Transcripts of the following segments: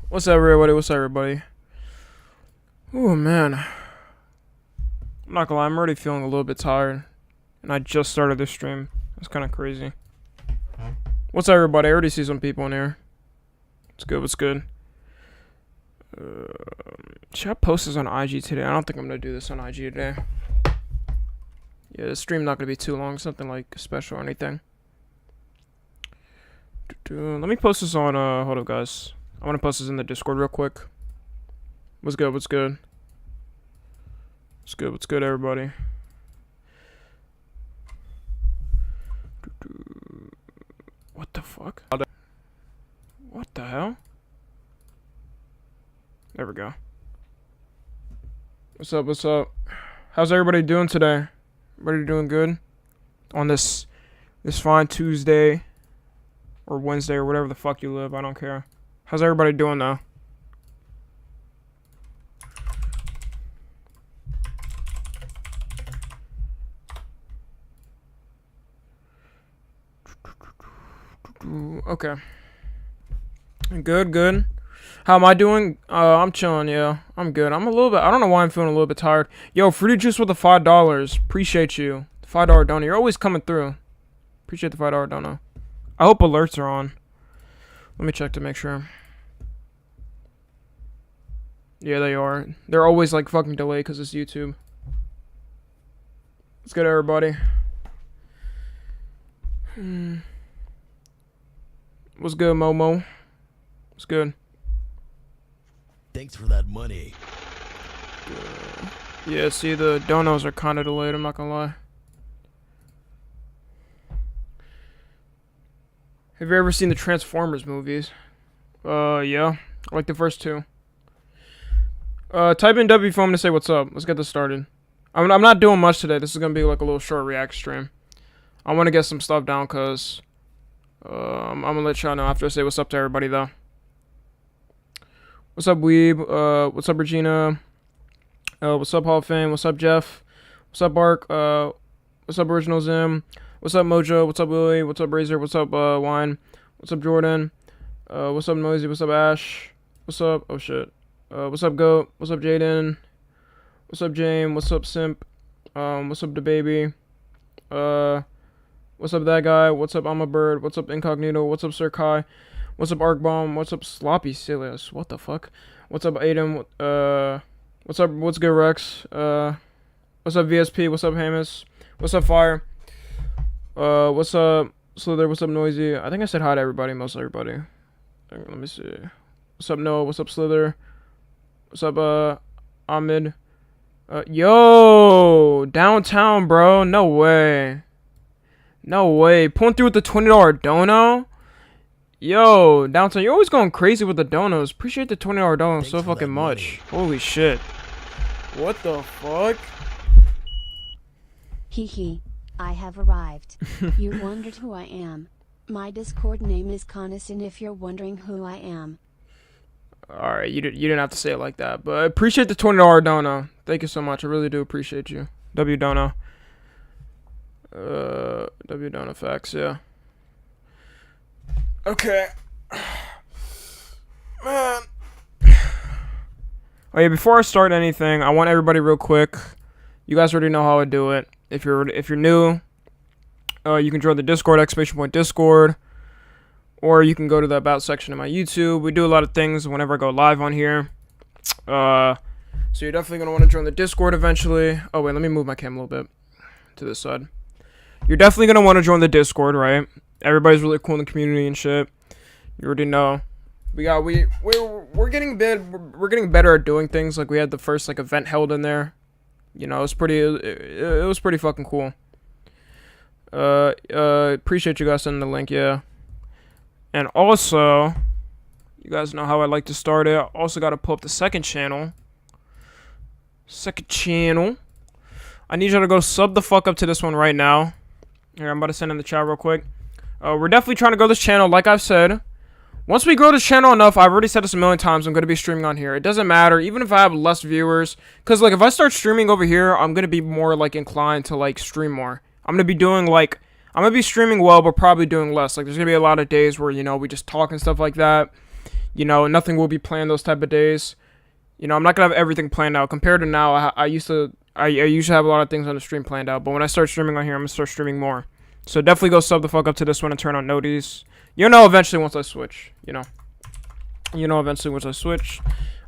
What's up, everybody? What's up, everybody? Oh man, I'm not gonna lie, I'm already feeling a little bit tired, and I just started this stream. It's kind of crazy. What's up, everybody? I already see some people in here. What's good? What's good? Should I post this on IG today? I don't think I'm gonna do this on IG today. Yeah, the stream not gonna be too long. Something like special or anything. Let me post this on. Hold up, guys. I want to post this in the Discord real quick. What's good? What's good? What's good? What's good, everybody? What the fuck? What the hell? There we go. What's up? What's up? How's everybody doing today? Everybody doing good? On this fine Tuesday or Wednesday or whatever the fuck you live, I don't care. How's everybody doing though? Okay. Good. How am I doing? I'm chilling, yeah. I'm good. I'm a little bit, I don't know why I'm feeling a little bit tired. Yo, Fruity Juice with the $5. Appreciate you. The $5 donor. You're always coming through. Appreciate the $5 donor. I hope alerts are on. Let me check to make sure. Yeah, they are. They're always like fucking delayed because it's YouTube. Let's get everybody. What's good, Momo? What's good? Thanks for that money. Yeah, see, the donos are kind of delayed, I'm not gonna lie. Have you ever seen the Transformers movies? Yeah. I like the first two. Type in W phone to say what's up. Let's get this started. I'm not doing much today. This is gonna be like a little short react stream. I want to get some stuff down, cause I'm gonna let y'all know after I say what's up to everybody, though. What's up, Weeb? What's up, Regina? What's up, Hall of Fame? What's up, Jeff? What's up, Bark? What's up, Original Zim? What's up, Mojo? What's up, Willie? What's up, Razor? What's up, Wine? What's up, Jordan? What's up, Noisy? What's up, Ash? What's up? Oh, shit. What's up, Goat? What's up, Jaden? What's up, James? What's up, Simp? What's up, the baby? What's up, that guy? What's up, I'm a bird? What's up, Incognito? What's up, Sir Kai? What's up, Arc Bomb? What's up, Sloppy Silius? What the fuck? What's up, Aiden? What's up? What's good, Rex? What's up, VSP? What's up, Hamus? What's up, Fire? What's up, Slither? What's up, Noisy? I think I said hi to everybody, most everybody. Let me see. What's up, Noah? What's up, Slither? What's up, Ahmed? Yo! Downtown, bro. No way. No way. Pulling through with the $20 dono? Yo, Downtown, you're always going crazy with the donos. Appreciate the $20 dono so fucking much. Holy shit. What the fuck? Hee, I have arrived. You wondered who I am. My Discord name is Conis, and if you're wondering who I am. Alright, you didn't have to say it like that, but I appreciate the $20 dono. Thank you so much. I really do appreciate you. W dono. W dono facts, yeah. Okay. Man. Oh yeah, before I start anything, I want everybody real quick. You guys already know how I do it. If you're new, you can join the Discord, !Discord. Or you can go to the About section of my YouTube. We do a lot of things whenever I go live on here. So you're definitely going to want to join the Discord eventually. Oh, wait, let me move my cam a little bit to this side. You're definitely going to want to join the Discord, right? Everybody's really cool in the community and shit. You already know. We're getting better at doing things. Like, we had the first, like, event held in there. You know, it was pretty fucking cool. Appreciate you guys sending the link, yeah. And also, you guys know how I like to start it. Also got to pull up the second channel. I need y'all to go sub the fuck up to this one right now. Here, I'm about to send in the chat real quick. We're definitely trying to grow this channel, like I've said. Once we grow this channel enough, I've already said this a million times, I'm going to be streaming on here. It doesn't matter, even if I have less viewers. Because, like, if I start streaming over here, I'm going to be more, like, inclined to, like, stream more. I'm going to be doing, like, I'm going to be streaming well, but probably doing less. Like, there's going to be a lot of days where, you know, we just talk and stuff like that. You know, nothing will be planned those type of days. You know, I'm not gonna have everything planned out. Compared to now, I used to have a lot of things on the stream planned out. But when I start streaming on here, I'm gonna start streaming more. So definitely go sub the fuck up to this one and turn on noties. You'll know eventually once I switch. You know eventually once I switch.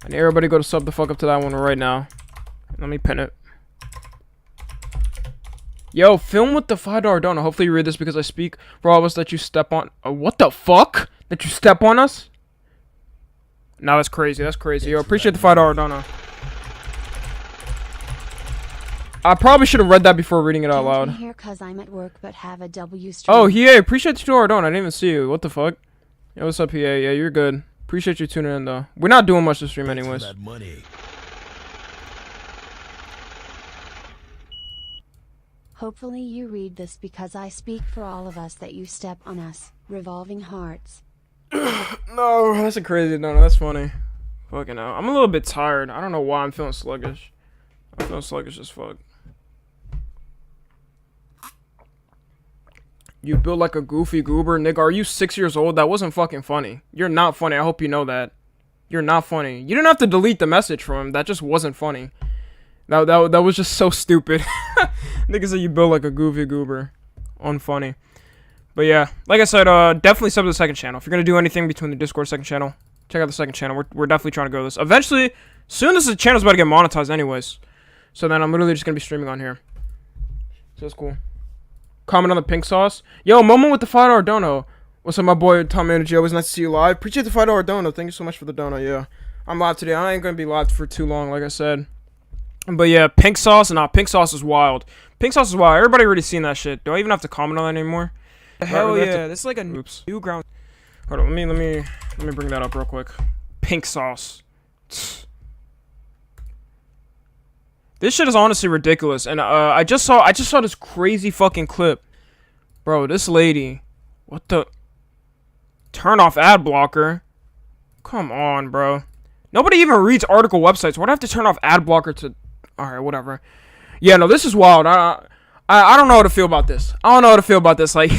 And everybody go to sub the fuck up to that one right now. Let me pin it. Yo, film with the $5 donor. Hopefully you read this because I speak for all of us that you step on. What the fuck? That you step on us? No, that's crazy. That's crazy. Yo, appreciate the $5 donor. I probably should have read that before reading it out loud. Here 'cause I'm at work but have a W stream. Oh, yeah, appreciate the $2 donor. I didn't even see you. What the fuck? Yo, what's up, PA? Yeah, you're good. Appreciate you tuning in, though. We're not doing much this stream anyways. That money. Hopefully you read this because I speak for all of us that you step on us. Revolving hearts. No, that's a crazy donor. That's funny. Fucking hell. I'm a little bit tired. I don't know why I'm feeling sluggish. I'm feeling sluggish as fuck. You build like a goofy goober. Nigga, are you 6 years old? That wasn't fucking funny. You're not funny. I hope you know that. You're not funny. You didn't have to delete the message from him. That just wasn't funny. That was just so stupid. Nigga said you build like a goofy goober. Unfunny. But yeah, like I said, definitely sub to the second channel. If you're gonna do anything between the Discord second channel, check out the second channel. We're definitely trying to grow this. Eventually, soon this channel's about to get monetized anyways. So then I'm literally just gonna be streaming on here. So that's cool. Comment on the pink sauce. Yo, Momo with the $5 dono. What's up, my boy TommyNFG? Always nice to see you live. Appreciate the $5 dono. Thank you so much for the dono. Yeah, I'm live today. I ain't gonna be live for too long, like I said. But yeah, pink sauce. Nah, pink sauce is wild. Pink sauce is wild. Everybody already seen that shit. Do I even have to comment on that anymore? Hell yeah, this is like a new ground. Hold on, let me bring that up real quick. Pink sauce. This shit is honestly ridiculous, and I just saw this crazy fucking clip, bro. This lady, what the? Turn off ad blocker. Come on, bro. Nobody even reads article websites. Why do I have to turn off ad blocker to? All right, whatever. Yeah, no, this is wild. I don't know how to feel about this. I don't know how to feel about this. Like.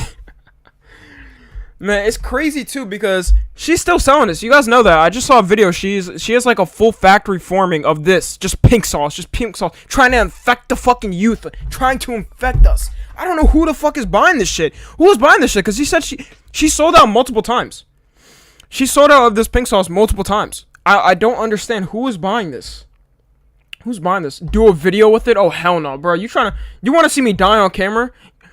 Man, it's crazy too because she's still selling this. You guys know that. I just saw a video. She has like a full factory forming of this, just pink sauce, trying to infect the fucking youth, trying to infect us. I don't know who the fuck is buying this shit. Who is buying this shit? Because he said she sold out multiple times. She sold out of this pink sauce multiple times. I don't understand who is buying this. Who's buying this? Do a video with it? Oh hell no, bro. You want to see me die on camera?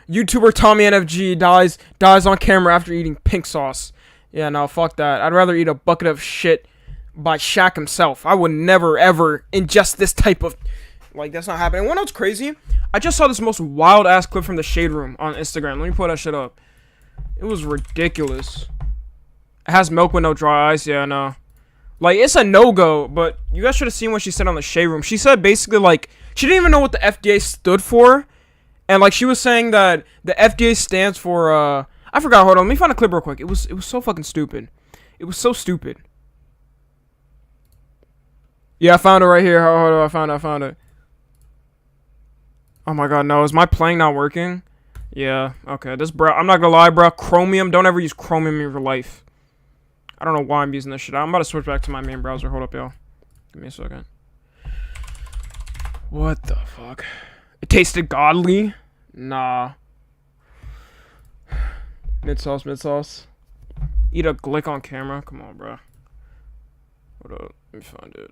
YouTuber TommyNFG dies on camera after eating pink sauce. Yeah, no, fuck that. I'd rather eat a bucket of shit by Shaq himself. I would never, ever ingest this type of... Like, that's not happening. What else crazy? I just saw this most wild-ass clip from the Shade Room on Instagram. Let me pull that shit up. It was ridiculous. It has milk with no dry ice. Yeah, no. Like, it's a no-go, but you guys should have seen what she said on the Shade Room. She said basically, like, she didn't even know what the FDA stood for. And, like, she was saying that the FDA stands for, I forgot, hold on, let me find a clip real quick. It was so fucking stupid. It was so stupid. Yeah, I found it right here. Hold on, I found it. Oh my god, no, is my playing not working? Yeah, okay, this, bro, I'm not gonna lie, bro, Chromium, don't ever use Chromium in your life. I don't know why I'm using this shit. I'm about to switch back to my main browser. Hold up, y'all. Give me a second. What the fuck? It tasted godly? Nah. Mid sauce. Eat a glick on camera? Come on, bro. Hold up. Let me find it.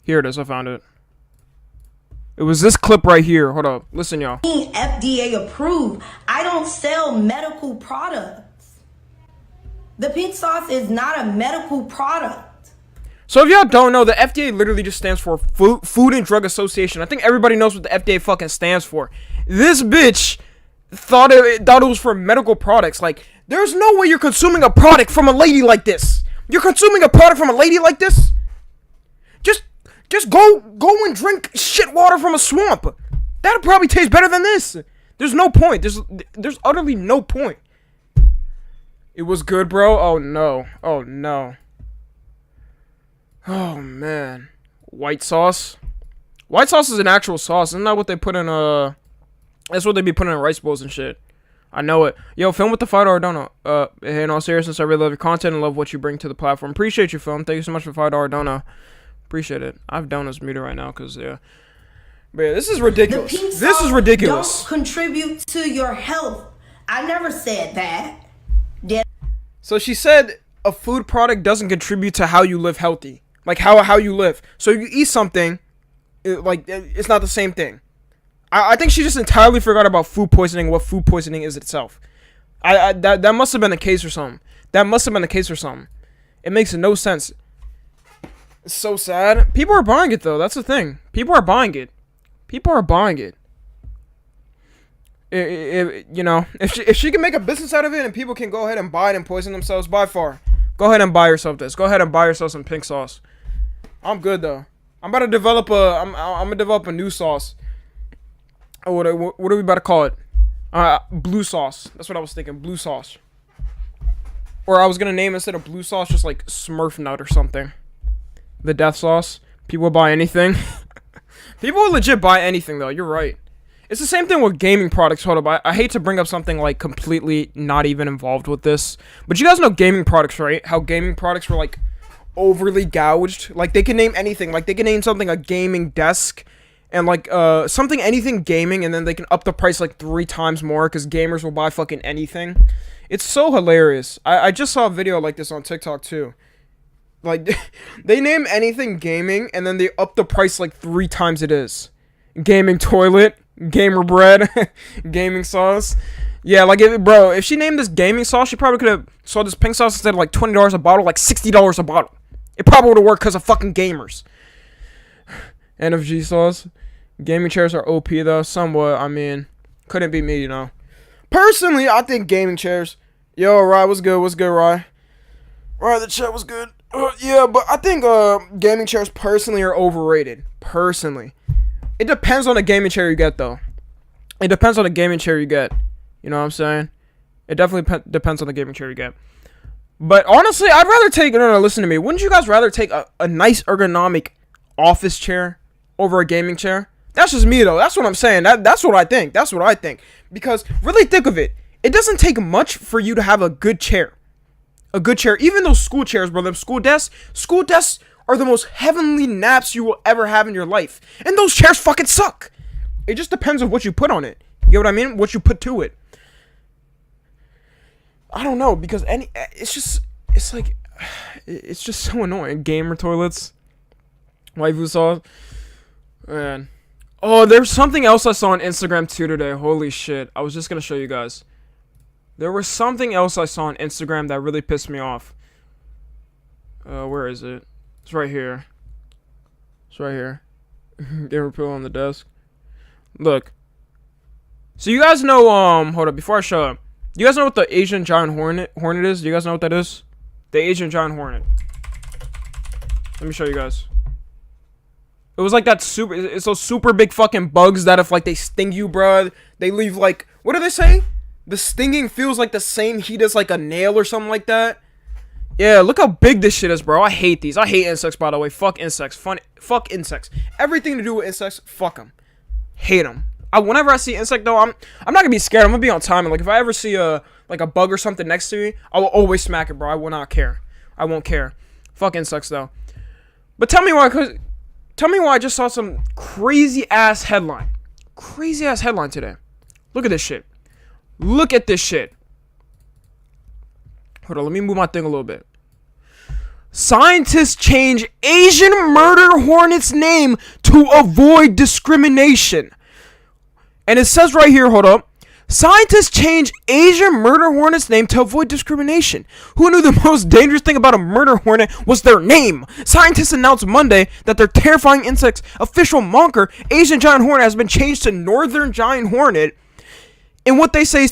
Here it is. I found it. It was this clip right here. Hold up. Listen, y'all. FDA approved. I don't sell medical products. The pink sauce is not a medical product. So if y'all don't know, the FDA literally just stands for Food and Drug Association. I think everybody knows what the FDA fucking stands for. This bitch thought it was for medical products. Like, there's no way you're consuming a product from a lady like this. You're consuming a product from a lady like this? Just go and drink shit water from a swamp. That'll probably taste better than this. There's no point. There's utterly no point. It was good, bro. Oh no. Oh no. Oh man. White sauce. White sauce is an actual sauce. Isn't that what they put in that's what they be putting in rice bowls and shit. I know it. Yo, Film with the $5 donut. Hey, in all seriousness, I really love your content and love what you bring to the platform. Appreciate you, Film. Thank you so much for $5 donut. Appreciate it. I have donuts muted right now because, yeah. But yeah, this is ridiculous. This is ridiculous. Don't contribute to your health. I never said that. So she said a food product doesn't contribute to how you live healthy. Like how you live. So you eat something, it's not the same thing. I think she just entirely forgot about food poisoning, what food poisoning is itself. That must have been the case or something. It makes no sense. It's so sad. People are buying it though. That's the thing. People are buying it. You know, if she can make a business out of it and people can go ahead and buy it and poison themselves, by far, go ahead and buy yourself this. Go ahead and buy yourself some pink sauce. I'm good though. I'm about to develop I'm gonna develop a new sauce. Oh, what are we about to call it? Blue sauce. That's what I was thinking. Blue sauce. Or I was gonna name instead of blue sauce just like Smurf Nut or something. The death sauce. People will buy anything. People will legit buy anything though. You're right. It's the same thing with gaming products. Hold up. I hate to bring up something like completely not even involved with this, but you guys know gaming products, right? How gaming products were like overly gouged. Like they can name anything. Like they can name something a gaming desk. And like something anything gaming, and then they can up the price like 3 times more because gamers will buy fucking anything. It's so hilarious. I just saw a video like this on TikTok too. Like they name anything gaming and then they up the price like 3 times it is. Gaming toilet, gamer bread, gaming sauce. Yeah, like if she named this gaming sauce, she probably could have sold this pink sauce instead of like $20 a bottle, like $60 a bottle. It probably would have worked because of fucking gamers. NFG sauce. Gaming chairs are OP though, somewhat. I mean, couldn't be me, you know. Personally, I think gaming chairs. Yo, Rye, what's good? What's good, Rye? Rye, the chat was good. Yeah, but I think gaming chairs personally are overrated. Personally, it depends on the gaming chair you get though. It depends on the gaming chair you get. You know what I'm saying? It definitely depends on the gaming chair you get. But honestly, I'd rather take. No, listen to me. Wouldn't you guys rather take a nice ergonomic office chair over a gaming chair? That's just me though. That's what I'm saying. That's what I think. Because really think of it. It doesn't take much for you to have a good chair. Even those school chairs, bro. Them school desks are the most heavenly naps you will ever have in your life. And those chairs fucking suck. It just depends on what you put on it. You get what I mean? What you put to it. I don't know, because it's just so annoying. Gamer toilets. Waifu sauce. Man. Oh, there's something else I saw on Instagram too today. Holy shit. I was just gonna show you guys. There was something else I saw on Instagram that really pissed me off. Where is it? It's right here. Gamer pill on the desk. Look. So you guys know, hold up, before I show up. You guys know what the Asian giant hornet is? Do you guys know what that is? The Asian giant hornet. Let me show you guys. It was like that it's those super big fucking bugs that if like they sting you, bro, they leave like, what do they say? The stinging feels like the same heat as like a nail or something like that. Yeah, look how big this shit is, bro. I hate these. I hate insects, by the way. Fuck insects. Fuck insects. Everything to do with insects, fuck them. Hate them. Whenever I see insect though, I'm not gonna be scared. I'm gonna be on time. And like if I ever see a bug or something next to me, I will always smack it, bro. I will not care. I won't care. Fuck insects though. But tell me why I just saw some crazy ass headline today. Look at this shit. Hold on, let me move my thing a little bit. Scientists change Asian murder hornet's name to avoid discrimination. And it says right here, hold up. Scientists change Asian murder hornet's name to avoid discrimination. Who knew the most dangerous thing about a murder hornet was their name? Scientists announced Monday that their terrifying insect's official moniker, Asian giant hornet, has been changed to northern giant hornet in what they say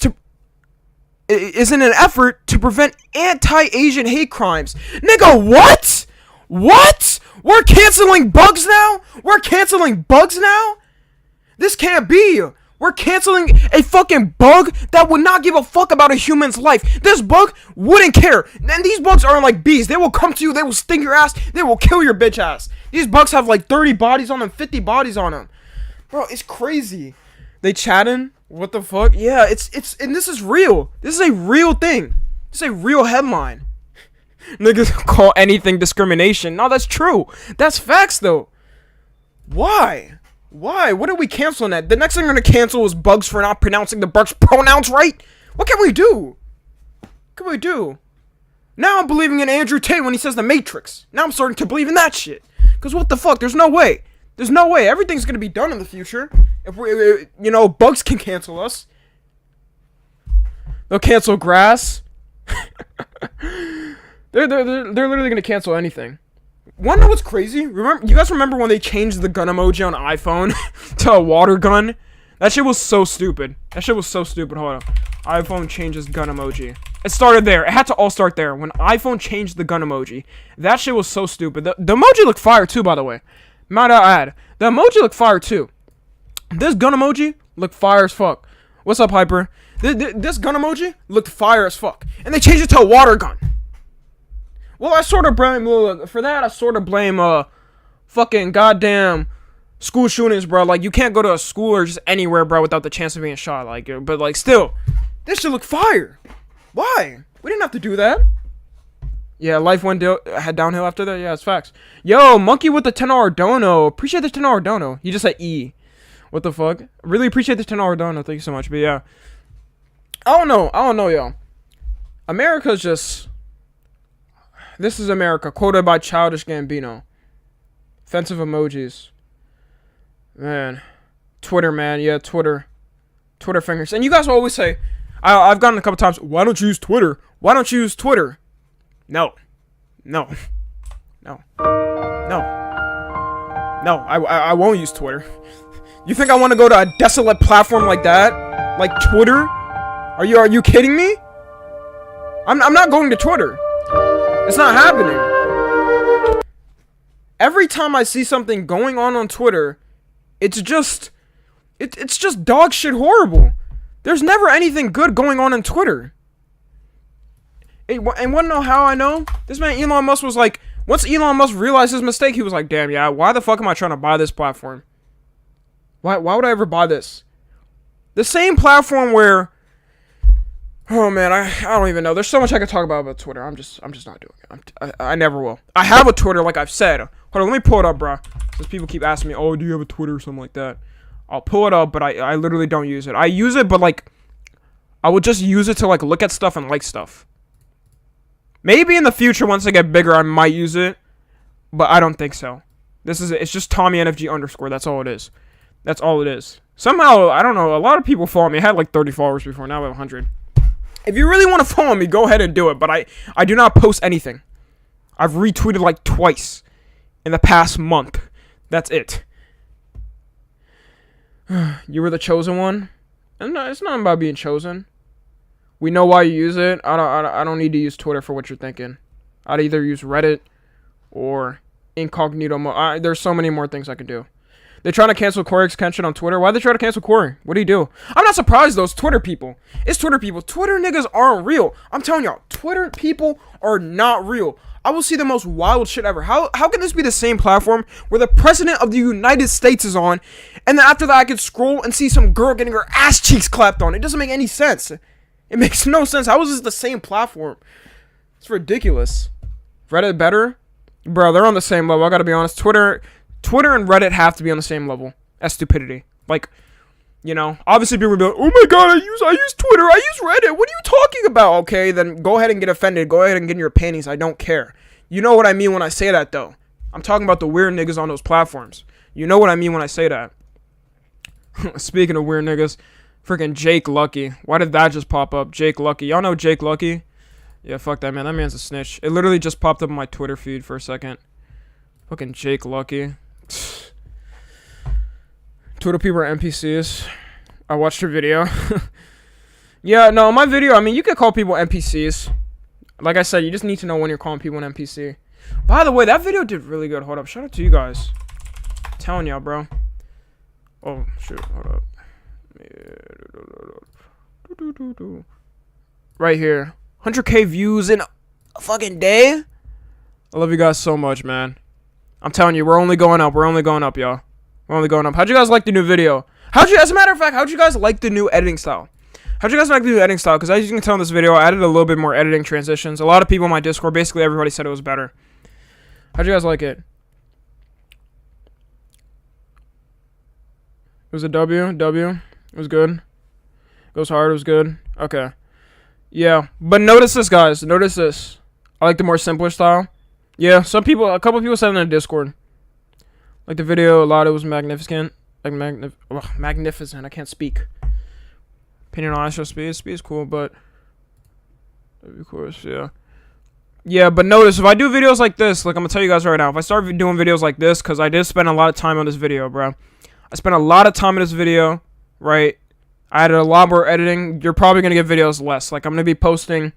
is in an effort to prevent anti-Asian hate crimes. Nigga, what? What? We're canceling bugs now? This can't be. We're canceling a fucking bug that would not give a fuck about a human's life. This bug wouldn't care. And these bugs aren't like bees. They will come to you. They will sting your ass. They will kill your bitch ass. These bugs have like 30 bodies on them, 50 bodies on them. Bro, it's crazy. They chatting. What the fuck? Yeah, and this is real. This is a real thing. This is a real headline. Niggas call anything discrimination. No, that's true. That's facts, though. Why? Why? What are we canceling at? The next thing we're gonna cancel is bugs for not pronouncing the Burke's pronouns right? What can we do? What can we do? Now I'm believing in Andrew Tate when he says the Matrix. Now I'm starting to believe in that shit. Because what the fuck? There's no way. There's no way. Everything's gonna be done in the future. If we, you know, bugs can cancel us. They'll cancel grass. They're literally gonna cancel anything. Wanna know what's crazy? You guys remember when they changed the gun emoji on iPhone to a water gun? That shit was so stupid. Hold on. iPhone changes gun emoji. It started there. It had to all start there. When iPhone changed the gun emoji. That shit was so stupid. The emoji looked fire too, by the way. Might I add. The emoji looked fire too. This gun emoji looked fire as fuck. What's up, Hyper? This gun emoji looked fire as fuck. And they changed it to a water gun. Well, I sort of blame, for that, I sort of blame, fucking goddamn school shootings, bro. Like, you can't go to a school or just anywhere, bro, without the chance of being shot. Like, but, like, still, this shit look fire. Why? We didn't have to do that. Yeah, life went downhill after that. Yeah, it's facts. Yo, Monkey with the $10 dono. Appreciate the $10 dono. He just said E. What the fuck? Really appreciate the $10 dono. Thank you so much. But, yeah. I don't know, yo. America's just... This is America, quoted by Childish Gambino. Offensive emojis. Man. Twitter, man. Yeah, Twitter. Twitter fingers. And you guys will always say, I've gotten a couple times, why don't you use Twitter? Why don't you use Twitter? No. No. No. No. No, I won't use Twitter. You think I want to go to a desolate platform like that? Like Twitter? Are you kidding me? I'm not going to Twitter. It's not happening. Every time I see something going on Twitter, it's just dog shit horrible. There's never anything good going on Twitter. And wanna know how I know? This man Elon Musk was like, once Elon Musk realized his mistake, he was like, damn, yeah, why the fuck am I trying to buy this platform? Why would I ever buy this? The same platform where... Oh man, I don't even know. There's so much I could talk about Twitter. I'm just not doing it. I never will. I have a Twitter, like I've said. Hold on, let me pull it up, bro. Because people keep asking me, oh, do you have a Twitter or something like that? I'll pull it up, but I literally don't use it. I use it, but like, I would just use it to like look at stuff and like stuff. Maybe in the future, once I get bigger, I might use it, but I don't think so. It's just TommyNFG _. That's all it is. That's all it is. Somehow, I don't know. A lot of people follow me. I had like 30 followers before. Now I have 100. If you really want to follow me, go ahead and do it. But I do not post anything. I've retweeted like twice in the past month. That's it. You were the chosen one? And no, it's not about being chosen. We know why you use it. I don't need to use Twitter for what you're thinking. I'd either use Reddit or incognito mode. There's so many more things I can do. They're trying to cancel Corey Extension on Twitter. Why'd they try to cancel Corey? What do you do? I'm not surprised, though. It's Twitter people. It's Twitter people. Twitter niggas aren't real. I'm telling y'all, Twitter people are not real. I will see the most wild shit ever. How can this be the same platform where the president of the United States is on, and then after that I can scroll and see some girl getting her ass cheeks clapped on? It doesn't make any sense. It makes no sense. How is this the same platform? It's ridiculous. Reddit better? Bro, they're on the same level. I gotta be honest. Twitter and Reddit have to be on the same level as stupidity. Like, you know, obviously people will be like, oh my god, I use Twitter, I use Reddit, what are you talking about? Okay, then go ahead and get offended. Go ahead and get in your panties. I don't care. You know what I mean when I say that, though. I'm talking about the weird niggas on those platforms. You know what I mean when I say that. Speaking of weird niggas, freaking Jake Lucky. Why did that just pop up? Jake Lucky. Y'all know Jake Lucky? Yeah, fuck that man. That man's a snitch. It literally just popped up on my Twitter feed for a second. Fucking Jake Lucky. Twitter people are NPCs. I watched your video. Yeah, no, my video, I mean, you could call people NPCs. Like I said, you just need to know when you're calling people an NPC. By the way, that video did really good. Hold up. Shout out to you guys. I'm telling y'all, bro. Oh, shoot. Hold up. Right here. 100K views in a fucking day? I love you guys so much, man. I'm telling you, we're only going up. We're only going up, y'all. We're only going up. How'd you guys like the new video? As a matter of fact, how'd you guys like the new editing style? How'd you guys like the new editing style? Because as you can tell in this video, I added a little bit more editing transitions. A lot of people in my Discord, basically everybody said it was better. How'd you guys like it? It was a W. It was good. Goes hard. It was good. Okay. Yeah. But notice this, guys. Notice this. I like the more simpler style. Yeah. A couple people said in the Discord. Like the video, a lot of it was magnificent. Like magnificent. I can't speak. Opinion on ISO speed. Speed is cool, but of course, yeah. Yeah, but notice if I do videos like this, like I'm gonna tell you guys right now, if I start doing videos like this, because I did spend a lot of time on this video, bro. I spent a lot of time in this video, right? I added a lot more editing. You're probably gonna get videos less. Like I'm gonna be posting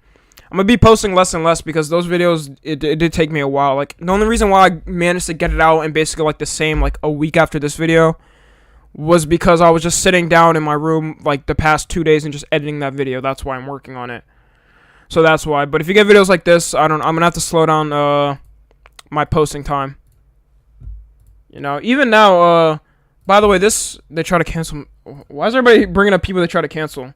less and less because those videos it did take me a while. Like the only reason why I managed to get it out and basically like the same like a week after this video was because I was just sitting down in my room like the past 2 days and just editing that video. That's why I'm working on it. So that's why. But if you get videos like this, I'm gonna have to slow down my posting time. You know, even now. By the way, they try to cancel. Why is everybody bringing up people they try to cancel?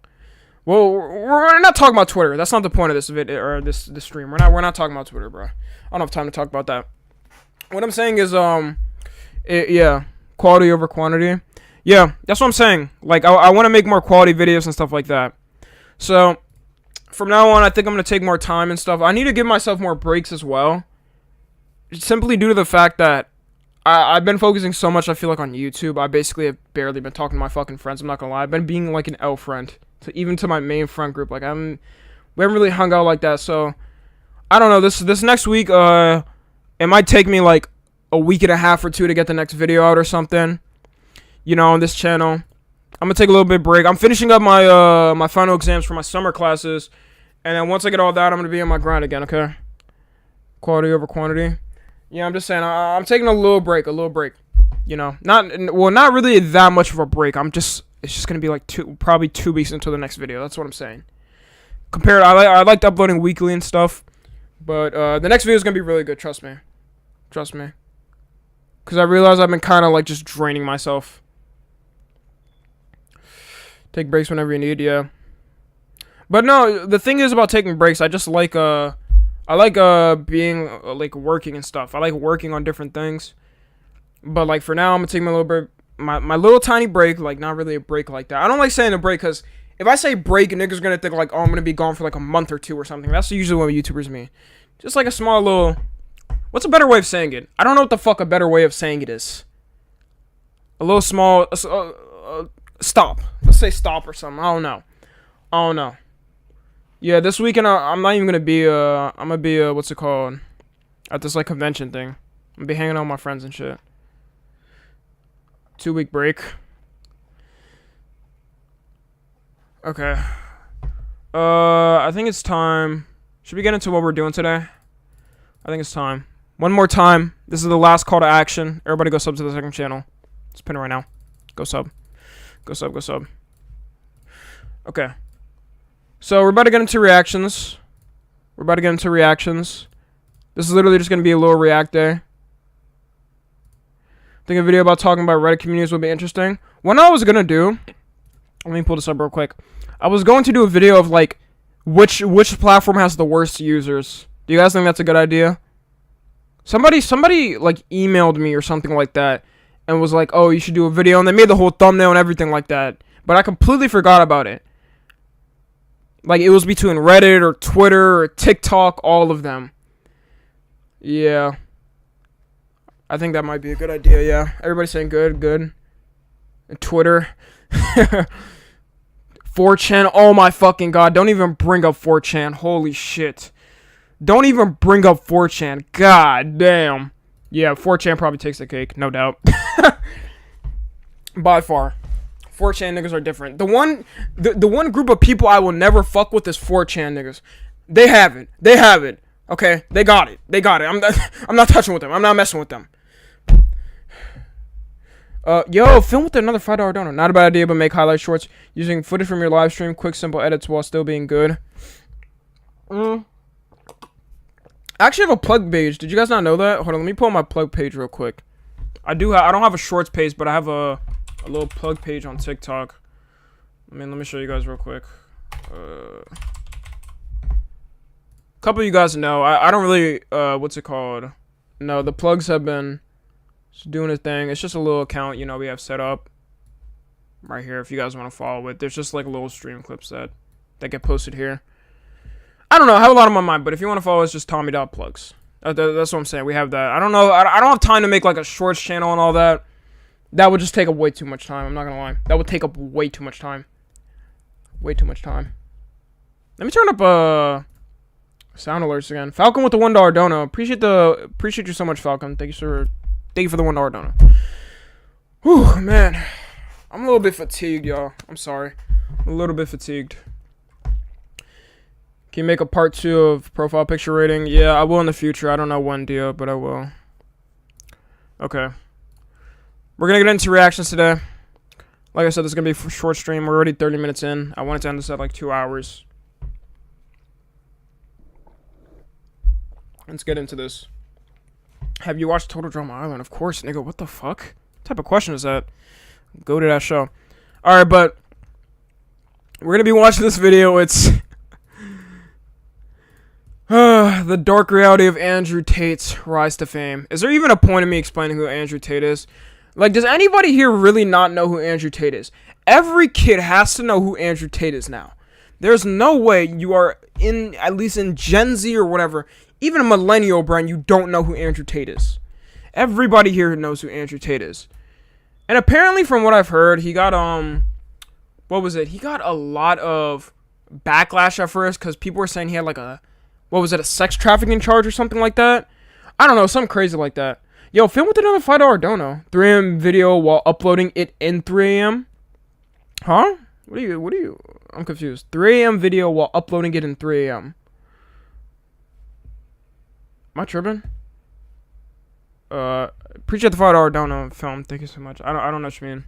Well, we're not talking about Twitter. That's not the point of this video or this stream. We're not talking about Twitter, bro. I don't have time to talk about that. What I'm saying is yeah, quality over quantity. Yeah, that's what I'm saying. Like, I want to make more quality videos and stuff like that. So, from now on, I think I'm going to take more time and stuff. I need to give myself more breaks as well. Simply due to the fact that I've been focusing so much, I feel like, on YouTube. I basically have barely been talking to my fucking friends. I'm not going to lie. I've been being, like, an L friend. Even to my main friend group. Like, we haven't really hung out like that. So, I don't know. This next week, it might take me, like, a week and a half or two to get the next video out or something. You know, on this channel. I'm gonna take a little bit of break. I'm finishing up my my final exams for my summer classes, and then once I get all that, I'm gonna be on my grind again. Okay. Quality over quantity. Yeah, I'm just saying. I'm taking a little break. You know, not really that much of a break. It's just gonna be like probably 2 weeks until the next video. That's what I'm saying. I liked uploading weekly and stuff, but the next video is gonna be really good. Trust me. Because I realize I've been kind of like just draining myself. Take breaks whenever you need, yeah. But no, the thing is about taking breaks, I just like being like working and stuff. I like working on different things. But like for now, I'm gonna take my little tiny break, like not really a break like that. I don't like saying a break because if I say break, niggas gonna think like, oh, I'm gonna be gone for like a month or two or something. That's usually what YouTubers mean. Just like a small little. What's a better way of saying it? I don't know what the fuck a better way of saying it is. A little small. Stop. Let's say stop or something. I don't know. Yeah, this weekend I'm not even gonna be I'm gonna be what's it called? At this like convention thing. I'm gonna be hanging out with my friends and shit. 2-week break. Okay. I think it's time. Should we get into what we're doing today? I think it's time. One more time. This is the last call to action. Everybody go sub to the second channel. Let's pin it right now. Go sub. Go sub. Okay. So, we're about to get into reactions. This is literally just going to be a little react day. I think a video about talking about Reddit communities would be interesting. What I was going to do... Let me pull this up real quick. I was going to do a video of, like, which platform has the worst users. Do you guys think that's a good idea? Somebody, like, emailed me or something like that. And was like, oh, you should do a video. And they made the whole thumbnail and everything like that. But I completely forgot about it. Like, it was between Reddit or Twitter or TikTok. All of them. Yeah. I think that might be a good idea, yeah. Everybody's saying good. And Twitter. 4chan. Oh, my fucking God. Don't even bring up 4chan. Holy shit. Don't even bring up 4chan. God damn. Yeah, 4chan probably takes the cake, no doubt. By far. 4chan niggas are different. The one group of people I will never fuck with is 4chan niggas. They have it. Okay? They got it. I'm not touching with them. I'm not messing with them. Yo, film with another $5 donor. Not a bad idea, but make highlight shorts using footage from your live stream. Quick, simple edits while still being good. I actually have a plug page. Did you guys not know that? Hold on, let me pull my plug page real quick. I don't have a shorts page, but I have a a little plug page on TikTok. Let me show you guys real quick. Couple of you guys know, I don't really, what's it called? No, the plugs have been doing a thing. It's just a little account, you know, we have set up right here if you guys want to follow it. There's just like little stream clips that get posted here. I don't know, I have a lot on my mind, but if you want to follow, it's just Tommy.plugs. That's what I'm saying. We have that. I don't know, I don't have time to make like a shorts channel and all that. That would just take up way too much time, I'm not gonna lie. That would take up way too much time. Way too much time. Let me turn up, sound alerts again. Falcon with the $1 dono. Appreciate you so much, Falcon. Thank you for the $1 dono. Whew, man. I'm a little bit fatigued, y'all. I'm sorry. I'm a little bit fatigued. Can you make a part 2 of profile picture rating? Yeah, I will in the future. I don't know when, Dio, but I will. Okay. We're gonna get into reactions today. Like I said, this is gonna be a short stream. We're already 30 minutes in. I wanted to end this at like 2 hours. Let's get into this. Have you watched Total Drama Island? Of course, nigga. What the fuck? What type of question is that? Go to that show. Alright, but we're going to be watching this video. It's the dark reality of Andrew Tate's rise to fame. Is there even a point in me explaining who Andrew Tate is? Like, does anybody here really not know who Andrew Tate is? Every kid has to know who Andrew Tate is now. There's no way you are at least in Gen Z or whatever, even a millennial, Brian, you don't know who Andrew Tate is. Everybody here knows who Andrew Tate is. And apparently, from what I've heard, he got, what was it? He got a lot of backlash at first, because people were saying he had, like, a sex trafficking charge or something like that? I don't know, something crazy like that. Yo, film with another $5 dono. 3 a.m. video while uploading it in 3 a.m.? Huh? What are you? I'm confused. 3 a.m. video while uploading it in 3 a.m. Am I tripping? Appreciate the $5 dono film. Thank you so much. I don't know what you mean.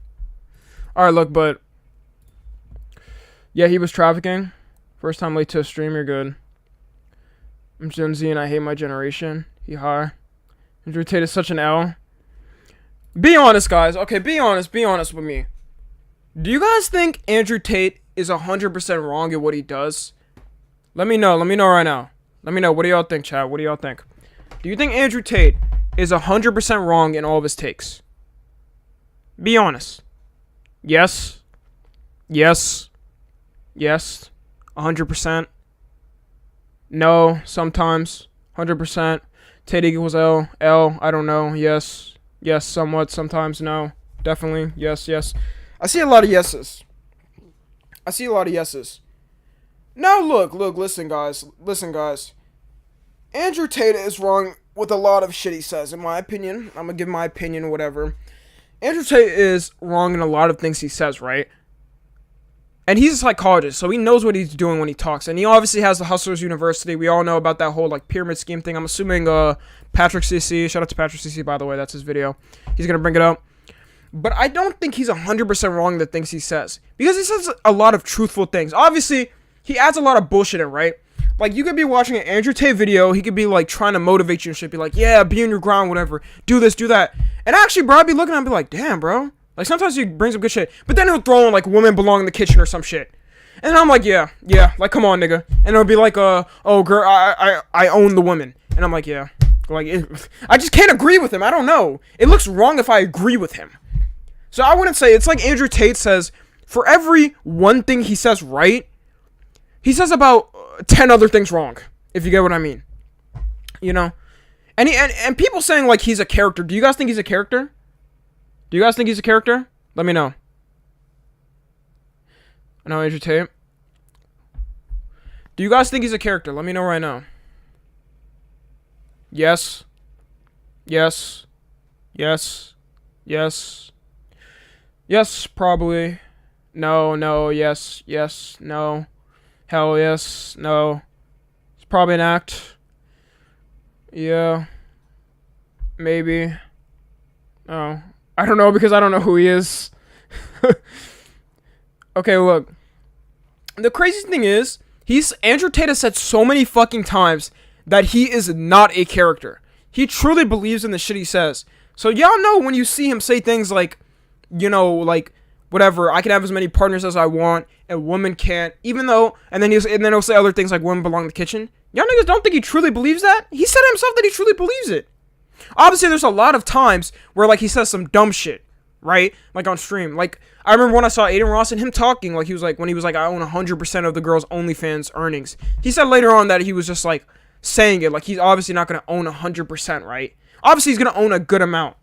Alright, look, but yeah, he was trafficking. First time late to a stream, you're good. I'm Gen Z and I hate my generation. Hee-haw. Andrew Tate is such an L. Be honest, guys. Okay, be honest with me. Do you guys think Andrew Tate is 100% wrong in what he does? Let me know right now. Let me know. What do y'all think, chat? What do y'all think? Do you think Andrew Tate is 100% wrong in all of his takes? Be honest. Yes. Yes. Yes. 100%. No. Sometimes. 100%. Tate equals L. L. I don't know. Yes. Yes. Somewhat. Sometimes. No. Definitely. Yes. Yes. I see a lot of yeses. Now look, listen guys. Andrew Tate is wrong with a lot of shit he says, in my opinion. I'm gonna give my opinion, whatever. Andrew Tate is wrong in a lot of things he says, right? And he's a psychologist, so he knows what he's doing when he talks. And he obviously has the Hustlers University. We all know about that whole, like, pyramid scheme thing. I'm assuming, Patrick CC, shout out to Patrick CC, by the way, that's his video. He's gonna bring it up. But I don't think he's 100% wrong in the things he says. Because he says a lot of truthful things. Obviously, he adds a lot of bullshit in, right? Like, you could be watching an Andrew Tate video, he could be, like, trying to motivate you and shit, be like, yeah, be on your ground, whatever, do this, do that. And actually, bro, I'd be looking at him and be like, damn, bro. Like, sometimes he brings up good shit, but then he'll throw in, like, women belong in the kitchen or some shit. And I'm like, yeah, like, come on, nigga. And it'll be like, oh, girl, I own the women. And I'm like, yeah. Like, I just can't agree with him, I don't know. It looks wrong if I agree with him. So I wouldn't say, it's like Andrew Tate says, for every one thing he says right, he says about 10 other things wrong, if you get what I mean. You know? And people saying, like, he's a character. Do you guys think he's a character? Let me know. I know Andrew Tate. Do you guys think he's a character? Let me know right now. Yes. Yes. Yes. Yes. Yes, probably. No, yes, no. Hell yes, no. It's probably an act. Yeah. Maybe. Oh. I don't know because I don't know who he is. Okay, look. The craziest thing is, Andrew Tate has said so many fucking times that he is not a character. He truly believes in the shit he says. So y'all know when you see him say things like, you know, like, whatever, I can have as many partners as I want, and women can't, even though, and then he'll say other things like women belong in the kitchen. Y'all niggas don't think he truly believes that? He said himself that he truly believes it. Obviously, there's a lot of times where, like, he says some dumb shit, right? Like, on stream. Like, I remember when I saw Aiden Ross and him talking, like, he was like, when he was like, I own 100% of the girl's OnlyFans earnings. He said later on that he was just, like, saying it, like, he's obviously not going to own 100%, right? Obviously, he's going to own a good amount.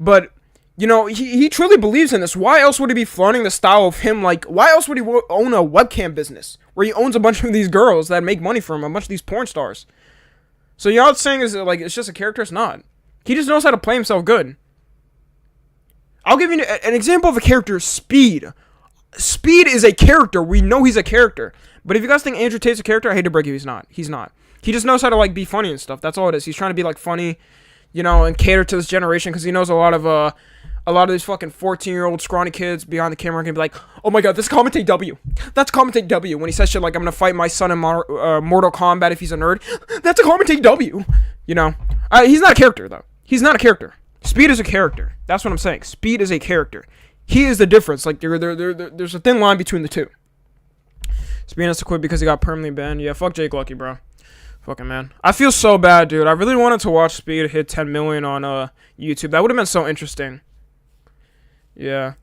But, you know, he truly believes in this. Why else would he be flaunting the style of him? Like, why else would he own a webcam business where he owns a bunch of these girls that make money for him, a bunch of these porn stars? So y'all saying is like it's just a character? It's not. He just knows how to play himself good. I'll give you an example of a character, Speed. Speed is a character. We know he's a character. But if you guys think Andrew Tate's a character, I hate to break you, he's not. He's not. He just knows how to, like, be funny and stuff. That's all it is. He's trying to be, like, funny, you know, and cater to this generation because he knows a lot of these fucking 14-year-old scrawny kids behind the camera can be like, oh my god, this commentate W. That's commentate W. When he says shit like, I'm gonna fight my son in Mortal Kombat if he's a nerd. That's a commentate W. You know? He's not a character, though. He's not a character. Speed is a character. That's what I'm saying. Speed is a character. He is the difference. Like, there's a thin line between the two. Speed has to quit because he got permanently banned. Yeah, fuck Jake Lucky, bro. Fucking man. I feel so bad, dude. I really wanted to watch Speed hit 10 million on YouTube. That would have been so interesting. Yeah.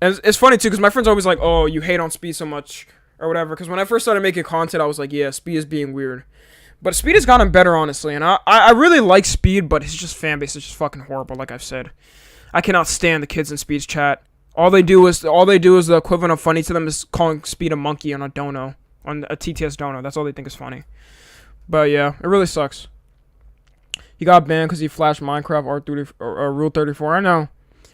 And it's funny, too, because my friends are always like, oh, you hate on Speed so much, or whatever. Because when I first started making content, I was like, yeah, Speed is being weird. But Speed has gotten better, honestly. And I really like Speed, but his just fan base is just fucking horrible, like I've said. I cannot stand the kids in Speed's chat. All they do is the equivalent of funny to them is calling Speed a monkey on a dono. On a TTS dono. That's all they think is funny. But yeah, it really sucks. He got banned because he flashed Minecraft or Rule 34.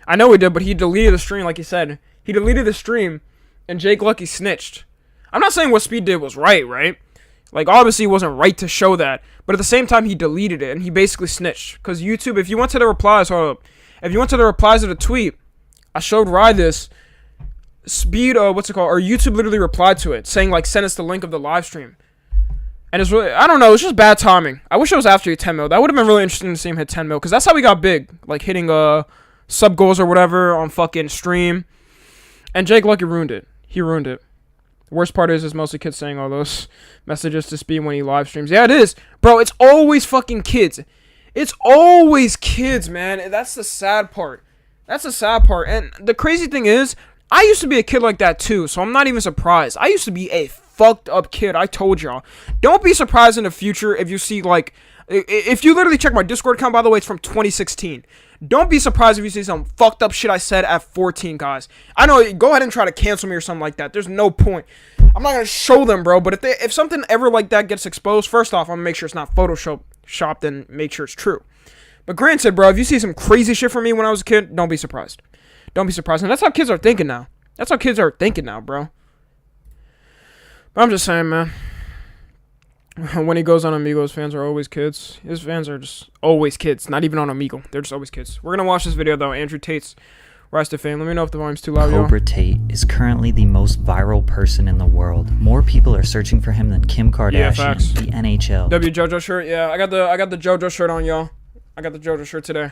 I know he did, but he deleted the stream, like he said. He deleted the stream, and Jake Lucky snitched. I'm not saying what Speed did was right? Like, obviously, it wasn't right to show that. But at the same time, he deleted it, and he basically snitched. Because YouTube, if you went to the replies, if you went to the replies of the tweet, I showed Rye this. Speed, or YouTube literally replied to it, saying, like, send us the link of the live stream. And it's really, I don't know, it's just bad timing. I wish it was after he hit 10 mil. That would have been really interesting to see him hit 10 mil, because that's how he got big. Like, hitting, sub goals or whatever on fucking stream. And Jake Lucky ruined it. He ruined it. The worst part is mostly kids saying all those messages to Speed when he live streams. Yeah, it is. Bro, it's always fucking kids. It's always kids, man. That's the sad part. That's the sad part. And the crazy thing is, I used to be a kid like that too, so I'm not even surprised. I used to be a fucked up kid. I told y'all. Don't be surprised in the future if you see, like, if you literally check my Discord account, by the way, it's from 2016. Don't be surprised if you see some fucked up shit I said at 14, guys. I know, go ahead and try to cancel me or something like that. There's no point. I'm not gonna show them, bro, but if something ever like that gets exposed, first off, I'm gonna make sure it's not photoshopped and make sure it's true. But granted, bro, if you see some crazy shit from me when I was a kid, don't be surprised. Don't be surprised. And that's how kids are thinking now. That's how kids are thinking now, bro. But I'm just saying, man. When he goes on Amigo, his fans are always kids. His fans are just always kids. Not even on Amigo. They're just always kids. We're going to watch this video, though. Andrew Tate's Rise to Fame. Let me know if the volume's too loud, y'all. Cobra Tate is currently the most viral person in the world. More people are searching for him than Kim Kardashian, the NHL. JoJo shirt. Yeah, I got the JoJo shirt on, y'all. I got the JoJo shirt today.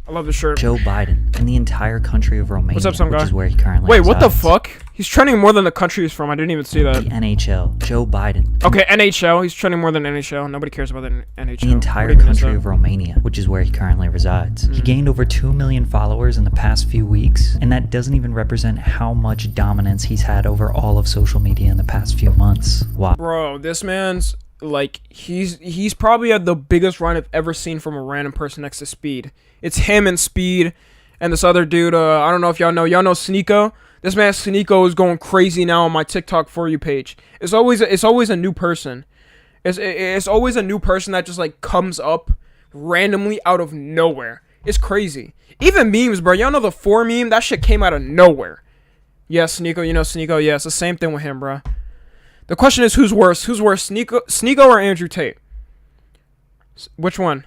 I love the shirt. Joe Biden and the entire country of Romania, what's up, some guy? Which is where he currently Wait, resides. what the fuck? He's trending more than the country he's from. I didn't even see that. The NHL, Joe Biden. Okay, NHL. He's trending more than NHL. Nobody cares about the NHL. The entire country of Romania, which is where he currently resides. He gained over 2 million followers in the past few weeks, and that doesn't even represent how much dominance he's had over all of social media in the past few months. Wow. Bro, this man's, like, he's probably had the biggest run I've ever seen from a random person next to Speed. It's him and Speed and this other dude. I don't know if y'all know Sneeko. This man Sneeko is going crazy now on my TikTok For You page. It's always a new person. It's always a new person that just, like, comes up randomly out of nowhere. It's crazy. Even memes, bro. Y'all know the 4 meme? That shit came out of nowhere. Yeah, Sneeko. You know Sneeko. Yeah, it's the same thing with him, bro. The question is, who's worse? Who's worse, Sneeko or Andrew Tate? Which one?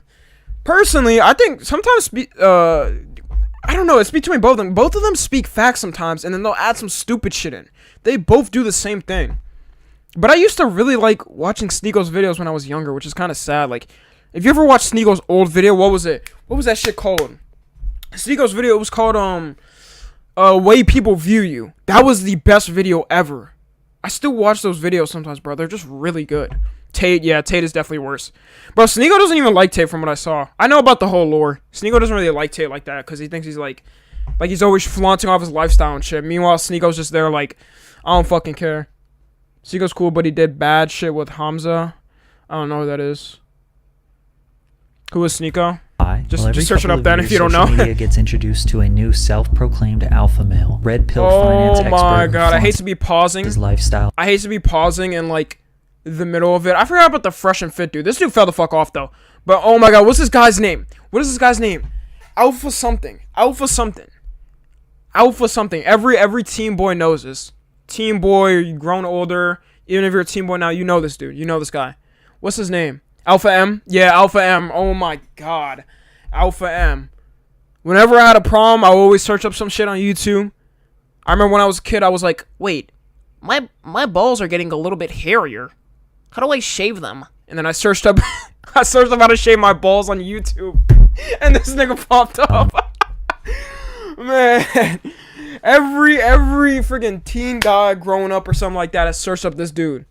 Personally, I think sometimes, I don't know, it's between both of them. Both of them speak facts sometimes, and then they'll add some stupid shit in. They both do the same thing. But I used to really like watching Sneeko's videos when I was younger, which is kind of sad. Like, if you ever watched Sneeko's old video, what was it? What was that shit called? Sneeko's video, it was called, way people view you. That was the best video ever. I still watch those videos sometimes, bro. They're just really good. Tate is definitely worse. Bro, Sneeko doesn't even like Tate from what I saw. I know about the whole lore. Sneeko doesn't really like Tate like that because he thinks he's like he's always flaunting off his lifestyle and shit. Meanwhile, Sneeko's just there like, I don't fucking care. Sneeko's cool, but he did bad shit with Hamza. I don't know who that is. Who is Sneeko? Just search it up then if you don't know. Social media gets introduced to a new self-proclaimed alpha male, red pill finance expert. Oh my god, I hate to be pausing. His lifestyle. I hate to be pausing in like the middle of it. I forgot about the fresh and fit dude. This dude fell the fuck off though. But oh my god, what's this guy's name? What is this guy's name? Alpha something. Alpha something. Alpha something. Every teen boy knows this. Teen boy, you've grown older. Even if you're a teen boy now, you know this dude. You know this guy. What's his name? Alpha M? Yeah, Alpha M. Oh my god. Alpha M. Whenever I had a problem, I would always search up some shit on YouTube. I remember when I was a kid, I was like, wait, my balls are getting a little bit hairier. How do I shave them? And then I searched up how to shave my balls on YouTube. And this nigga popped up. Man. Every friggin' teen guy growing up or something like that has searched up this dude.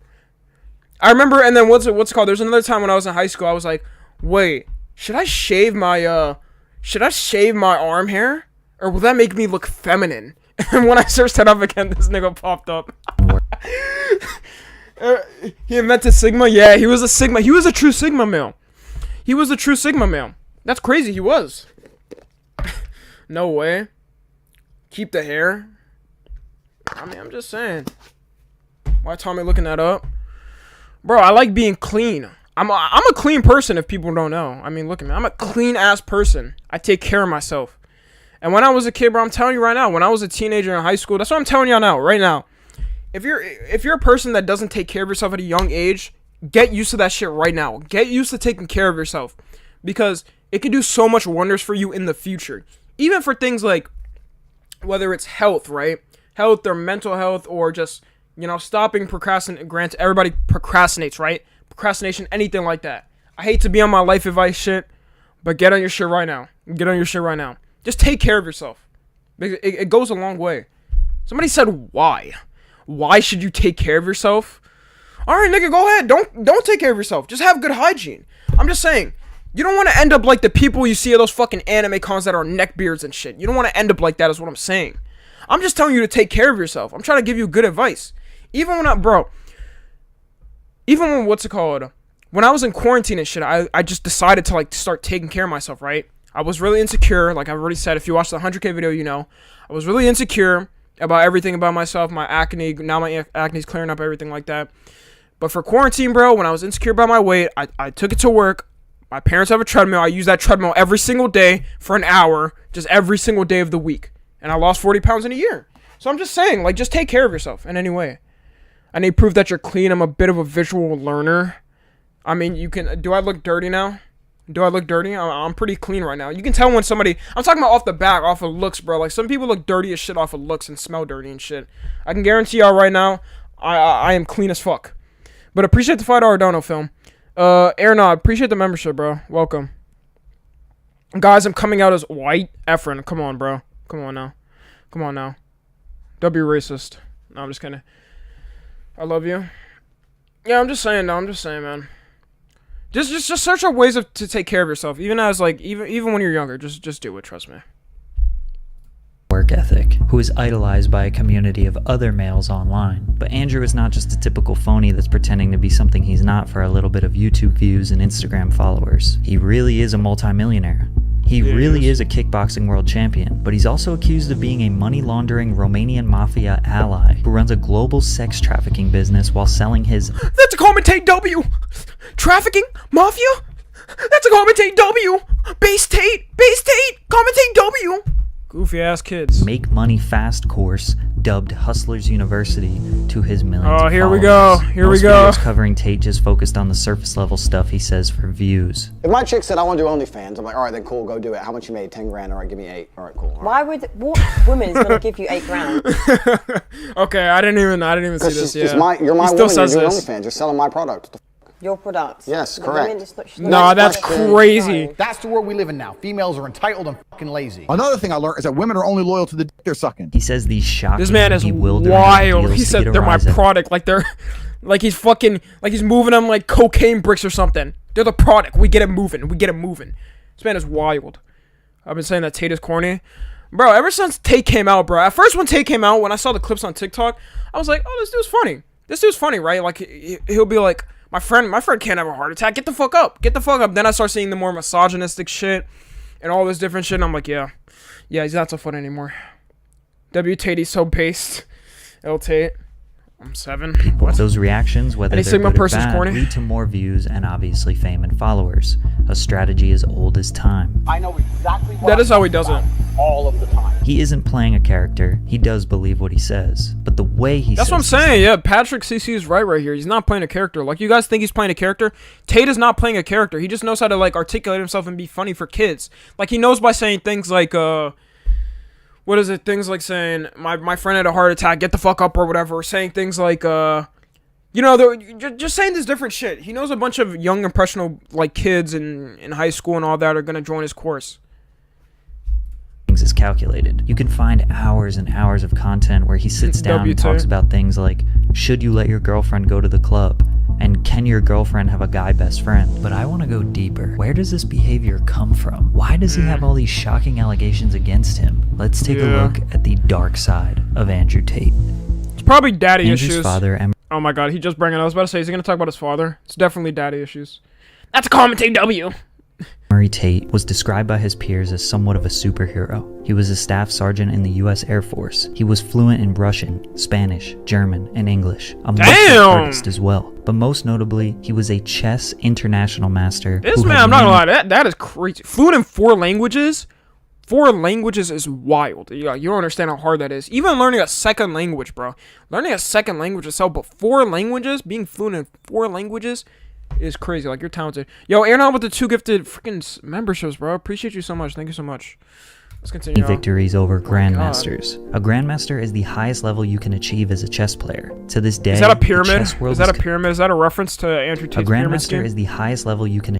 I remember, and then what's it called? There's another time when I was in high school, I was like, wait, should I shave my arm hair? Or will that make me look feminine? And when I searched that up again, this nigga popped up. He invented Sigma? Yeah, he was a Sigma. He was a true Sigma male. He was a true Sigma male. That's crazy, he was. No way. Keep the hair. I mean, I'm just saying. Why Tommy looking that up? Bro, I like being clean. I'm a clean person if people don't know. I mean, look at me. I'm a clean ass person. I take care of myself. And when I was a kid, bro, I'm telling you right now, when I was a teenager in high school, that's what I'm telling y'all now, right now. If you're a person that doesn't take care of yourself at a young age, get used to that shit right now. Get used to taking care of yourself. Because it can do so much wonders for you in the future. Even for things like, whether it's health, right? Health or mental health or just, you know, stopping procrastinating. Granted, everybody procrastinates, right? Procrastination, anything like that. I hate to be on my life advice shit, but get on your shit right now. Get on your shit right now. Just take care of yourself. It goes a long way. Somebody said, why? Why should you take care of yourself? Alright, nigga, go ahead. Don't take care of yourself. Just have good hygiene. I'm just saying. You don't want to end up like the people you see at those fucking anime cons that are neckbeards and shit. You don't want to end up like that is what I'm saying. I'm just telling you to take care of yourself. I'm trying to give you good advice. Even when what's it called? When I was in quarantine and shit, I just decided to like start taking care of myself, right? I was really insecure. Like I've already said, if you watched the 100K video, you know. I was really insecure about everything about myself. My acne, now my acne's clearing up, everything like that. But for quarantine, bro, when I was insecure about my weight, I took it to work. My parents have a treadmill. I use that treadmill every single day for an hour, just every single day of the week. And I lost 40 pounds in a year. So I'm just saying, like, just take care of yourself in any way. I need proof that you're clean. I'm a bit of a visual learner. I mean, you can... Do I look dirty now? Do I look dirty? I'm pretty clean right now. You can tell when somebody... I'm talking about off the back, off of looks, bro. Like, some people look dirty as shit off of looks and smell dirty and shit. I can guarantee y'all right now, I am clean as fuck. But appreciate the $5 dono film. Airnod, appreciate the membership, bro. Welcome. Guys, I'm coming out as white. Efren, come on, bro. Come on now. Come on now. Don't be racist. No, I'm just kidding. I love you. Yeah, I'm just saying, no. I'm just saying, man. Just search up ways to take care of yourself. Even as, like, even when you're younger. Just do it, trust me. Work ethic, who is idolized by a community of other males online. But Andrew is not just a typical phony that's pretending to be something he's not for a little bit of YouTube views and Instagram followers. He really is a multimillionaire. He really is a kickboxing world champion, but he's also accused of being a money-laundering Romanian mafia ally who runs a global sex trafficking business while selling his... That's a commentate W! Trafficking? Mafia? That's a commentate W! Base Tate! Commentate W! Goofy ass kids. Make money fast course, dubbed Hustlers University, to his millions of here followers. We go. Here Most we go. Videos covering Tate just focused on the surface level stuff he says for views. If my chick said I want to do OnlyFans, I'm like, all right, then cool, go do it. How much you made? 10 grand. All right, give me 8. All right, cool. All right. What woman is gonna give you 8 grand? Okay, I didn't even see this. Yeah. You're my He woman. still You're says doing this. OnlyFans. You're selling my product. Your product. Yes, The correct. women, it's not- she's Nah, not that's expressing- crazy. That's the world we live in now. Females are entitled and fucking lazy. Another thing I learned is that women are only loyal to the dick they're sucking. He says these shocking, This man is bewildering wild. ideals He to said get a they're my rise out of product, like they're, like he's fucking, like he's moving them like cocaine bricks or something. They're the product. We get it moving. We get it moving. This man is wild. I've been saying that Tate is corny, bro. Ever since Tate came out, bro. At first, when Tate came out, when I saw the clips on TikTok, I was like, oh, this dude's funny. This dude's funny, right? Like he'll be like, my friend can't have a heart attack. Get the fuck up. Get the fuck up. Then I start seeing the more misogynistic shit and all this different shit. And I'm like, yeah, he's not so funny anymore. W Tate, he's so based. L Tate, I'm 7. What? those reactions, whether Any they're Sigma good or person's bad, corny? lead to more views and obviously fame and followers. A strategy as old as time. I know exactly what That is how he does it. all of the time. He isn't playing a character. He does believe what he says, but the way he That's says what I'm it- saying. Yeah, Patrick CC is right here. He's not playing a character. Like you guys think he's playing a character. Tate is not playing a character. He just knows how to like articulate himself and be funny for kids. Like he knows by saying things like what is it? Things like saying my friend had a heart attack. Get the fuck up or whatever. Or saying things like you know, just saying this different shit. He knows a bunch of young impressionable like kids in high school and all that are gonna join his course. things is calculated. You can find hours and hours of content where he sits down and talks about things like, should you let your girlfriend go to the club? And can your girlfriend have a guy best friend? But I want to go deeper. Where does this behavior come from? Why does he have all these shocking allegations against him? Let's take a look at the dark side of Andrew Tate. It's probably daddy Andrew's issues. father, Oh my god, he just brought it. I was about to say, is he gonna talk about his father? It's definitely daddy issues. That's a commentate W. Emery Tate, was described by his peers as somewhat of a superhero. He was a staff sergeant in the U.S. Air Force. He was fluent in Russian, Spanish, German, and English. A martial artist as well. But most notably, he was a chess international master. This man, I'm not gonna lie, that is crazy. Fluent in 4 languages? 4 languages is wild. You don't understand how hard that is. Even learning a second language, bro. Learning a second language itself, but 4 languages, being fluent in 4 languages is crazy. Like, you're talented. Yo, Aaron with the 2 gifted freaking memberships, bro. Appreciate you so much. Thank you so much. Let's continue. Victories over grandmasters. A grandmaster is the highest level you can achieve as a chess player. To this day, is that a pyramid? Is that a reference to Andrew Tate's a pyramid grandmaster scheme? is the highest level you can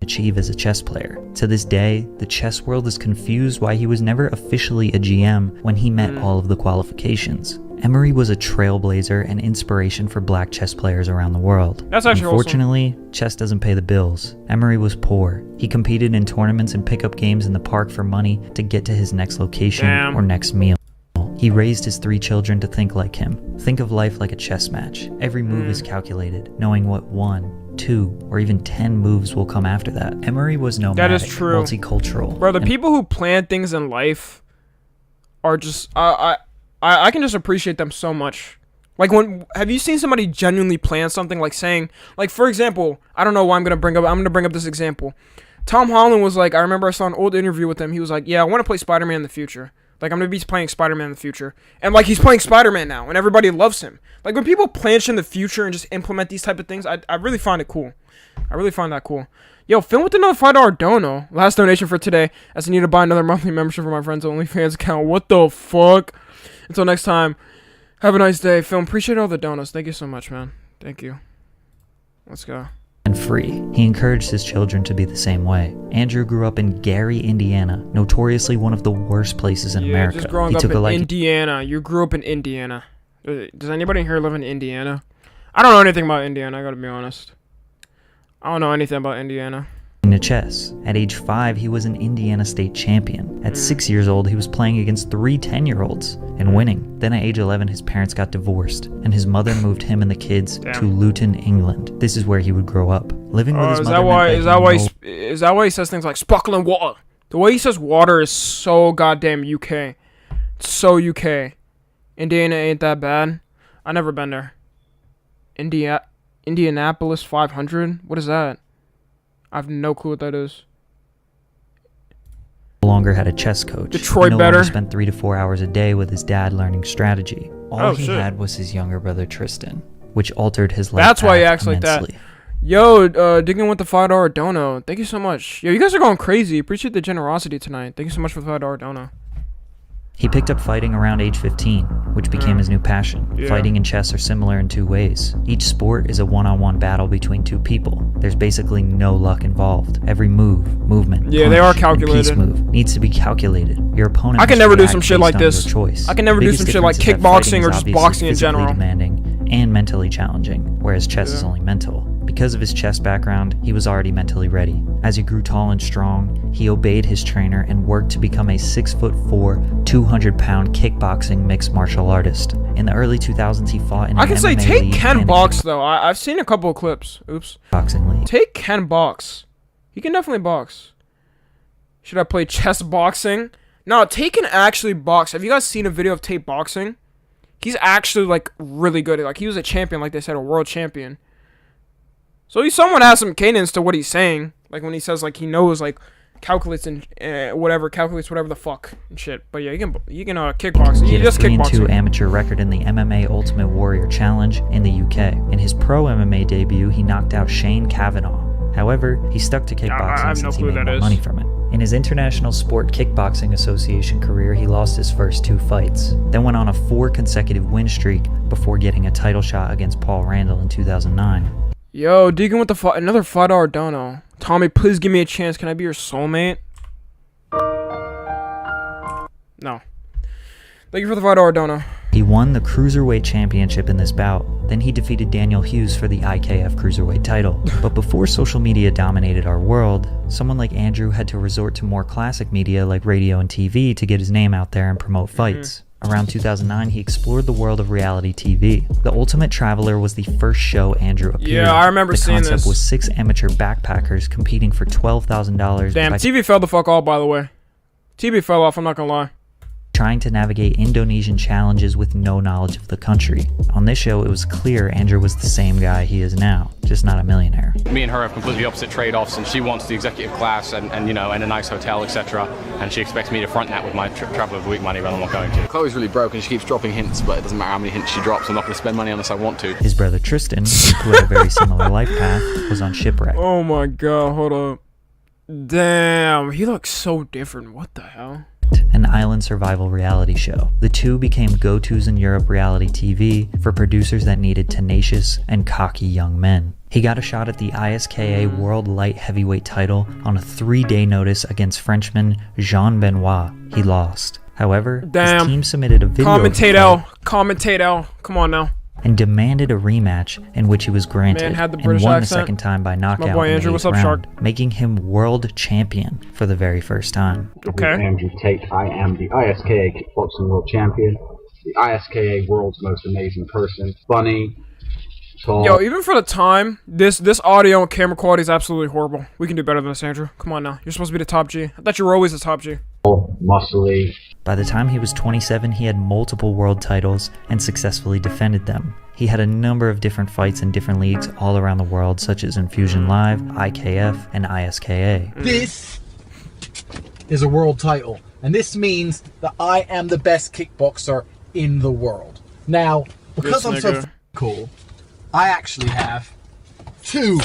achieve as a chess player. To this day, the chess world is confused why he was never officially a GM when he met all of the qualifications. Emery was a trailblazer and inspiration for black chess players around the world. That's actually Unfortunately, chess doesn't pay the bills. Emery was poor. He competed in tournaments and pickup games in the park for money to get to his next location or next meal. He raised his 3 children to think like him. Think of life like a chess match. Every move is calculated, knowing what 1, 2, or even 10 moves will come after that. Emery was nomadic, That is true. multicultural. Bro, the people who plan things in life are just I can just appreciate them so much. Like, have you seen somebody genuinely plan something, like saying, like, for example, I don't know why I'm gonna bring up this example. Tom Holland was like, I remember I saw an old interview with him. He was like, yeah, I want to play Spider-Man in the future. Like, I'm gonna be playing Spider-Man in the future, and like he's playing Spider-Man now, and everybody loves him. Like, when people plan shit in the future and just implement these type of things, I really find it cool. I really find that cool. Yo, film with another $5 dono. Last donation for today, as I need to buy another monthly membership for my friend's OnlyFans account. What the fuck? Until next time, have a nice day. Film, appreciate all the donuts. Thank you so much, man. Thank you. Let's go. And free. He encouraged his children to be the same way. Andrew grew up in Gary, Indiana, notoriously one of the worst places in America. Just growing he up took in a liking. Indiana. You grew up in Indiana. Does anybody here live in Indiana? I don't know anything about Indiana, I gotta be honest. I don't know anything about Indiana. To chess. At age 5, he was an Indiana state champion. At 6 years old, he was playing against 3 10-year-olds and winning. Then at age 11, his parents got divorced, and his mother moved him and the kids to Luton, England. This is where he would grow up. Living with his mother. Is that why he says things like sparkling water? The way he says water is so goddamn UK. It's so UK. Indiana ain't that bad. I never been there. Indianapolis 500? What is that? I have no clue what that is. No longer had a chess coach. Detroit he no better. longer spent 3 to 4 hours a day with his dad learning strategy. All he shit. had was his younger brother Tristan, which altered his life. That's why he acts immensely. like that. Yo, digging with the $5 dono. Thank you so much. Yo, you guys are going crazy. Appreciate the generosity tonight. Thank you so much for the $5 dono. He picked up fighting around age 15, which became his new passion. Yeah. Fighting and chess are similar in two ways. Each sport is a one-on-one battle between two people. There's basically no luck involved. Every movement, Yeah, they are punch, and piece calculated. move needs to be calculated. Your opponent I can must never do react some shit based like on this. your choice. I can never The do biggest some shit like difference is that fighting kickboxing is or just obviously boxing in physically general. demanding and mentally challenging, whereas chess is only mental. Because of his chess background, he was already mentally ready. As he grew tall and strong, he obeyed his trainer and worked to become a 6'4", 200-pound kickboxing mixed martial artist. In the early 2000s, he fought in I an can say MMA Tate league can and box though. I've seen a couple of clips. Oops. boxing league. Tate can box. He can definitely box. Should I play chess boxing? No, Tate can actually box. Have you guys seen a video of Tate boxing? He's actually like really good. Like he was a champion, like they said, a world champion. So he somewhat has some cadence to what he's saying. Like when he says like he knows like calculates and calculates whatever the fuck and shit. But yeah, he can kickbox. He He had a just 3-2 kickboxing. amateur record in the MMA Ultimate Warrior Challenge in the UK. In his pro MMA debut, he knocked out Shane Kavanaugh. However, he stuck to kickboxing I have no since he clue made who that more is. money from it. In his International Sport Kickboxing Association career, he lost his first 2 fights, then went on a 4 consecutive win streak before getting a title shot against Paul Randall in 2009. Yo, Deacon with the another $5 dono. Tommy, please give me a chance. Can I be your soulmate? No. Thank you for the $5 dono. He won the Cruiserweight Championship in this bout. Then he defeated Daniel Hughes for the IKF Cruiserweight title. But before social media dominated our world, someone like Andrew had to resort to more classic media like radio and TV to get his name out there and promote fights. Around 2009, he explored the world of reality TV. The Ultimate Traveler was the first show Andrew appeared Yeah, I remember seeing The concept this. was 6 amateur backpackers competing for $12,000 Damn, by TV fell the fuck off, by the way. TV fell off, I'm not gonna lie. trying to navigate Indonesian challenges with no knowledge of the country. On this show, it was clear Andrew was the same guy he is now, just not a millionaire. Me and her have completely opposite trade-offs, and she wants the executive class and you know, and a nice hotel, etc. And she expects me to front that with my travel of the week money, but I'm not going to. Chloe's really broke and she keeps dropping hints, but it doesn't matter how many hints she drops. I'm not going to spend money unless I want to. His brother Tristan, who had a very similar life path, was on shipwreck. Oh my god, hold up. Damn, he looks so different. What the hell? An island survival reality show. The two became go-tos in Europe reality TV for producers that needed tenacious and cocky young men. He got a shot at the ISKA World Light Heavyweight title on a 3-day notice against Frenchman Jean Benoit. He lost. However, his team submitted a video Commentate L. Come on now. and demanded a rematch, in which he was granted, Man had the and British won accent. the second time by knockout My boy in the Andrew, 8th what's up, round, Shark? making him world champion for the very first time. Okay. Andrew Tate. I am the ISKA Kickboxing World Champion, the ISKA World's Most Amazing Person, funny, tall. Yo, even for the time, this audio and camera quality is absolutely horrible. We can do better than this, Andrew. Come on now. You're supposed to be the top G. I thought you were always the top G. Muscly. By the time he was 27, he had multiple world titles and successfully defended them. He had a number of different fights in different leagues all around the world, such as Infusion Live, IKF, and ISKA. This is a world title, and this means that I am the best kickboxer in the world. Now, because I'm so cool, I actually have 2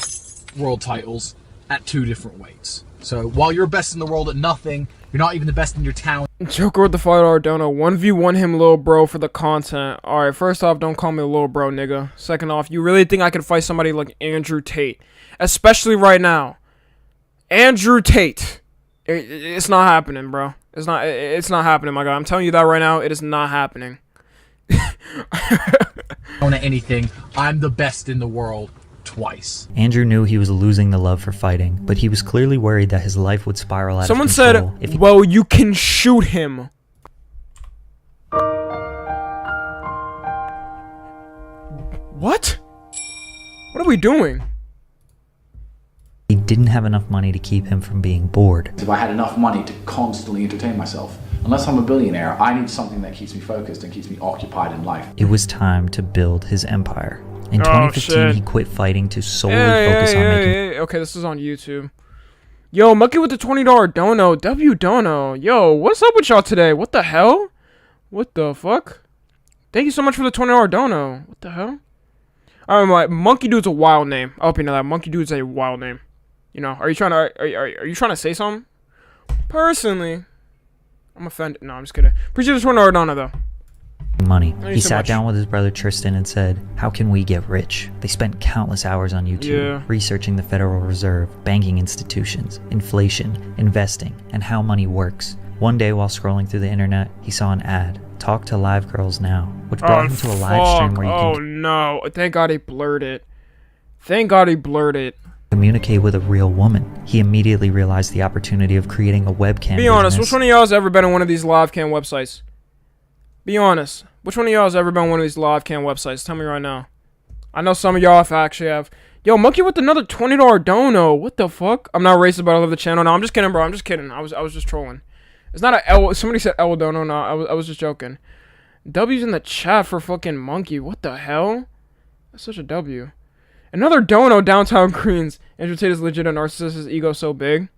world titles at 2 different weights. So while you're best in the world at nothing, you're not even the best in your town. Joker with the $5 dono. 1v1 him, little bro, for the content. Alright, first off, don't call me a little bro, nigga. Second off, you really think I could fight somebody like Andrew Tate? Especially right now. Andrew Tate. It's not happening, bro. It's not happening, my guy. I'm telling you that right now. It is not happening. On anything, I'm the best in the world twice. Andrew knew he was losing the love for fighting, but he was clearly worried that his life would spiral out Someone of control. said, well, you can shoot him. What? What are we doing? He didn't have enough money to keep him from being bored. If I had enough money to constantly entertain myself, unless I'm a billionaire, I need something that keeps me focused and keeps me occupied in life. It was time to build his empire. In 2015, he quit fighting to solely focus on making... Okay, this is on YouTube. Yo, Mucky with the $20 dono. W dono. Yo, what's up with y'all today? What the hell? What the fuck? Thank you so much for the $20 dono. What the hell? Alright, Monkey Dude's a wild name. I hope you know that. Monkey Dude's a wild name. You know, are you trying to say something? Personally, I'm offended. No, I'm just kidding. Appreciate this one, Ardana, though. Money. Thank you He so sat much. down with his brother Tristan and said, "How can we get rich?" They spent countless hours on YouTube researching the Federal Reserve, banking institutions, inflation, investing, and how money works. One day while scrolling through the internet, he saw an ad, "Talk to Live Girls Now," which brought him to a live stream where you can no. Thank God he blurred it. Thank God he blurred it. communicate with a real woman. He immediately realized the opportunity of creating a webcam Be honest, business. which one of y'all has ever been on one of these live cam websites? Be honest. Which one of y'all has ever been on one of these live cam websites? Tell me right now. I know some of y'all actually have. Yo, Monkey with another $20 dono. What the fuck? I'm not racist, but I love the channel. No, I'm just kidding, bro. I'm just kidding. I was just trolling. It's not a L. Somebody said L dono. No, I was just joking. W's in the chat for fucking Monkey. What the hell? That's such a W. Another dono, Downtown Queens. Andrew Tate is legit a narcissist. His ego so big.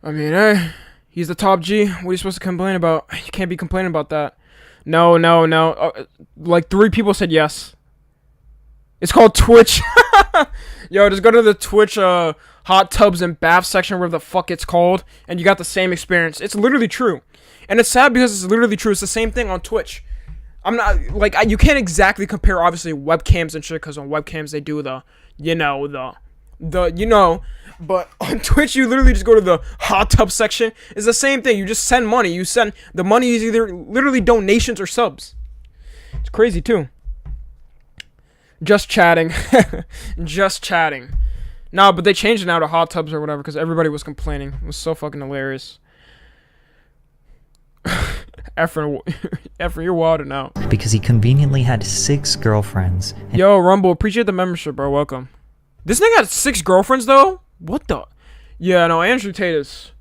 I mean, he's the top G. What are you supposed to complain about? You can't be complaining about that. No. Like 3 people said yes. It's called Twitch. Yo, just go to the Twitch hot tubs and bath section, where the fuck it's called, and you got the same experience. It's literally true. And it's sad because it's literally true. It's the same thing on Twitch. I'm not, like, you can't exactly compare, obviously, webcams and shit, because on webcams they do the, but on Twitch you literally just go to the hot tub section. It's the same thing. You just send money. You send, the money is either literally donations or subs. It's crazy too. Just chatting. Just chatting. Nah, but they changed it now to hot tubs or whatever, because everybody was complaining. It was so fucking hilarious. Efren, you're wild now. Because he conveniently had 6 girlfriends. Yo, Rumble, appreciate the membership, bro. Welcome. This nigga had 6 girlfriends, though? What the? Yeah, no, Andrew Tate is...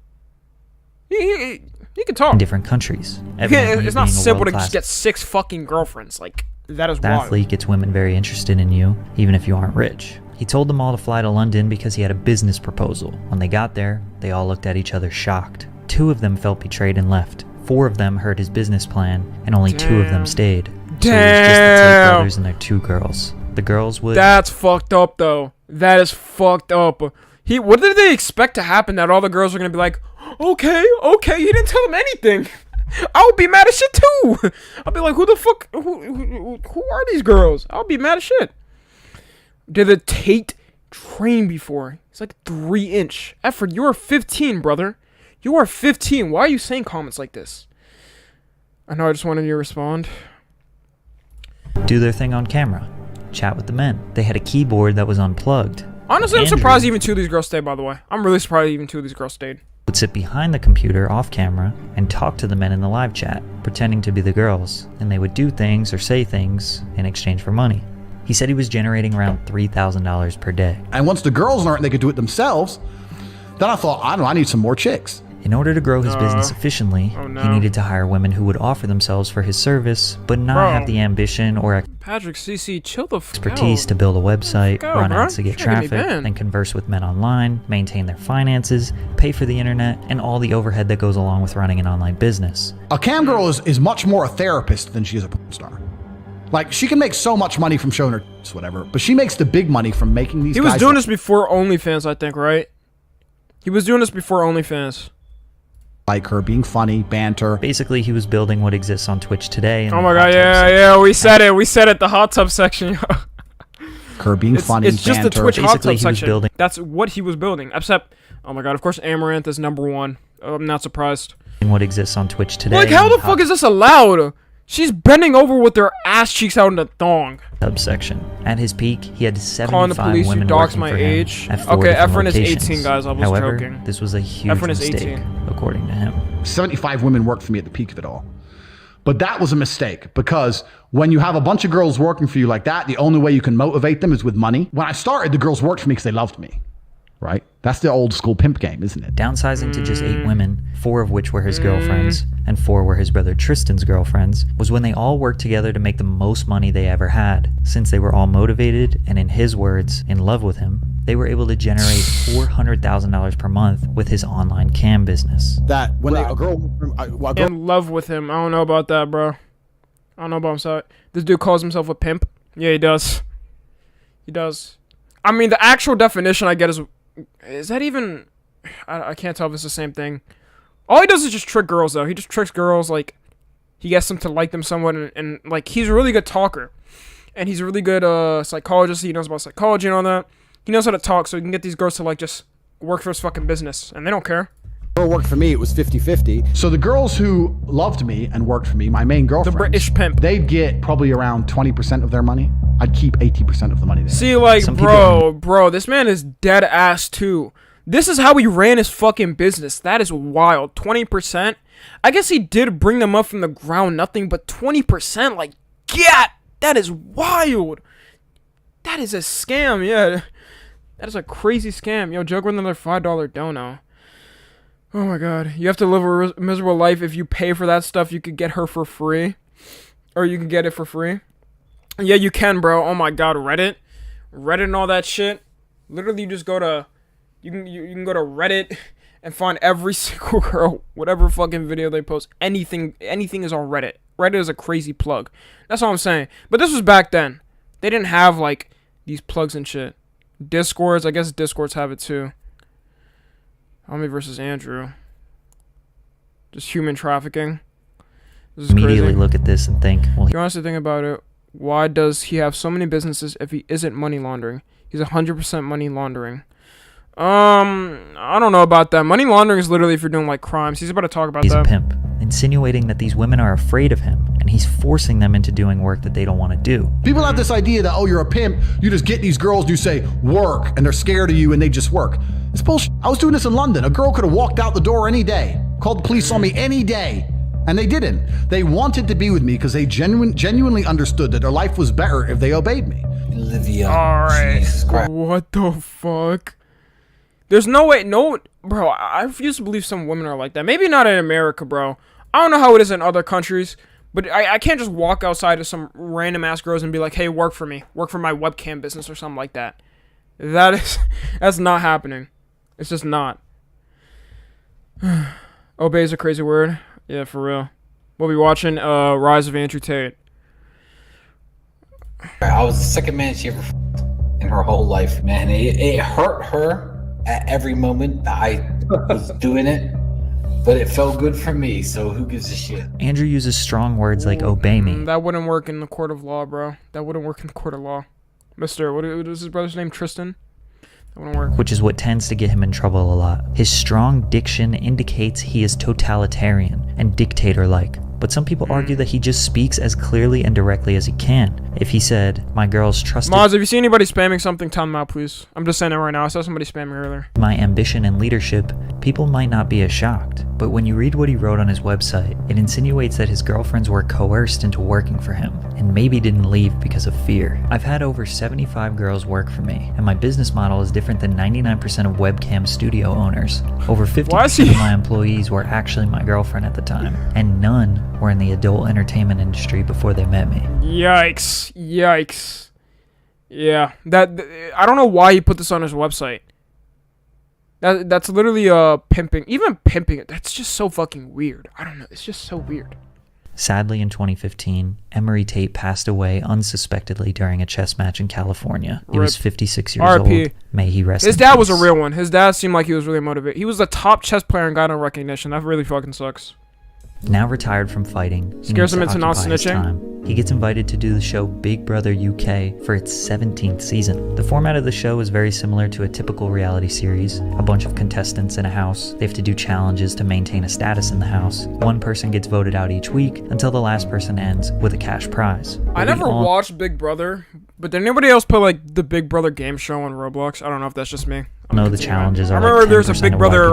He can talk. In different countries. It's not simple to just get 6 fucking girlfriends. Like, that is wild. Athlete gets women very interested in you, even if you aren't rich. He told them all to fly to London because he had a business proposal. When they got there, they all looked at each other shocked. 2 of them felt betrayed and left. 4 of them heard his business plan, and only 2 of them stayed. So it was just the Tate brothers and their 2 girls. The girls would... That's fucked up, though. That is fucked up. What did they expect to happen? That all the girls are gonna be like, okay, he didn't tell them anything. I would be mad as shit too. I'll be like, who the fuck? Who are these girls? I'll be mad as shit. Did the Tate train before? It's like 3-inch. Effort, you are 15, brother. You are 15. Why are you saying comments like this? I know I just wanted you to respond. Do their thing on camera. Chat with the men. They had a keyboard that was unplugged. Honestly, I'm surprised even 2 of these girls stayed, by the way. I'm really surprised even 2 of these girls stayed. Would sit behind the computer off camera and talk to the men in the live chat, pretending to be the girls, and they would do things or say things in exchange for money. He said he was generating around $3,000 per day. And once the girls learned they could do it themselves, then I thought, I don't know, I need some more chicks. In order to grow his business efficiently, he needed to hire women who would offer themselves for his service, but not have the ambition or Patrick CC, chill the fuck expertise to build a website, run ads to get Trying to get traffic, me banned. and converse with men online, maintain their finances, pay for the internet, and all the overhead that goes along with running an online business. A cam girl is much more a therapist than she is a porn star. Like, she can make so much money from showing her whatever, but she makes the big money from making these He was doing this before OnlyFans, I think, right? He was doing this before OnlyFans. Like her being funny, banter. Basically, he was building what exists on Twitch today. Oh my god, yeah, we said it, the hot tub section. Her being funny, it's just banter. the Twitch hot tub section. Building. That's what he was building. Except, oh my god, of course Amaranth is #1. I'm not surprised. What exists on Twitch today. Like, how the fuck is this allowed? She's bending over with her ass cheeks out in the thong. Subsection. At his peak, he had 75 Calling the police, you women dogs working my for him age. at 4 Okay, different Efren is locations. 18, guys. I was However, joking. this was a huge Efren is mistake, 18. according to him. 75 women worked for me at the peak of it all. But that was a mistake, because when you have a bunch of girls working for you like that, the only way you can motivate them is with money. When I started, the girls worked for me because they loved me, right? That's the old school pimp game, isn't it? Downsizing to just 8 women, 4 of which were his girlfriends, and 4 were his brother Tristan's girlfriends, was when they all worked together to make the most money they ever had. Since they were all motivated, and in his words, in love with him, they were able to generate $400,000 per month with his online cam business. That when a girl... In love with him. I don't know about that, bro. I don't know about him. This dude calls himself a pimp. Yeah, he does. He does. I mean, the actual definition I get is that even... I can't tell if it's the same thing. All he does is just trick girls, though. He just tricks girls, like, he gets them to like them somewhat, and like, he's a really good talker. And he's a really good psychologist. He knows about psychology and all that. He knows how to talk, so he can get these girls to, like, just work for his fucking business. And they don't care. Girl worked for me, it was 50-50. So the girls who loved me and worked for me, my main girlfriend, The British pimp. they'd get probably around 20% of their money. I'd keep 80% of the money there. See, like, bro, this man is dead ass, too. This is how he ran his fucking business. That is wild. 20%? I guess he did bring them up from the ground, nothing, but 20%, like, yeah, that is wild. That is a scam, yeah. That is a crazy scam. Yo, joke with another $5 dono. Oh my god. You have to live a miserable life. If you pay for that stuff, you could get her for free. Or you can get it for free. Yeah, you can, bro. Oh my god, Reddit and all that shit. Literally, you just go to... You can go to Reddit and find every single girl, whatever fucking video they post. Anything is on Reddit. Reddit is a crazy plug. That's all I'm saying. But this was back then. They didn't have, like, these plugs and shit. Discords, I guess Discords have it too. Tommy versus Andrew. Just human trafficking. This is Immediately crazy. look at this and think, well, If you honestly think about it, why does he have so many businesses if he isn't money laundering? He's 100% money laundering. I don't know about that. Money laundering is literally if you're doing, like, crimes. He's about to talk about he's that. a pimp, insinuating that these women are afraid of him, and he's forcing them into doing work that they don't want to do. People have this idea that, oh, you're a pimp, you just get these girls, you say, work, and they're scared of you, and they just work. It's bullshit. I was doing this in London. A girl could have walked out the door any day, called the police on me any day, and they didn't. They wanted to be with me because they genuinely understood that their life was better if they obeyed me. Olivia. Alright. What the fuck? There's no way, bro, I refuse to believe some women are like that. Maybe not in America, bro. I don't know how it is in other countries, but I can't just walk outside to some random ass girls and be like, hey, work for me. Work for my webcam business or something like that. That's not happening. It's just not. Obey is a crazy word. Yeah, for real. We'll be watching Rise of Andrew Tate. I was the second man she ever in her whole life, man. It hurt her at every moment that I was doing it, but it felt good for me, so who gives a shit? Andrew uses strong words like obey me. That wouldn't work in the court of law, bro. That wouldn't work in the court of law. Mister, what is his brother's name? Tristan? That wouldn't work. Which is what tends to get him in trouble a lot. His strong diction indicates he is totalitarian and dictator-like. But some people argue that he just speaks as clearly and directly as he can. If he said, my girl's trusted... Moz, if you see anybody spamming something, tell them out, please. I'm just saying that right now. I saw somebody spamming earlier. ...my ambition and leadership, people might not be as shocked. But when you read what he wrote on his website, it insinuates that his girlfriends were coerced into working for him, and maybe didn't leave because of fear. I've had over 75 girls work for me, and my business model is different than 99% of webcam studio owners. Over 50% of my employees were actually my girlfriend at the time, and none were in the adult entertainment industry before they met me. Yikes. Yikes. Yeah. I don't know why he put this on his website. That's literally pimping. Even pimping it, that's just so fucking weird. I don't know. It's just so weird. Sadly, in 2015, Emery Tate passed away unsuspectedly during a chess match in California. He was 56 years old. May he rest in peace. His dad was a real one. His dad seemed like he was really motivated. He was the top chess player and got no recognition. That really fucking sucks. Now retired from fighting, scares him into not snitching. He gets invited to do the show Big Brother UK for its 17th season. The format of the show is very similar to a typical reality series. A bunch of contestants in a house. They have to do challenges to maintain a status in the house. One person gets voted out each week until the last person ends with a cash prize. I never watched Big Brother, but did anybody else put like the Big Brother game show on Roblox? I don't know if that's just me. No, the challenges are. I remember like there's a Big Brother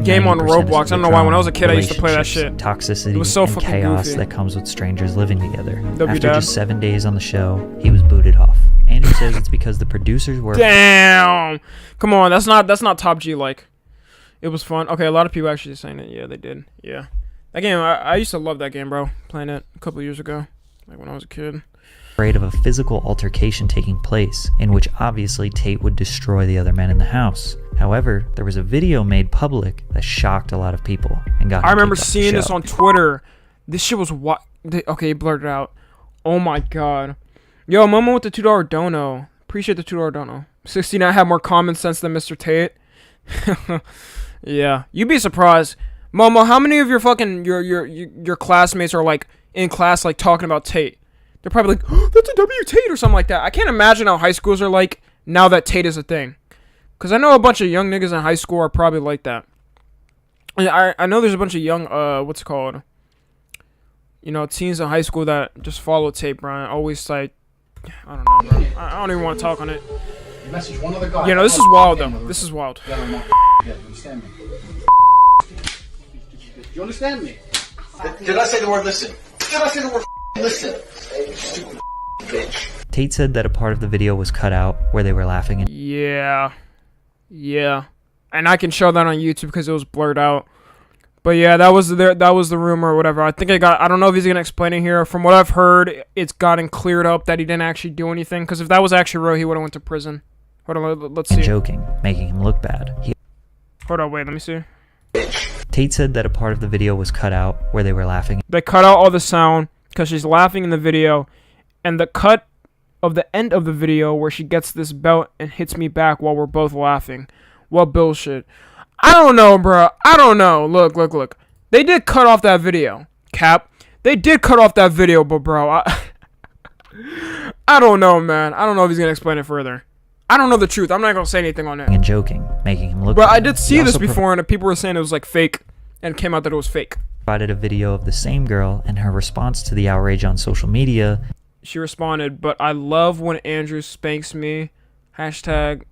game on Roblox. I don't know why. When I was a kid, I used to play that shit. Toxicity it was so and fucking chaos goofy. that comes with strangers living together. After just 7 days on the show, he was booted off. Andrew says it's because the producers were. Damn! Come on, that's not Top G like. It was fun. Okay, a lot of people actually saying it. Yeah, they did. Yeah, that game. I used to love that game, bro. Playing it a couple years ago, like when I was a kid. Afraid of a physical altercation taking place, in which obviously Tate would destroy the other men in the house. However, there was a video made public that shocked a lot of people and got. I remember seeing this on Twitter. This shit was what? Okay, blurred it out. Oh my god. Yo, Momo with the $2 dono. Appreciate the $2 dono. 69 had more common sense than Mr. Tate. Yeah, you'd be surprised. Momo, how many of your fucking your classmates are like in class like talking about Tate? They're probably like, oh, that's a W Tate or something like that. I can't imagine how high schools are like now that Tate is a thing. Cause I know a bunch of young niggas in high school are probably like that. And I know there's a bunch of young what's it called? You know, teens in high school that just follow Tate, bro. Always like, I don't know, bro. I don't even want to talk on it. You message one other guy. You know, this is wild though. This is wild. You understand me? You understand me? Did I say the word listen? Did I say the word listen? Stupid bitch. Tate said that a part of the video was cut out where they were laughing. Yeah. And I can show that on YouTube because it was blurred out. But yeah, that was the rumor or whatever. I don't know if he's gonna explain it here. From what I've heard, it's gotten cleared up that he didn't actually do anything. Because if that was actually real, he would have went to prison. Hold on, let's see. And joking, making him look bad. Hold on, wait, let me see. Tate said that a part of the video was cut out where they were laughing. They cut out all the sound because she's laughing in the video, and the cut of the end of the video where she gets this belt and hits me back while we're both laughing. What bullshit. I don't know, bro. I don't know. Look. They did cut off that video. Cap. They did cut off that video, but bro, I don't know, man. I don't know if he's gonna explain it further. I don't know the truth. I'm not gonna say anything on it. And joking, making him look bad. bad. I did see this before, and people were saying it was like fake, and it came out that it was fake. Provided a video of the same girl and her response to the outrage on social media. She responded, "But I love when Andrew spanks me. Hashtag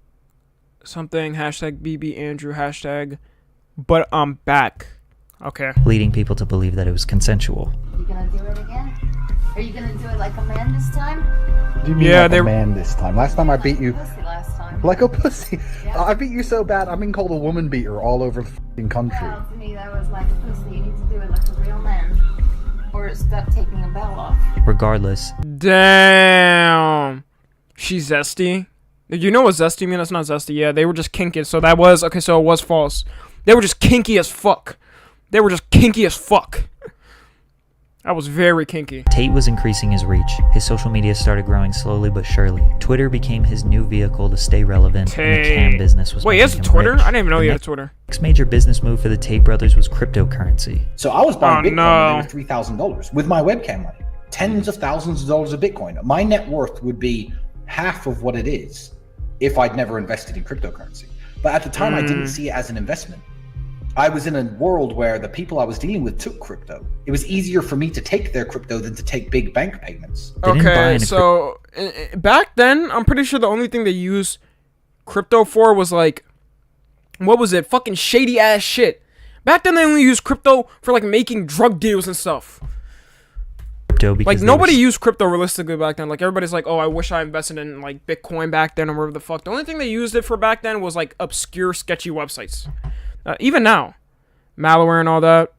something. Hashtag BB Andrew. Hashtag. But I'm back." Okay. Leading people to believe that it was consensual. Are you gonna do it again? Are you gonna do it like a man this time? Do you mean like a man this time? Last time I beat you Last time. like a pussy. Yeah. I beat you so bad I've been called a woman beater all over the f***ing country. Well, to me that was like a pussy. You need to do it like a real man. Or stop taking a belt off. Regardless. Damn. She's zesty. You know what zesty mean? That's not zesty. Yeah, they were just kinky. So that was okay. So it was false. They were just kinky as fuck. That was very kinky. Tate was increasing his reach. His social media started growing slowly but surely. Twitter became his new vehicle to stay relevant, and the cam business was Wait, he has a Twitter? Rich. I didn't even know he had a Twitter. Next major business move for the Tate brothers was cryptocurrency. So I was buying Bitcoin for $3,000 with my webcam money. Tens of thousands of dollars of Bitcoin. My net worth would be half of what it is if I'd never invested in cryptocurrency. But at the time, I didn't see it as an investment. I was in a world where the people I was dealing with took crypto. It was easier for me to take their crypto than to take big bank payments. Okay, so back then, I'm pretty sure the only thing they used crypto for was like, what was it? Fucking shady ass shit. Back then, they only used crypto for like making drug deals and stuff. Like nobody used crypto realistically back then. Like everybody's like, oh, I wish I invested in like Bitcoin back then or whatever the fuck. The only thing they used it for back then was like obscure, sketchy websites. Even now, malware and all that.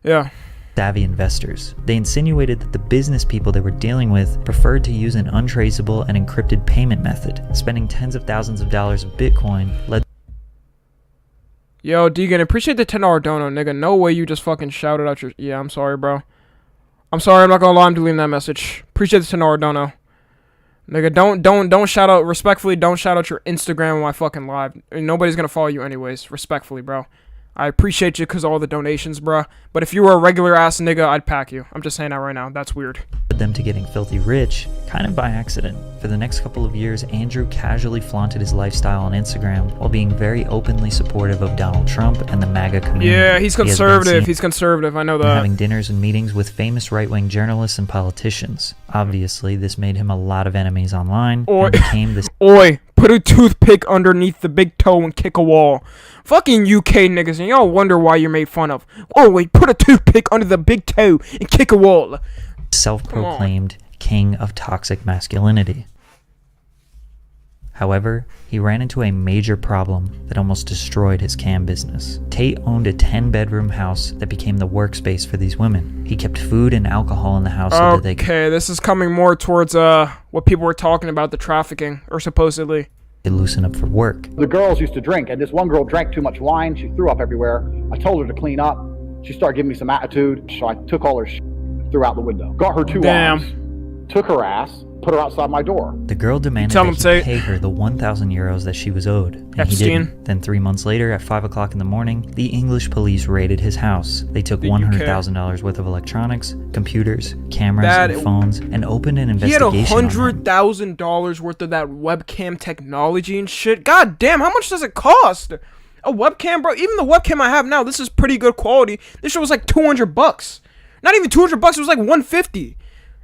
Yeah. Savvy investors. They insinuated that the business people they were dealing with preferred to use an untraceable and encrypted payment method. Spending tens of thousands of dollars of Bitcoin led. Yo, Deegan, appreciate the $10 dono, nigga. No way you just fucking shouted out your. Yeah, I'm sorry, bro. I'm sorry. I'm not gonna lie. I'm deleting that message. Appreciate the $10 dono. Nigga, don't shout out, respectfully, don't shout out your Instagram on my fucking live. Nobody's gonna follow you anyways, respectfully, bro. I appreciate you because of all the donations, bro. But if you were a regular ass nigga, I'd pack you. I'm just saying that right now. That's weird. Them to getting filthy rich, kind of by accident. For the next couple of years, Andrew casually flaunted his lifestyle on Instagram while being very openly supportive of Donald Trump and the MAGA community. Yeah, he's conservative. He's conservative. I know that. Having dinners and meetings with famous right-wing journalists and politicians. Obviously, this made him a lot of enemies online and became this. Oi, put a toothpick underneath the big toe and kick a wall. Fucking UK niggas, and y'all wonder why you're made fun of. Oh wait, put a toothpick under the big toe and kick a wall. Self-proclaimed king of toxic masculinity. However, he ran into a major problem that almost destroyed his cam business. Tate owned a 10-bedroom house that became the workspace for these women. He kept food and alcohol in the house so that they could... Okay, this is coming more towards what people were talking about, the trafficking, or supposedly. Loosen up for work. The girls used to drink, and this one girl drank too much wine. She threw up everywhere. I told her to clean up. She started giving me some attitude, so I took all her shit, threw out the window. Got her two arms, took her ass, put her outside my door. The girl demanded that he pay her the 1,000 euros that she was owed, and he didn't. Then 3 months later, at 5 o'clock in the morning, the English police raided his house. They took $100,000 worth of electronics, computers, cameras, and phones, and opened an investigation. He had $100,000 worth of that webcam technology and shit. God damn, how much does it cost? A webcam, bro? Even the webcam I have now, this is pretty good quality. This shit was like $200. Not even $200, it was like $150.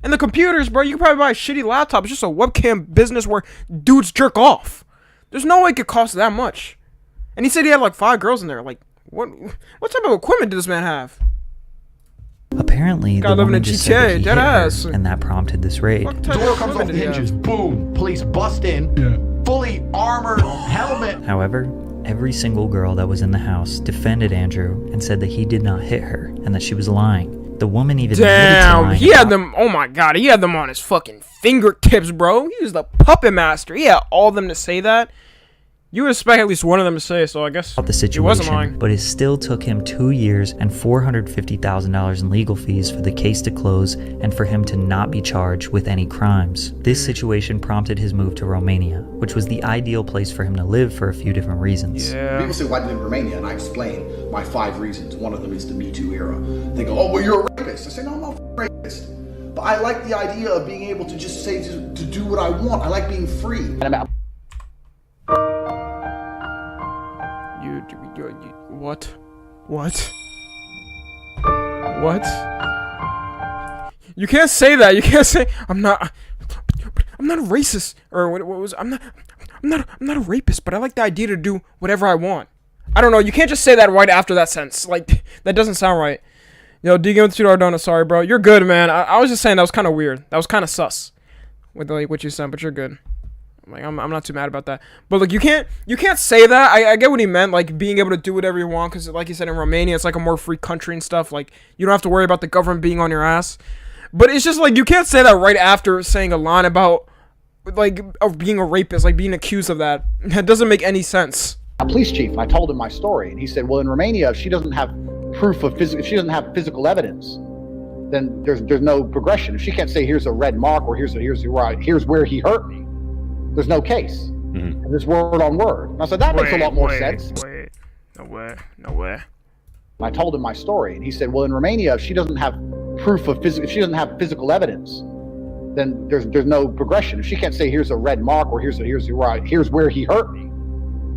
And the computers, bro, you can probably buy a shitty laptop. It's just a webcam business where dudes jerk off. There's no way it could cost that much. And he said he had like 5 girls in there. Like, what type of equipment did this man have? Apparently, the woman just said that he hit her, and that prompted this raid. Door comes off the hinges, boom, police bust in, fully armored, helmet. However, every single girl that was in the house defended Andrew and said that he did not hit her and that she was lying. The woman even damn, he had them. Oh my god, he had them on his fucking fingertips, bro. He was the puppet master. He had all of them to say that. You would expect at least one of them to say, so I guess the situation, he wasn't lying. But it still took him 2 years and $450,000 in legal fees for the case to close and for him to not be charged with any crimes. This situation prompted his move to Romania, which was the ideal place for him to live for a few different reasons. People say, why did you live in Romania? And I explain my 5 reasons. One of them is the Me Too era. They go, oh, well, you're a rapist. I say, no, I'm not a rapist. But I like the idea of being able to just say, to do what I want. I like being free. What? What? What? You can't say that. You can't say I'm not a racist or what was I'm not a rapist, but I like the idea to do whatever I want. I don't know. You can't just say that right after that sentence. Like that doesn't sound right. Yo, Deacon with $2 donut. Sorry, bro. You're good, man. I was just saying that was kind of weird. That was kind of sus with like what you said, but you're good. Like I'm not too mad about that. But like you can't say that. I get what he meant, like being able to do whatever you want, because like he said in Romania, it's like a more free country and stuff. Like you don't have to worry about the government being on your ass. But it's just like you can't say that right after saying a line about like being a rapist, like being accused of that. That doesn't make any sense. A police chief, and I told him my story, and he said, "Well, in Romania, if she doesn't have proof of physical, if she doesn't have physical evidence, then there's no progression. If she can't say here's a red mark or here's where he hurt me, there's no case." And this word on word. And I said, that makes a lot more sense. No way. And I told him my story, and he said, well, in Romania, if she doesn't have proof of if she doesn't have physical evidence, then there's no progression. If she can't say here's a red mark or here's where he hurt me,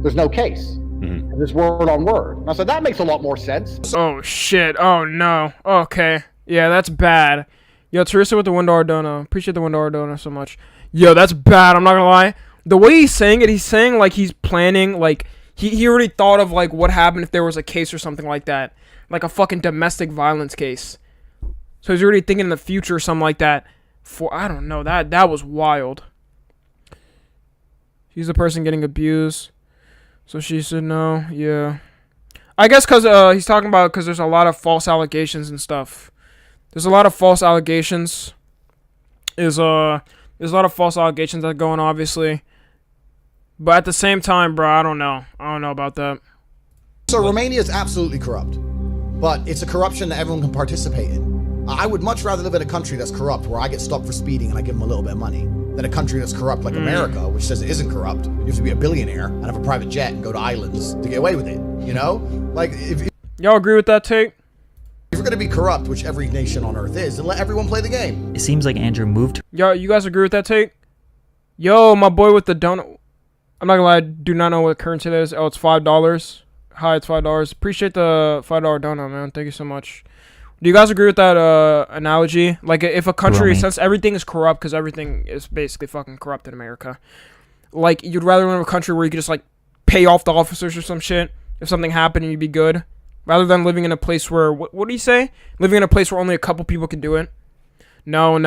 there's no case. And this word on word. And I said, that makes a lot more sense. Oh shit. Oh no. Okay. Yeah, that's bad. Yo, Teresa with the $1 donut. Appreciate the $1 donut so much. Yo, that's bad. I'm not gonna lie. The way he's saying it, he's saying like he's planning, like he already thought of like what happened if there was a case or something like that, like a fucking domestic violence case. So he's already thinking in the future or something like that. I don't know. That was wild. She's the person getting abused. So she said no. Yeah. I guess because he's talking about because there's a lot of false allegations and stuff. There's a lot of false allegations. There's a lot of false allegations that go on, obviously. But at the same time, bro, I don't know. I don't know about that. So Romania is absolutely corrupt. But it's a corruption that everyone can participate in. I would much rather live in a country that's corrupt, where I get stopped for speeding and I give them a little bit of money, than a country that's corrupt like America, which says it isn't corrupt. You have to be a billionaire and have a private jet and go to islands to get away with it. You know? Like, if y'all agree with that take? If you're gonna be corrupt, which every nation on earth is, then let everyone play the game. It seems like Andrew moved. Yo, you guys agree with that take? Yo, my boy with the donut. I'm not gonna lie, I do not know what currency that is. Oh, it's $5. Hi, it's $5. Appreciate the $5 donut, man. Thank you so much. Do you guys agree with that analogy? Like, if a country, since everything is corrupt, because everything is basically fucking corrupt in America, like, you'd rather live in a country where you could just, like, pay off the officers or some shit if something happened and you'd be good, rather than living in a place where, what do you say? Living in a place where only a couple people can do it? No,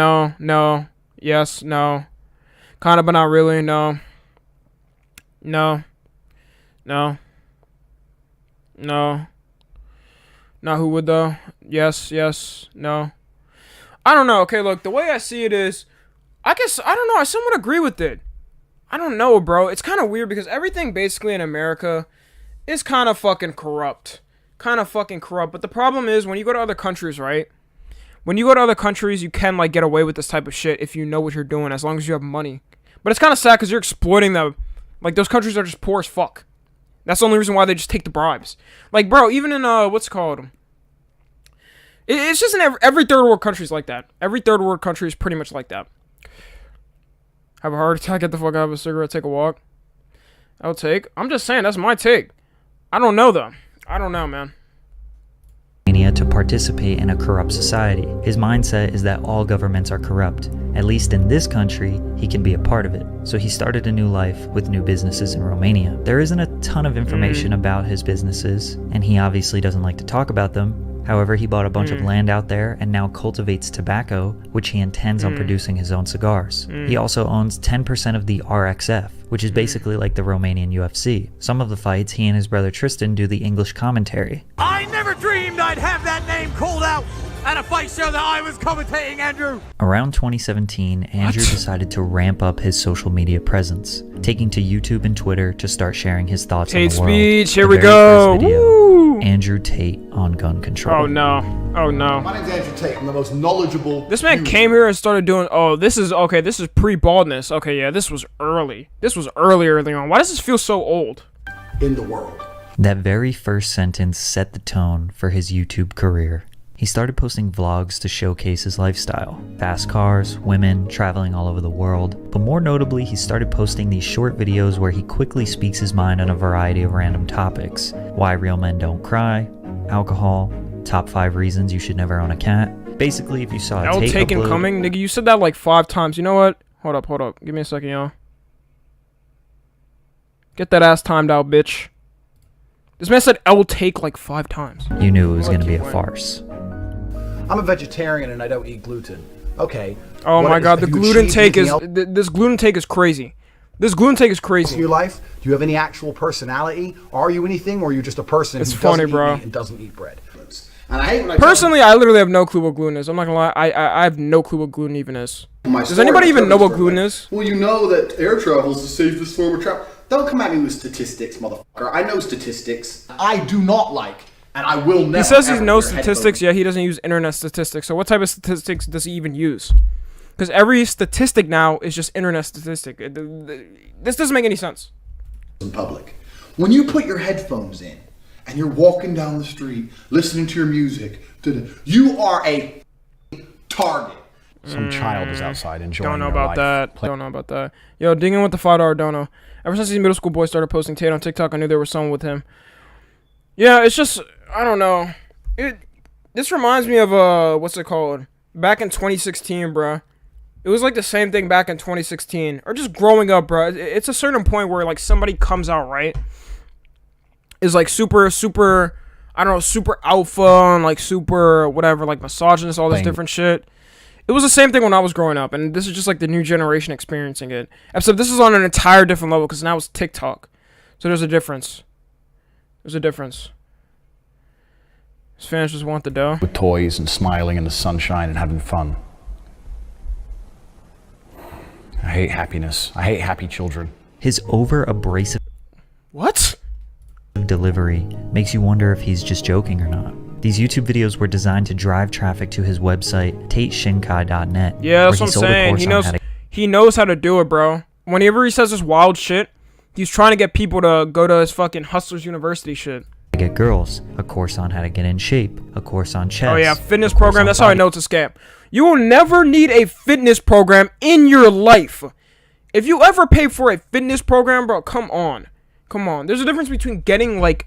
yes, no. Kind of, but not really, no. Not who would though? Yes, no. I don't know. Okay, look, the way I see it is, I guess, I don't know, I somewhat agree with it. I don't know, bro. It's kind of weird because everything basically in America is kind of fucking corrupt. But the problem is when you go to other countries, right? When you go to other countries, you can like get away with this type of shit if you know what you're doing, as long as you have money. But it's kind of sad because you're exploiting them. Like, those countries are just poor as fuck. That's the only reason why they just take the bribes. Like, bro, even in what's it called? It's just in every third world country is like that. Every third world country is pretty much like that. Have a heart attack, get the fuck out of a cigarette, take a walk. I'll take. I'm just saying, that's my take. I don't know though. I don't know, man. To participate in a corrupt society. His mindset is that all governments are corrupt. At least in this country, he can be a part of it. So he started a new life with new businesses in Romania. There isn't a ton of information about his businesses, and he obviously doesn't like to talk about them. However, he bought a bunch of land out there and now cultivates tobacco, which he intends on producing his own cigars. He also owns 10% of the RXF, which is basically like the Romanian UFC. Some of the fights, he and his brother Tristan do the English commentary. I never dreamed I'd have that name called out at a fight show that I was commentating, Andrew. Around 2017, Andrew decided to ramp up his social media presence, taking to YouTube and Twitter to start sharing his thoughts on the world. Hate speech, here The we very go. first video, Woo! Andrew Tate on gun control. Oh no. Oh no. My name's Andrew Tate. I'm the most knowledgeable. This man came here and started doing, oh, this is pre-baldness. Okay, yeah, this was early. This was early on. Why does this feel so old? In the world. That very first sentence set the tone for his YouTube career. He started posting vlogs to showcase his lifestyle. Fast cars, women, traveling all over the world. But more notably, he started posting these short videos where he quickly speaks his mind on a variety of random topics. Why real men don't cry, alcohol, top 5 reasons you should never own a cat. Basically, if you saw a Tate taken upload, coming, nigga, you said that like 5 times. You know what? Hold up. Give me a second, y'all. Get that ass timed out, bitch. This man said L take like 5 times. You knew it was going to be a farce. I'm a vegetarian and I don't eat gluten. Okay. Oh my god, the gluten take is this gluten take is crazy. This gluten take is crazy. In your life, do you have any actual personality? Are you anything, or are you just a person It's who funny, doesn't bro. eat meat and doesn't eat bread? And I hate when I Personally, I literally have no clue what gluten is. I'm not gonna lie. I have no clue what gluten even is. Does anybody even know what gluten is? Well, you know that air travel is the safest form of travel. Don't come at me with statistics, motherfucker. I know statistics. I do not like, and I will never. He says he ever knows wear statistics, headphones. yet he doesn't use internet statistics. So what type of statistics does he even use? Because every statistic now is just internet statistic. This doesn't make any sense. In public. When you put your headphones in and you're walking down the street listening to your music, you are a target. Some child is outside enjoying Don't know their about life. that. Don't know about that. Yo, dinging with the $5 dono. Ever since these middle school boys started posting Tate on TikTok, I knew there was someone with him. Yeah, it's just, I don't know. This reminds me of, what's it called? Back in 2016, bruh. It was like the same thing back in 2016. Or just growing up, bruh. It's a certain point where, like, somebody comes out, right? Is, like, super, I don't know, super alpha and, like, super, whatever, like, misogynist, all this different shit. It was the same thing when I was growing up, and this is just, like, the new generation experiencing it. Except this is on an entire different level, because now it's TikTok. So there's a difference. There's a difference. His fans just want the dough. With toys and smiling in the sunshine and having fun. I hate happiness. I hate happy children. His over-abrasive What? delivery makes you wonder if he's just joking or not. These YouTube videos were designed to drive traffic to his website, tateshinkai.net. Yeah, that's what I'm saying. He knows how to do it, bro. Whenever he says this wild shit, he's trying to get people to go to his fucking Hustlers University shit. Get girls, a course on how to get in shape, a course on chess. Oh yeah, fitness program. That's how I know it's a scam. You will never need a fitness program in your life. If you ever pay for a fitness program, bro, come on. Come on. There's a difference between getting like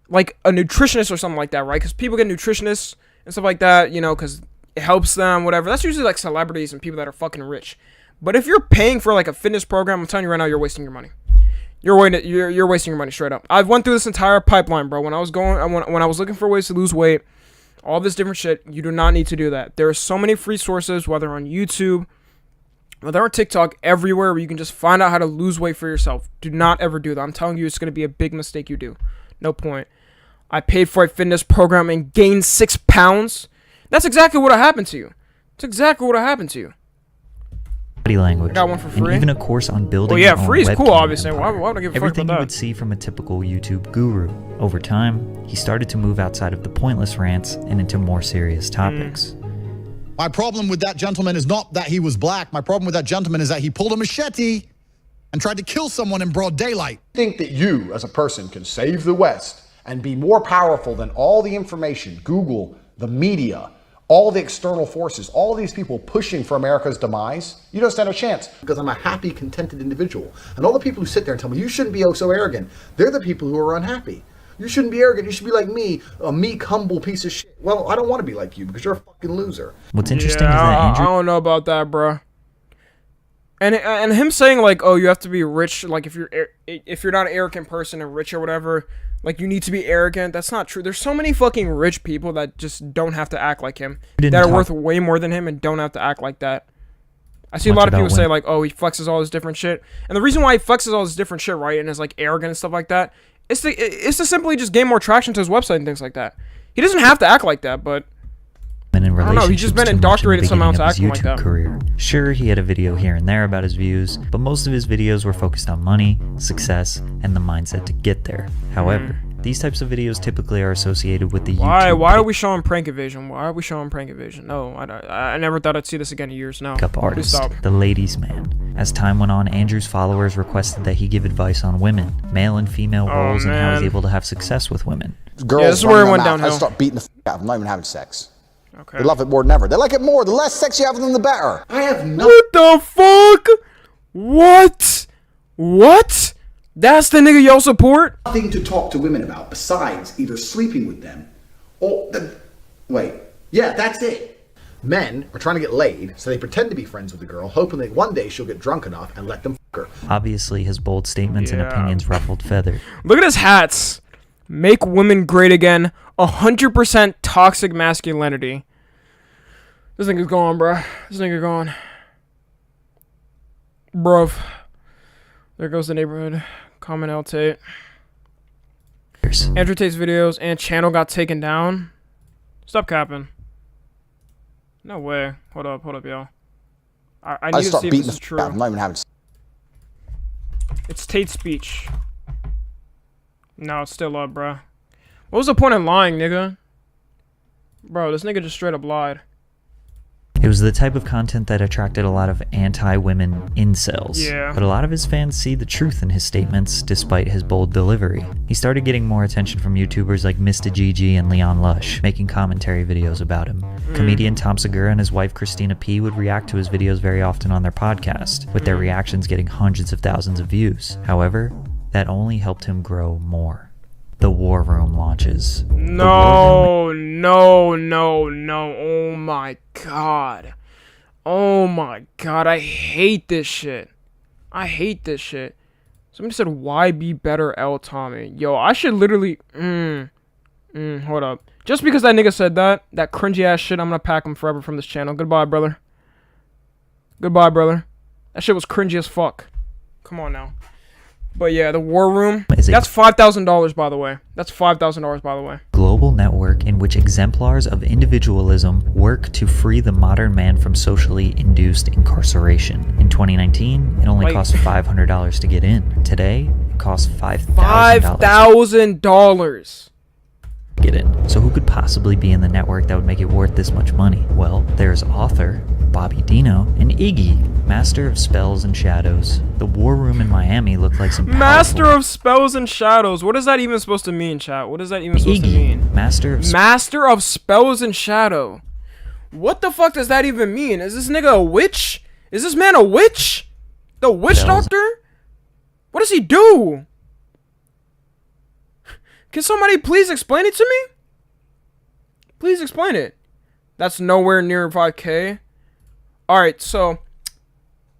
a nutritionist or something like that, right? Because people get nutritionists and stuff like that, you know, because it helps them, whatever. That's usually like celebrities and people that are fucking rich. But if you're paying for like a fitness program, I'm telling you right now, you're wasting your money. You're wasting your money straight up. I've went through this entire pipeline, bro. When I was looking for ways to lose weight, all this different shit, you do not need to do that. There are so many free sources, whether on YouTube, whether on TikTok, everywhere where you can just find out how to lose weight for yourself. Do not ever do that. I'm telling you, it's going to be a big mistake you do. No point. I paid for a fitness program and gained 6 pounds. That's exactly what happened to you. It's exactly what happened to you. Body language. I got one for free. And even a course on building. Oh yeah, your own free is cool, webcam obviously. Why would I give a fuck Everything about you that? would see from a typical YouTube guru. Over time, he started to move outside of the pointless rants and into more serious topics. My problem with that gentleman is not that he was black. My problem with that gentleman is that he pulled a machete and tried to kill someone in broad daylight. Think that you, as a person, can save the West and be more powerful than all the information, Google, the media, all the external forces, all these people pushing for America's demise? You don't stand a chance. Because I'm a happy, contented individual. And all the people who sit there and tell me, you shouldn't be so arrogant, they're the people who are unhappy. You shouldn't be arrogant. You should be like me, a meek, humble piece of shit. Well, I don't want to be like you because you're a fucking loser. What's interesting is that Andrew... I don't know about that, bro. And him saying like, oh, you have to be rich, like if you're not an arrogant person and rich or whatever, like you need to be arrogant. That's not true. There's so many fucking rich people that just don't have to act like him, that are worth way more than him and don't have to act like that. I see a lot of people say like, oh, he flexes all this different shit, and the reason why he flexes all this different shit, right, and is like arrogant and stuff like that, it's to simply just gain more traction to his website and things like that. He doesn't have to act like that, but I don't know, he's just been indoctrinated somehow to acting like that. Career. Sure, he had a video here and there about his views, but most of his videos were focused on money, success, and the mindset to get there. However, these types of videos typically are associated with the YouTube. Why are we showing prank evasion? Why are we showing prank evasion? No, I never thought I'd see this again in years. No. Pickup artist, the ladies' man. As time went on, Andrew's followers requested that he give advice on women, male and female roles, and how he's able to have success with women. Girls, this is where it went downhill. I start beating the out of them, not even having sex. Okay. They love it more than ever. They like it more. The less sex you have with them, the better. I have no. What the fuck? What? That's the nigga y'all support? Nothing to talk to women about besides either sleeping with them or wait. Yeah, that's it. Men are trying to get laid, so they pretend to be friends with the girl, hoping that one day she'll get drunk enough and let them fuck her. Obviously, his bold statements and opinions ruffled feathers. Look at his hats. Make women great again. 100% toxic masculinity. This nigga's gone, bro. This nigga gone. Bruv. There goes the neighborhood. Comment L Tate. Andrew Tate's videos and channel got taken down. Stop capping. No way. Hold up, y'all. I need to see if this is true. I'm not even having. It's Tate's speech. No, it's still up, bro. What was the point of lying, nigga? Bro, this nigga just straight up lied. It was the type of content that attracted a lot of anti-women incels. Yeah. But a lot of his fans see the truth in his statements despite his bold delivery. He started getting more attention from YouTubers like Mr. GG and Leon Lush, making commentary videos about him. Comedian Tom Segura and his wife Christina P would react to his videos very often on their podcast, with their reactions getting hundreds of thousands of views. However, that only helped him grow more. The War Room launches. No. Oh my god. I hate this shit. Somebody said, why be better, L Tommy? Yo, I should literally... hold up. Just because that nigga said that cringy ass shit, I'm gonna pack him forever from this channel. Goodbye, brother. That shit was cringy as fuck. Come on now. But yeah, the War Room, that's $5,000, by the way. That's $5,000, by the way. Global network in which exemplars of individualism work to free the modern man from socially induced incarceration. In 2019, it only cost $500 to get in. Today, it costs $5,000. $5,000. Get in. So who could possibly be in the network that would make it worth this much money? Well, there's author Bobby Dino and Iggy, master of spells and shadows. The War Room in Miami looked like some master of spells and shadows. What is that even supposed to mean, chat? What is that even supposed to mean? Master of spells and shadow. What the fuck does that even mean? Is this nigga a witch? Is this man a witch? The witch doctor? What does he do? Can somebody please explain it to me? Please explain it. That's nowhere near 5K. Alright, so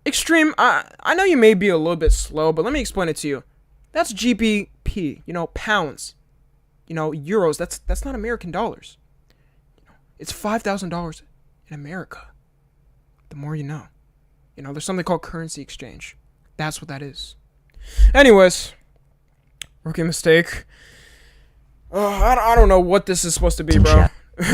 Extreme, I know you may be a little bit slow, but let me explain it to you. That's GBP, pounds. Euros, that's not American dollars. It's $5,000 in America. The more you know. There's something called currency exchange. That's what that is. Anyways, rookie mistake. I don't know what this is supposed to be, bro.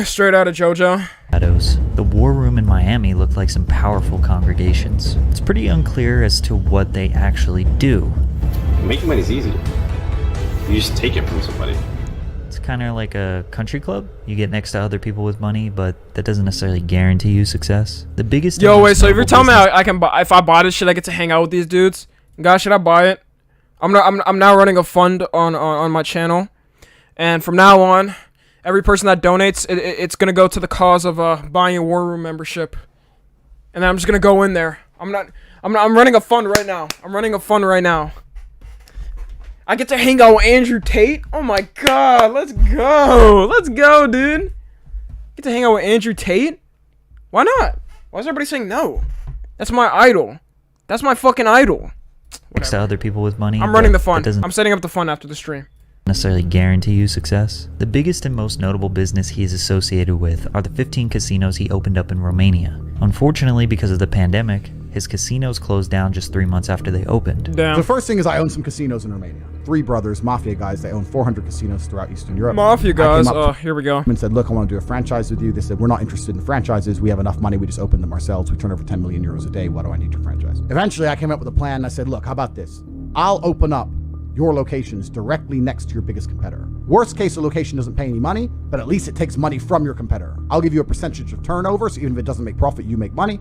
Straight out of JoJo. Shadows. The War Room in Miami looked like some powerful congregations. It's pretty unclear as to what they actually do. Making money is easy. You just take it from somebody. It's kind of like a country club. You get next to other people with money, but that doesn't necessarily guarantee you success. The biggest... Yo, wait, so if you're telling me I can buy... If I buy this shit, I get to hang out with these dudes? Guys, should I buy it? I'm now running a fund on my channel. And from now on, every person that donates, it's going to go to the cause of buying a War Room membership. And then I'm just going to go in there. I'm running a fund right now. I get to hang out with Andrew Tate. Oh my god, let's go, dude. Get to hang out with Andrew Tate? Why not? Why is everybody saying no? That's my idol. That's my fucking idol. Next to other people with money. I'm running the fund. I'm setting up the fund after the stream. Necessarily guarantee you success. The biggest and most notable business he is associated with are the 15 casinos he opened up in Romania. Unfortunately, because of the pandemic, his casinos closed down just 3 months after they opened. Damn. The first thing is I own some casinos in Romania. 3 brothers, mafia guys, they own 400 casinos throughout Eastern Europe. Mafia guys, here we go. And said, look, I want to do a franchise with you. They said, we're not interested in franchises. We have enough money. We just open them ourselves. We turn over 10 million euros a day. Why do I need your franchise? Eventually, I came up with a plan. I said, look, how about this? I'll open up your locations directly next to your biggest competitor. Worst case, the location doesn't pay any money, but at least it takes money from your competitor. I'll give you a percentage of turnover, so even if it doesn't make profit, you make money.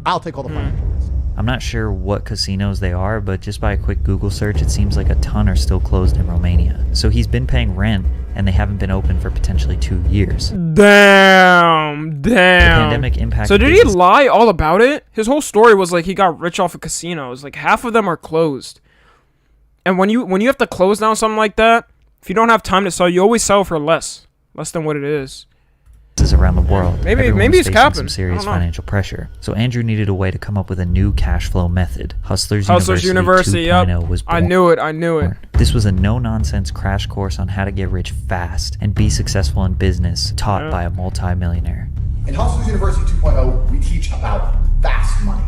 I'll take all the financial risk. I'm not sure what casinos they are, but just by a quick Google search, it seems like a ton are still closed in Romania. So he's been paying rent, and they haven't been open for potentially 2 years. Damn. The pandemic impacted... So did he lie all about it? His whole story was like he got rich off of casinos. Like half of them are closed. And when you have to close down something like that, if you don't have time to sell, you always sell for less than what it is. Around the world. Maybe he's capping some serious financial pressure. So Andrew needed a way to come up with a new cash flow method. Hustlers University 2.0 was born. I knew it. This was a no-nonsense crash course on how to get rich fast and be successful in business, taught by a multi-millionaire. In Hustlers University 2.0, we teach about fast money.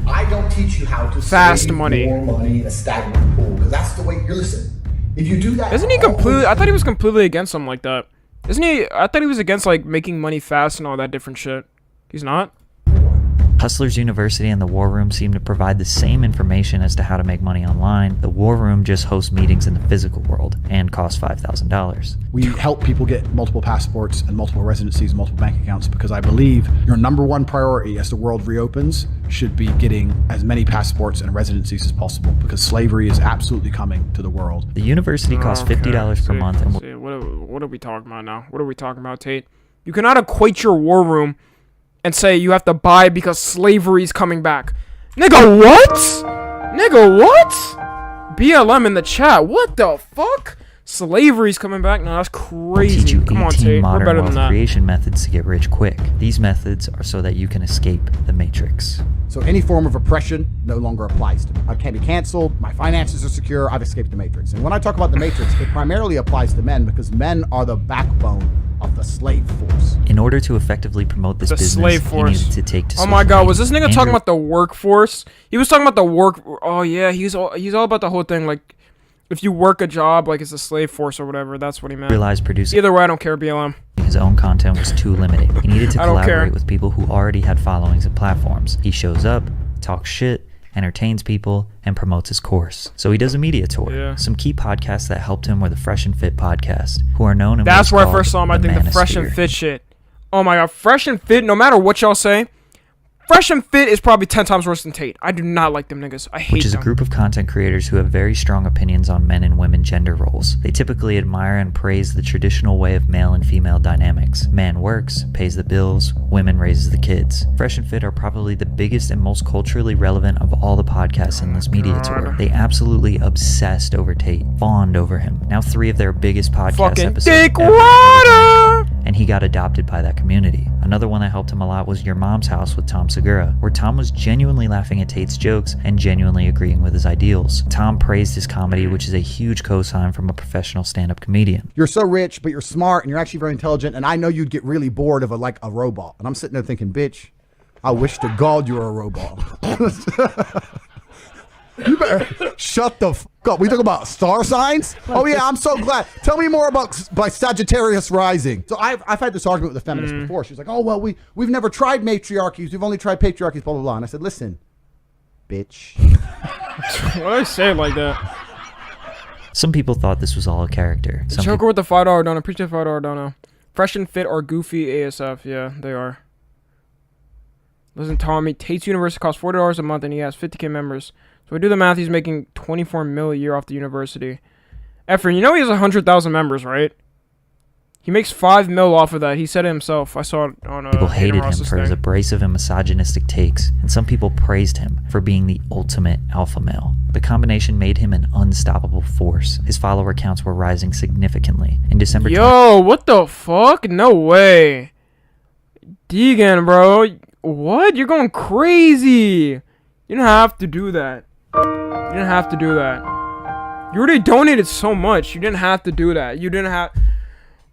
I don't teach you how to save more money in a stagnant pool, because that's the way you're listening. If you do that, isn't he completely? I thought he was completely against something like that. Isn't he? I thought he was against like making money fast and all that different shit. He's not? Hustlers University and the War Room seem to provide the same information as to how to make money online. The War Room just hosts meetings in the physical world and costs $5,000. We help people get multiple passports and multiple residencies, multiple bank accounts, because I believe your #1 priority as the world reopens should be getting as many passports and residencies as possible, because slavery is absolutely coming to the world. The university costs $50 per month. And what are we talking about now? What are we talking about, Tate? You cannot equate your War Room and say you have to buy because slavery's coming back. Nigga, what? BLM in the chat. What the fuck? Slavery's coming back? No, that's crazy. Teach you 18 Come on, Tate. modern We're better wealth than that. creation methods to get rich quick. These methods are so that you can escape the matrix. So any form of oppression no longer applies to me. I can't be canceled. My finances are secure. I've escaped the matrix. And when I talk about the matrix, it primarily applies to men, because men are the backbone of the slave force. In order to effectively promote this business, slave force. he needed to take to Oh my god, was this nigga talking about the workforce? He was talking about the work. Oh yeah, he's all about the whole thing. Like, if you work a job, like it's a slave force or whatever. That's what he meant. Realized producing Either way, I don't care, BLM. His own content was too limited. He needed to I don't care. collaborate with people who already had followings and platforms. He shows up, talks shit, entertains people, and promotes his course. So he does a media tour. Yeah. Some key podcasts that helped him were the Fresh and Fit podcast, who are known in That's what's where I first saw him. I think the Fresh and Manosphere. Fit shit. Oh my god, Fresh and Fit. No matter what y'all say, Fresh and Fit is probably 10 times worse than Tate. I do not like them niggas. I hate Which is them. a group of content creators who have very strong opinions on men and women gender roles. They typically admire and praise the traditional way of male and female dynamics. Man works, pays the bills, women raises the kids. Fresh and Fit are probably the biggest and most culturally relevant of all the podcasts in this media tour. They absolutely obsessed over Tate, fawned over him. Now 3 of their biggest podcast Fucking episodes Dick ever Rider! and he got adopted by that community. Another one that helped him a lot was Your Mom's House with Tom Segura, where Tom was genuinely laughing at Tate's jokes and genuinely agreeing with his ideals. Tom praised his comedy, which is a huge cosign from a professional stand-up comedian. You're so rich, but you're smart and you're actually very intelligent, and I know you'd get really bored of a robot. And I'm sitting there thinking, bitch, I wish to God you were a robot. You better shut the f up. We talk about star signs? Oh yeah, I'm so glad. Tell me more about Sagittarius rising. So I've had this argument with a feminist before. She's like, oh well, we've never tried matriarchies. We've only tried patriarchies, blah blah blah. And I said, listen, bitch. Why do I say it like that? Some people thought this was all a character. Some Joker with the $5 donut. Appreciate the $5 donut. Fresh and Fit or Goofy ASF. Yeah, they are. Listen, Tommy, Tate's University costs $40 a month and he has 50K members. So we do the math, he's making 24 mil a year off the university. Efren, you know he has 100,000 members, right? He makes 5 mil off of that. He said it himself. I saw it on people hated him for his abrasive and misogynistic takes, and some people praised him for being the ultimate alpha male. The combination made him an unstoppable force. His follower counts were rising significantly. In December Yo, what the fuck? No way. Deegan, bro. What? You're going crazy. You didn't have to do that. You didn't have to do that. You already donated so much. You didn't have to do that. You didn't have...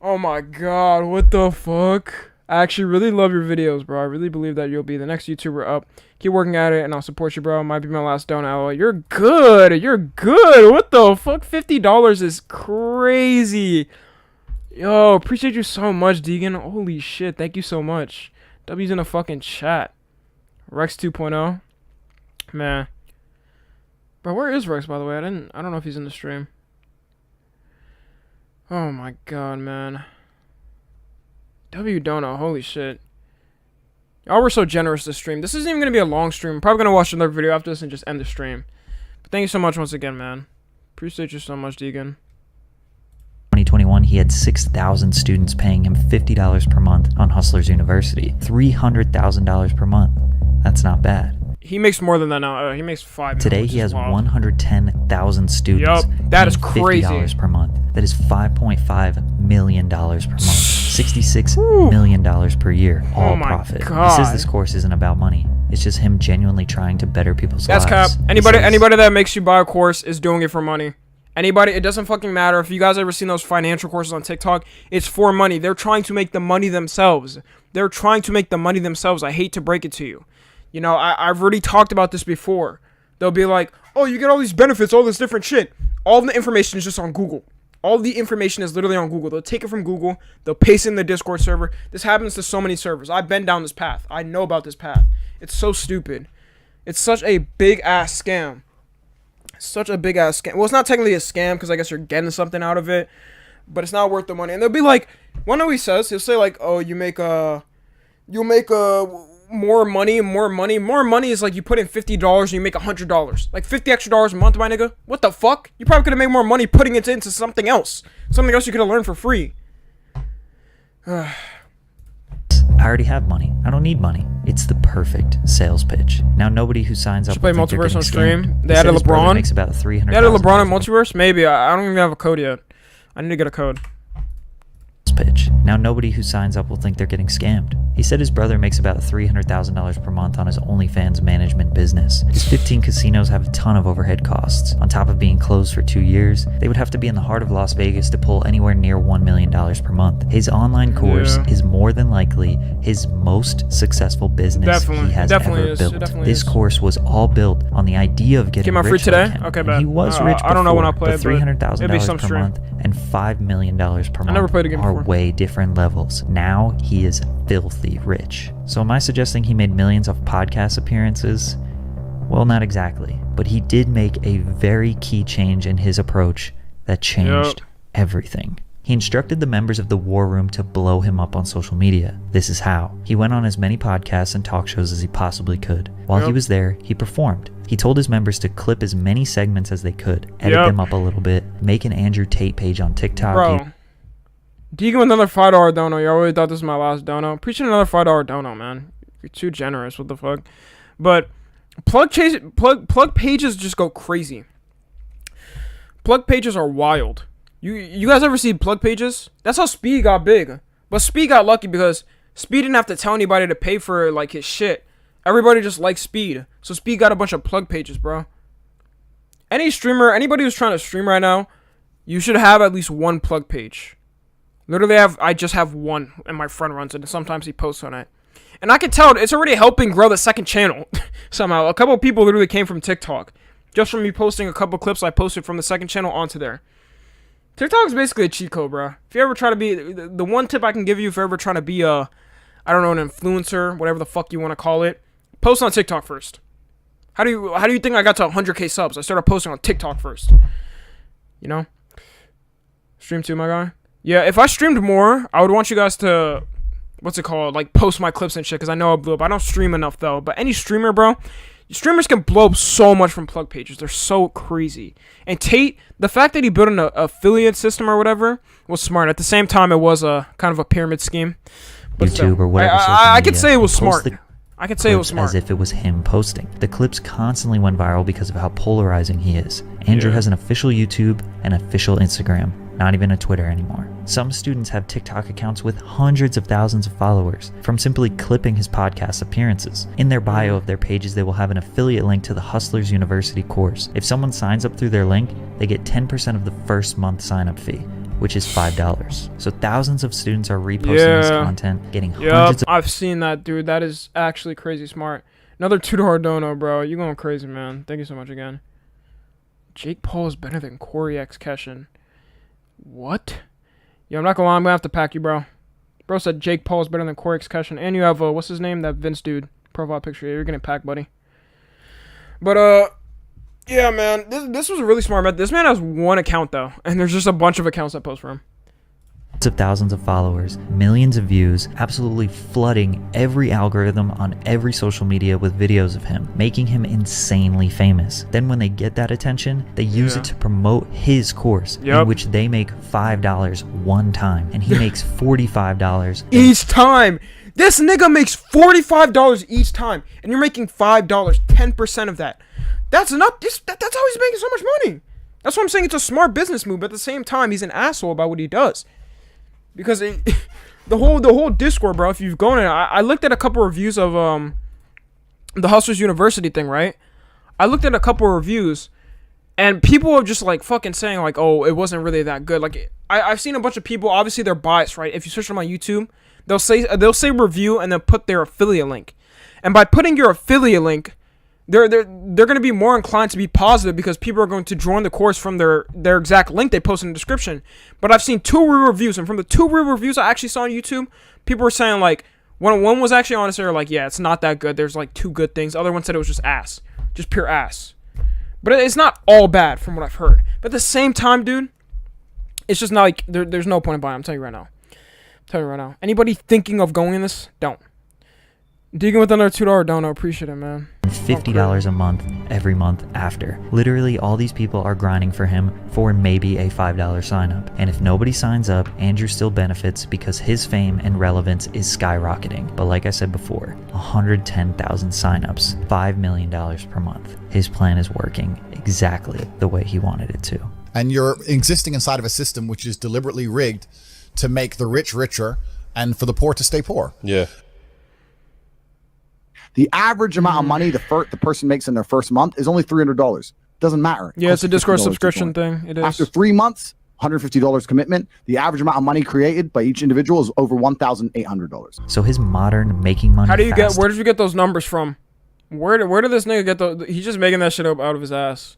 Oh my god, what the fuck? I actually really love your videos, bro. I really believe that you'll be the next YouTuber up. Keep working at it, and I'll support you, bro. Might be my last donut. You're good. You're good. What the fuck? $50 is crazy. Yo, appreciate you so much, Deegan. Holy shit, thank you so much. W's in the fucking chat. Rex 2.0. Man. Bro, where is Rex, by the way? I don't know if he's in the stream. Oh my god, man. W Dono, holy shit. Y'all were so generous this stream. This isn't even gonna be a long stream. I'm probably gonna watch another video after this and just end the stream. But thank you so much once again, man. Appreciate you so much, Deegan. 2021, he had 6,000 students paying him $50 per month on Hustlers University. $300,000 per month. That's not bad. He makes more than that now. He makes 5 million. Today he has 110,000 students. Yup, that is crazy. $50 per month. That is $5.5 million per month. $66 million per year. All profit. God. He says this course isn't about money. It's just him genuinely trying to better people's lives. That's cap. Anybody that makes you buy a course is doing it for money. Anybody, it doesn't fucking matter. If you guys ever seen those financial courses on TikTok, it's for money. They're trying to make the money themselves. They're trying to make the money themselves. I hate to break it to you. You know, I've already talked about this before. They'll be like, oh, you get all these benefits, all this different shit. All the information is just on Google. All the information is literally on Google. They'll take it from Google. They'll paste it in the Discord server. This happens to so many servers. I've been down this path. I know about this path. It's so stupid. It's such a big-ass scam. Such a big-ass scam. Well, it's not technically a scam because I guess you're getting something out of it. But it's not worth the money. And they'll be like, one of he says, he'll say like, oh, you'll make more money. More money is like you put in $50 and you make $100. Like $50 extra a month, my nigga. What the fuck? You probably could have made more money putting it into something else. Something else you could have learned for free. I already have money. I don't need money. It's the perfect sales pitch. Now nobody who signs up play will think multiverse on stream. Scammed. They added LeBron. Makes about $300,000. They added LeBron in multiverse. Maybe I don't even have a code yet. I need to get a code. Pitch. Now nobody who signs up will think they're getting scammed. He said his brother makes about $300,000 per month on his OnlyFans management business. His 15 casinos have a ton of overhead costs. On top of being closed for 2 years, they would have to be in the heart of Las Vegas to pull anywhere near $1 million per month. His online course is more than likely his most successful business he has ever built. This course was all built on the idea of getting rich free today? like him. Okay, bet. He was rich before, I don't know when I played, but $300,000 per month and $5 million per month never played a game are before. way different levels. Now he is filthy rich. So am I suggesting he made millions off podcast appearances? Well, not exactly. But he did make a very key change in his approach that changed everything. He instructed the members of the War Room to blow him up on social media. This is how. He went on as many podcasts and talk shows as he possibly could. While he was there, he performed. He told his members to clip as many segments as they could, edit them up a little bit, make an Andrew Tate page on TikTok. Bro, Deegan with another $5 dono. You already thought this was my last dono. Appreciate another $5 dono, man. You're too generous. What the fuck? But plug pages just go crazy. Plug pages are wild. You guys ever see plug pages? That's how Speed got big. But Speed got lucky because Speed didn't have to tell anybody to pay for like his shit. Everybody just liked Speed. So Speed got a bunch of plug pages, bro. Any streamer, anybody who's trying to stream right now, you should have at least one plug page. Literally, I just have one, and my friend runs it, and sometimes he posts on it. And I can tell it's already helping grow the second channel somehow. A couple of people literally came from TikTok. Just from me posting a couple clips I posted from the second channel onto there. TikTok is basically a cheat code, bro. If you ever try to be, the one tip I can give you if you're ever trying to be a, I don't know, an influencer, whatever the fuck you want to call it, post on TikTok first. How do you think I got to 100K subs? I started posting on TikTok first. You know? Stream too, my guy. Yeah, if I streamed more, I would want you guys to, what's it called? Like, post my clips and shit, because I know I blew up. I don't stream enough, though. But any streamer, bro, streamers can blow up so much from plug pages. They're so crazy. And Tate, the fact that he built an affiliate system or whatever was smart. At the same time, it was a kind of a pyramid scheme. But YouTube or whatever. I could say it was smart. I could say it was clips smart. As if it was him posting. The clips constantly went viral because of how polarizing he is. Andrew has an official YouTube and official Instagram, not even a Twitter anymore. Some students have TikTok accounts with hundreds of thousands of followers from simply clipping his podcast appearances. In their bio of their pages, they will have an affiliate link to the Hustlers University course. If someone signs up through their link, they get 10% of the first month sign-up fee, which is $5. So thousands of students are reposting this content, getting hundreds of... I've seen that, dude. That is actually crazy smart. Another $2 dono, bro. You going crazy, man. Thank you so much again. Jake Paul is better than Corey X Keshin. What? Yo, I'm not gonna lie, I'm gonna have to pack you, bro. Bro said Jake Paul is better than Corey X Keshin. And you have, what's his name? That Vince dude. Profile picture. Yeah, you're getting packed, buddy. But, yeah, man. This was a really smart bet. This man has one account, though. And there's just a bunch of accounts that post for him. Of thousands of followers, millions of views, absolutely flooding every algorithm on every social media with videos of him, making him insanely famous. Then when they get that attention, they use it to promote his course, in which they make $5 one time, and he makes $45 each time. This nigga makes $45 each time, and you're making $5, 10% of that. That's not that's how he's making so much money. That's what I'm saying. It's a smart business move, but at the same time, he's an asshole about what he does. Because the whole Discord, bro, if you've gone in, I looked at a couple reviews of the Hustlers University thing, right? I looked at a couple of reviews, and people are just like fucking saying like, oh, it wasn't really that good. Like I've seen a bunch of people, obviously they're biased, right? If you search them on YouTube, they'll say review and then put their affiliate link, and by putting your affiliate link, they're going to be more inclined to be positive because people are going to join the course from their exact link they post in the description. But I've seen 2 real reviews, and from the 2 real reviews I actually saw on YouTube, people were saying like, one was actually honest, they were like, yeah, it's not that good. There's like 2 good things. The other one said it was just ass, just pure ass. But it's not all bad from what I've heard. But at the same time, dude, it's just not like there's no point in buying. I'm telling you right now. Anybody thinking of going in this, don't. Digging with another $2 dono, appreciate it, man. $50 a month every month after. Literally all these people are grinding for him for maybe a $5 sign up. And if nobody signs up, Andrew still benefits because his fame and relevance is skyrocketing. But like I said before, 110,000 signups, $5 million per month. His plan is working exactly the way he wanted it to. And you're existing inside of a system which is deliberately rigged to make the rich richer and for the poor to stay poor. Yeah. The average amount of money the person makes in their first month is only $300. Doesn't matter. Yeah, it's a Discord subscription thing. It is. After 3 months, $150 commitment. The average amount of money created by each individual is over $1,800. So his modern making money. How do you get? Where did you get those numbers from? Where did this nigga get the? He's just making that shit up out of his ass.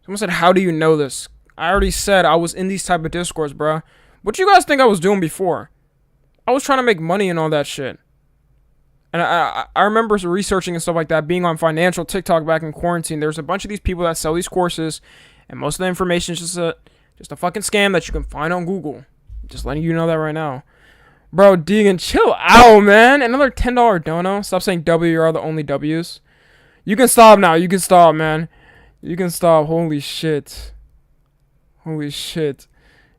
Someone said, "How do you know this?" I already said I was in these type of Discords, bro. What you guys think I was doing before? I was trying to make money and all that shit. And I remember researching and stuff like that, being on financial TikTok back in quarantine. There's a bunch of these people that sell these courses, and most of the information is just a fucking scam that you can find on Google. Just letting you know that right now. Bro, Deegan, chill out, man. Another $10 dono. Stop saying W, you are the only W's. You can stop now. You can stop, man. You can stop. Holy shit. Holy shit.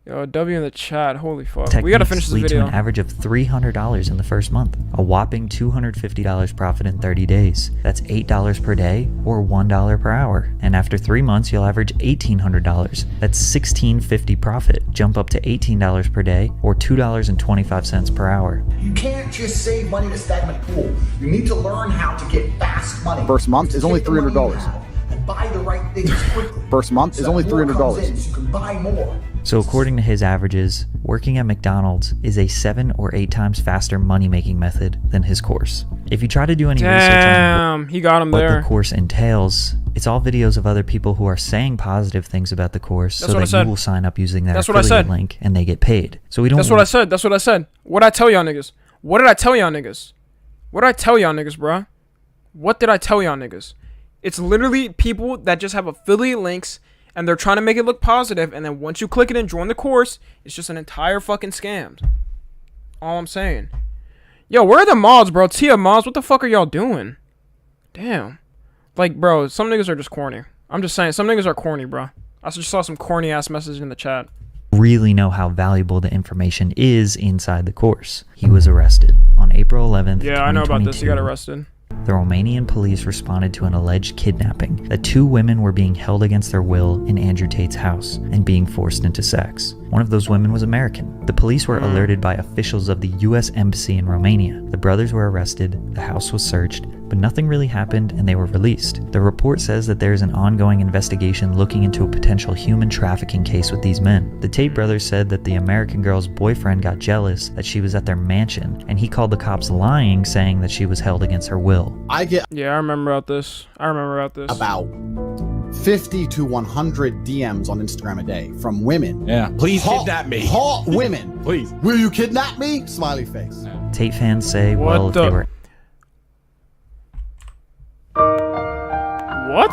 Yo, W in the chat. Holy fuck. We gotta finish this lead video. To an average of $300 in the first month. A whopping $250 profit in 30 days. That's $8 per day or $1 per hour. And after 3 months, you'll average $1,800. That's $1,650 profit. Jump up to $18 per day or $2.25 per hour. You can't just save money in a stagnant pool. You need to learn how to get fast money. First month is only $300. And buy the right things quickly. First month is only $300. So you can buy more. So according to his averages, working at McDonald's is a 7 or 8 times faster money-making method than his course. If you try to do any research on he got him what there. the course entails, it's all videos of other people who are saying positive things about the course so that you will sign up using that affiliate link and they get paid. So we don't. That's what I said. That's what I said. What did I tell y'all niggas? What did I tell y'all niggas? What did I tell y'all niggas, bruh? What did I tell y'all niggas? It's literally people that just have affiliate links and they're trying to make it look positive, and then once you click it and join the course, it's just an entire fucking scam. All I'm saying. Yo, where are the mods, bro? Tia mods, what the fuck are y'all doing? Damn. Like, bro, some niggas are just corny. I'm just saying, some niggas are corny, bro. I just saw some corny ass message in the chat. Really know how valuable the information is inside the course. He was arrested on April 11th. Yeah, I know about this. He got arrested. The Romanian police responded to an alleged kidnapping that 2 women were being held against their will in Andrew Tate's house and being forced into sex. One of those women was American. The police were alerted by officials of the U.S. Embassy in Romania. The brothers were arrested, the house was searched, but nothing really happened and they were released. The report says that there is an ongoing investigation looking into a potential human trafficking case with these men. The Tate brothers said that the American girl's boyfriend got jealous that she was at their mansion, and he called the cops lying, saying that she was held against her will. Yeah, I remember about this. About 50 to 100 DMs on Instagram a day from women. Yeah. Please kidnap me. Hot women. Please. Will you kidnap me? Smiley face. Tate fans say, well, if they were... What?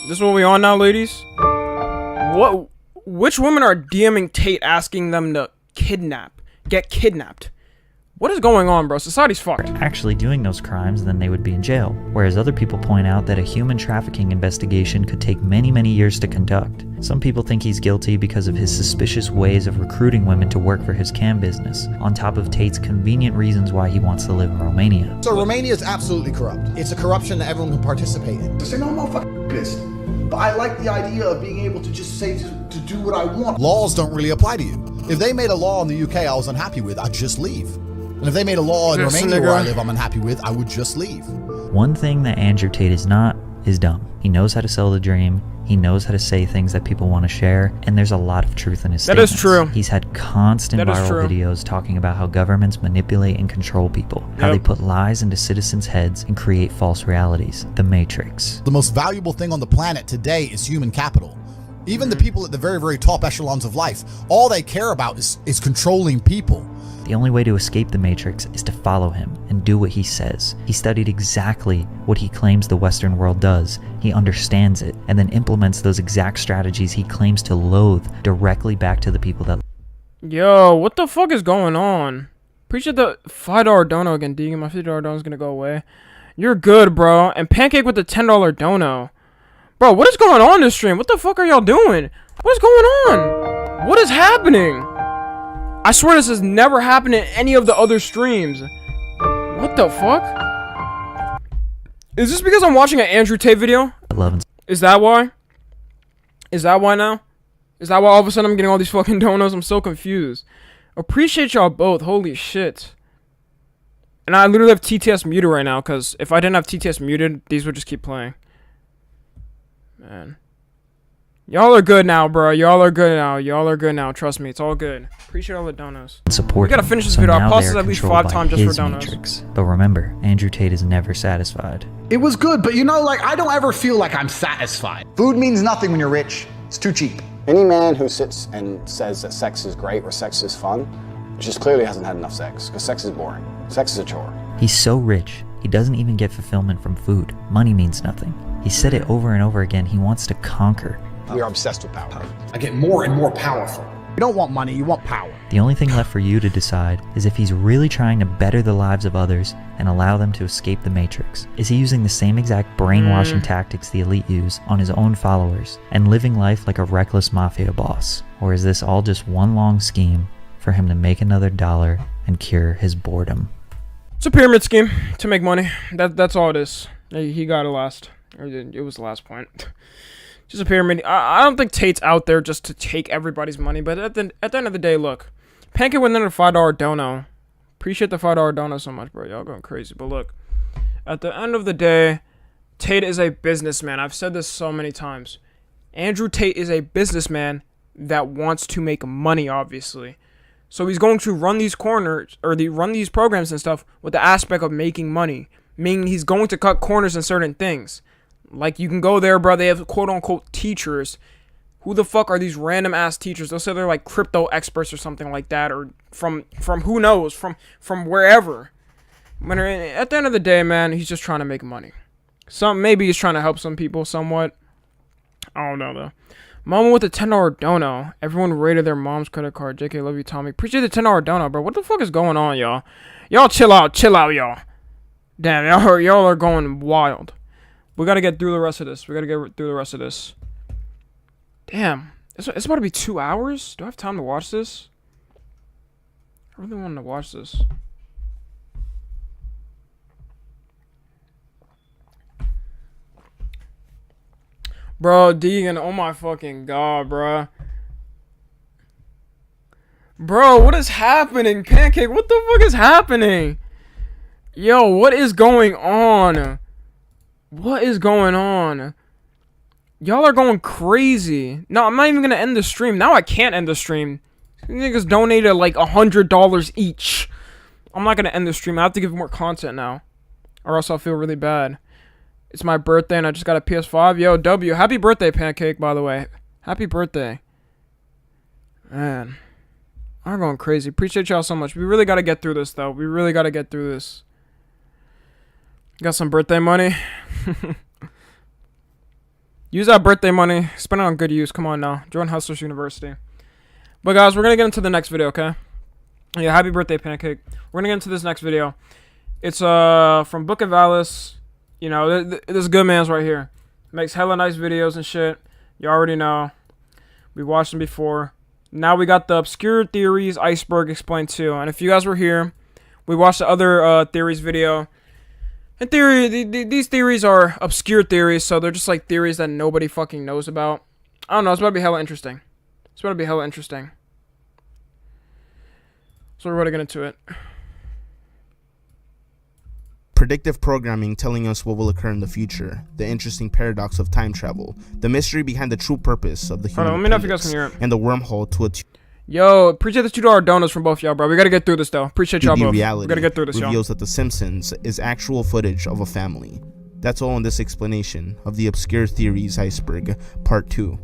This is what we on now, ladies? What? Which women are DMing Tate asking them to get kidnapped? What is going on, bro? Society's fucked. Actually doing those crimes, then they would be in jail. Whereas other people point out that a human trafficking investigation could take many, many years to conduct. Some people think he's guilty because of his suspicious ways of recruiting women to work for his cam business, on top of Tate's convenient reasons why he wants to live in Romania. So Romania is absolutely corrupt. It's a corruption that everyone can participate in. To say, no, I'm not fucking this. But I like the idea of being able to just say to do what I want. Laws don't really apply to you. If they made a law in the UK I was unhappy with, I'd just leave. And if they made a law in Romania where I live I'm unhappy with, I would just leave. One thing that Andrew Tate is not is dumb. He knows how to sell the dream. He knows how to say things that people want to share, and there's a lot of truth in his statements. That is true. He's had constant viral videos talking about how governments manipulate and control people, how they put lies into citizens' heads and create false realities. The Matrix. The most valuable thing on the planet today is human capital. Even the people at the very, very top echelons of life, all they care about is controlling people. The only way to escape the Matrix is to follow him and do what he says. He studied exactly what he claims the Western world does. He understands it and then implements those exact strategies he claims to loathe directly back to the people that... Yo, what the fuck is going on? Appreciate the $5 dono again, Deegan. My $50 dono is gonna go away. You're good, bro. And Pancake with the $10 dono. Bro, what is going on this stream? What the fuck are y'all doing? What is going on? What is happening? I swear this has never happened in any of the other streams. What the fuck? Is this because I'm watching an Andrew Tate video? Is that why? Is that why now? Is that why all of a sudden I'm getting all these fucking donos? I'm so confused. Appreciate y'all both. Holy shit. And I literally have TTS muted right now, because if I didn't have TTS muted, these would just keep playing. Man. Y'all are good now, bro. Y'all are good now. Y'all are good now. Trust me, it's all good. Appreciate all the donos. Support. We gotta finish this so video. now I'll pause they this are at least controlled 5 by times just his for donos. Matrix. But remember, Andrew Tate is never satisfied. It was good, but you know, like, I don't ever feel like I'm satisfied. Food means nothing when you're rich. It's too cheap. Any man who sits and says that sex is great or sex is fun just clearly hasn't had enough sex, because sex is boring. Sex is a chore. He's so rich, he doesn't even get fulfillment from food. Money means nothing. He said it over and over again. He wants to conquer. We are obsessed with power. I get more and more powerful. You don't want money, you want power. The only thing left for you to decide is if he's really trying to better the lives of others and allow them to escape the Matrix. Is he using the same exact brainwashing tactics the elite use on his own followers and living life like a reckless mafia boss? Or is this all just one long scheme for him to make another dollar and cure his boredom? It's a pyramid scheme to make money. That's all it is. He got it last. Or it was the last point. Just a pyramid. I don't think Tate's out there just to take everybody's money. But at the end of the day, look. Pancake with another $5 dono. Appreciate the $5 dono so much, bro. Y'all going crazy. But look. At the end of the day, Tate is a businessman. I've said this so many times. Andrew Tate is a businessman that wants to make money, obviously. So he's going to run these corners, or run these programs and stuff with the aspect of making money. Meaning he's going to cut corners in certain things. Like, you can go there, bro. They have quote-unquote teachers. Who the fuck are these random-ass teachers? They'll say they're, like, crypto experts or something like that. Or from who knows? From wherever. But at the end of the day, man, he's just trying to make money. Maybe he's trying to help some people somewhat. I don't know though. Mama with a $10 dono. Everyone rated their mom's credit card. JK, love you, Tommy. Appreciate the $10 dono, bro. What the fuck is going on, y'all? Y'all chill out, y'all. Damn, y'all are going wild. We gotta get through the rest of this. Damn, it's about to be 2 hours. Do I have time to watch this? I really wanted to watch this. Bro, Deegan, oh my fucking god, bro. Bro, what is happening? Pancake, what the fuck is happening? Yo, what is going on? What is going on? Y'all are going crazy. No, I'm not even gonna end the stream. Now I can't end the stream. These niggas donated like $100 each. I'm not gonna end the stream. I have to give more content now, or else I'll feel really bad. It's my birthday and I just got a PS5. Yo, W, happy birthday, Pancake, by the way. Happy birthday. Man, I'm going crazy. Appreciate y'all so much. We really gotta get through this, though. We really gotta get through this. Got some birthday money. Use that birthday money. Spend it on good use. Come on now. Join Hustlers University. But guys, we're gonna get into the next video, okay? Yeah, happy birthday, Pancake. We're gonna get into this next video. It's from Book of Alice. You know, this good man's right here. Makes hella nice videos and shit. You already know. We watched them before. Now we got the Obscure Theories Iceberg Explained too. And if you guys were here, we watched the other theories video. In theory, these theories are obscure theories, so they're just like theories that nobody fucking knows about. I don't know, it's about to be hella interesting. So we're about to get into it. Predictive programming telling us what will occur in the future, the interesting paradox of time travel, the mystery behind the true purpose of the human let me know if you guys can hear it. And the wormhole to a Yo, appreciate the $2 donuts from both y'all, bro. We gotta get through this, though. Appreciate y'all both. We gotta get through this, y'all. Reveals that The Simpsons is actual footage of a family. That's all in this explanation of the Obscure Theories Iceberg, Part 2.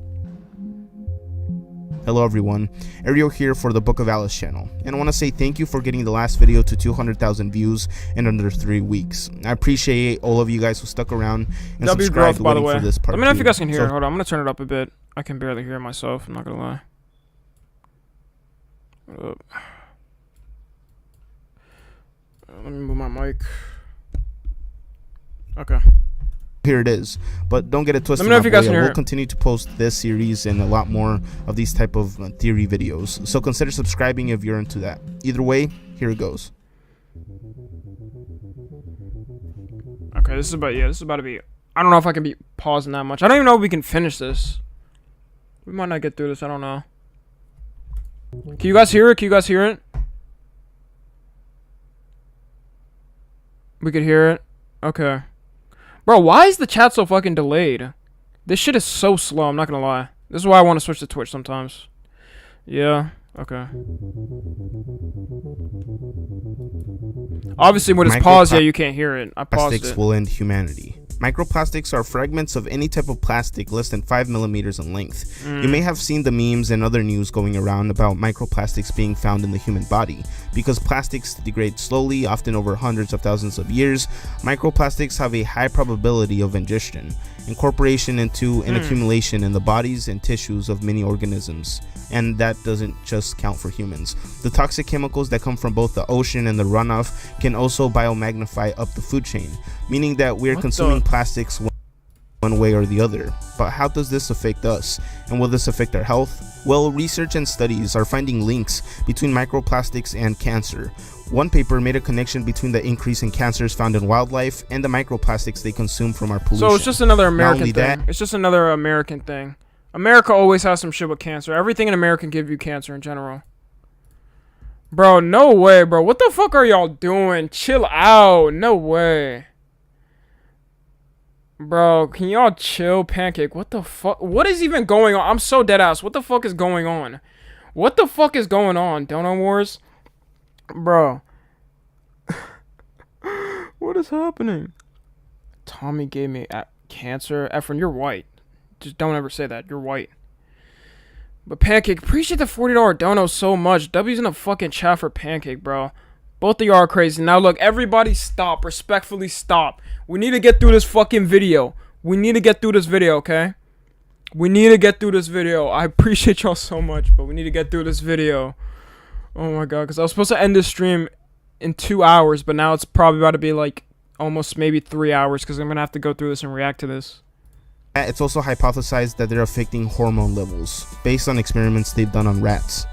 Hello everyone, Ariel here for the Book of Alice channel, and I want to say thank you for getting the last video to 200,000 views in under 3 weeks. I appreciate all of you guys who stuck around and subscribed waiting for this part 2. Let me know if you guys can hear it. Hold on, I'm gonna turn it up a bit. I can barely hear it myself, I'm not gonna lie. Let me move my mic. Okay. Here it is, but don't get it twisted. Let me know if you guys can hear We'll continue to post this series and a lot more of these type of theory videos, so consider subscribing if you're into that. Either way, here it goes. Okay, this is about to be. I don't know if I can be pausing that much. I don't even know if we can finish this. We might not get through this. I don't know. Can you guys hear it? We could hear it. Okay. Bro, why is the chat so fucking delayed? This shit is so slow, I'm not gonna lie. This is why I want to switch to Twitch sometimes. Yeah, okay. Obviously, when it's paused, yeah, you can't hear it. I paused it. Plastics will end humanity. Microplastics are fragments of any type of plastic less than 5 millimeters in length. You may have seen the memes and other news going around about microplastics being found in the human body. Because plastics degrade slowly, often over hundreds of thousands of years, microplastics have a high probability of ingestion, incorporation into and accumulation in the bodies and tissues of many organisms. And that doesn't just count for humans. The toxic chemicals that come from both the ocean and the runoff can also biomagnify up the food chain, meaning that we're consuming plastics one way or the other. But how does this affect us? And will this affect our health? Well, research and studies are finding links between microplastics and cancer. One paper made a connection between the increase in cancers found in wildlife and the microplastics they consume from our pollution. So it's just another American thing. It's just another American thing. America always has some shit with cancer. Everything in America can give you cancer in general. Bro, no way, bro. What the fuck are y'all doing? Chill out. No way. Bro, can y'all chill, Pancake? What the fuck? What is even going on? I'm so dead ass. What the fuck is going on? What the fuck is going on? Donut Wars? Bro. What is happening? Tommy gave me cancer. Efren, you're white. Just don't ever say that. You're white. But Pancake, appreciate the $40 dono so much. W's in the fucking chat for Pancake, bro. Both of y'all are crazy. Now look, everybody stop. Respectfully stop. We need to get through this fucking video. We need to get through this video, okay? We need to get through this video. I appreciate y'all so much, but we need to get through this video. Oh my god, because I was supposed to end this stream in 2 hours, but now it's probably about to be like almost maybe 3 hours because I'm going to have to go through this and react to this. It's also hypothesized that they're affecting hormone levels based on experiments they've done on rats.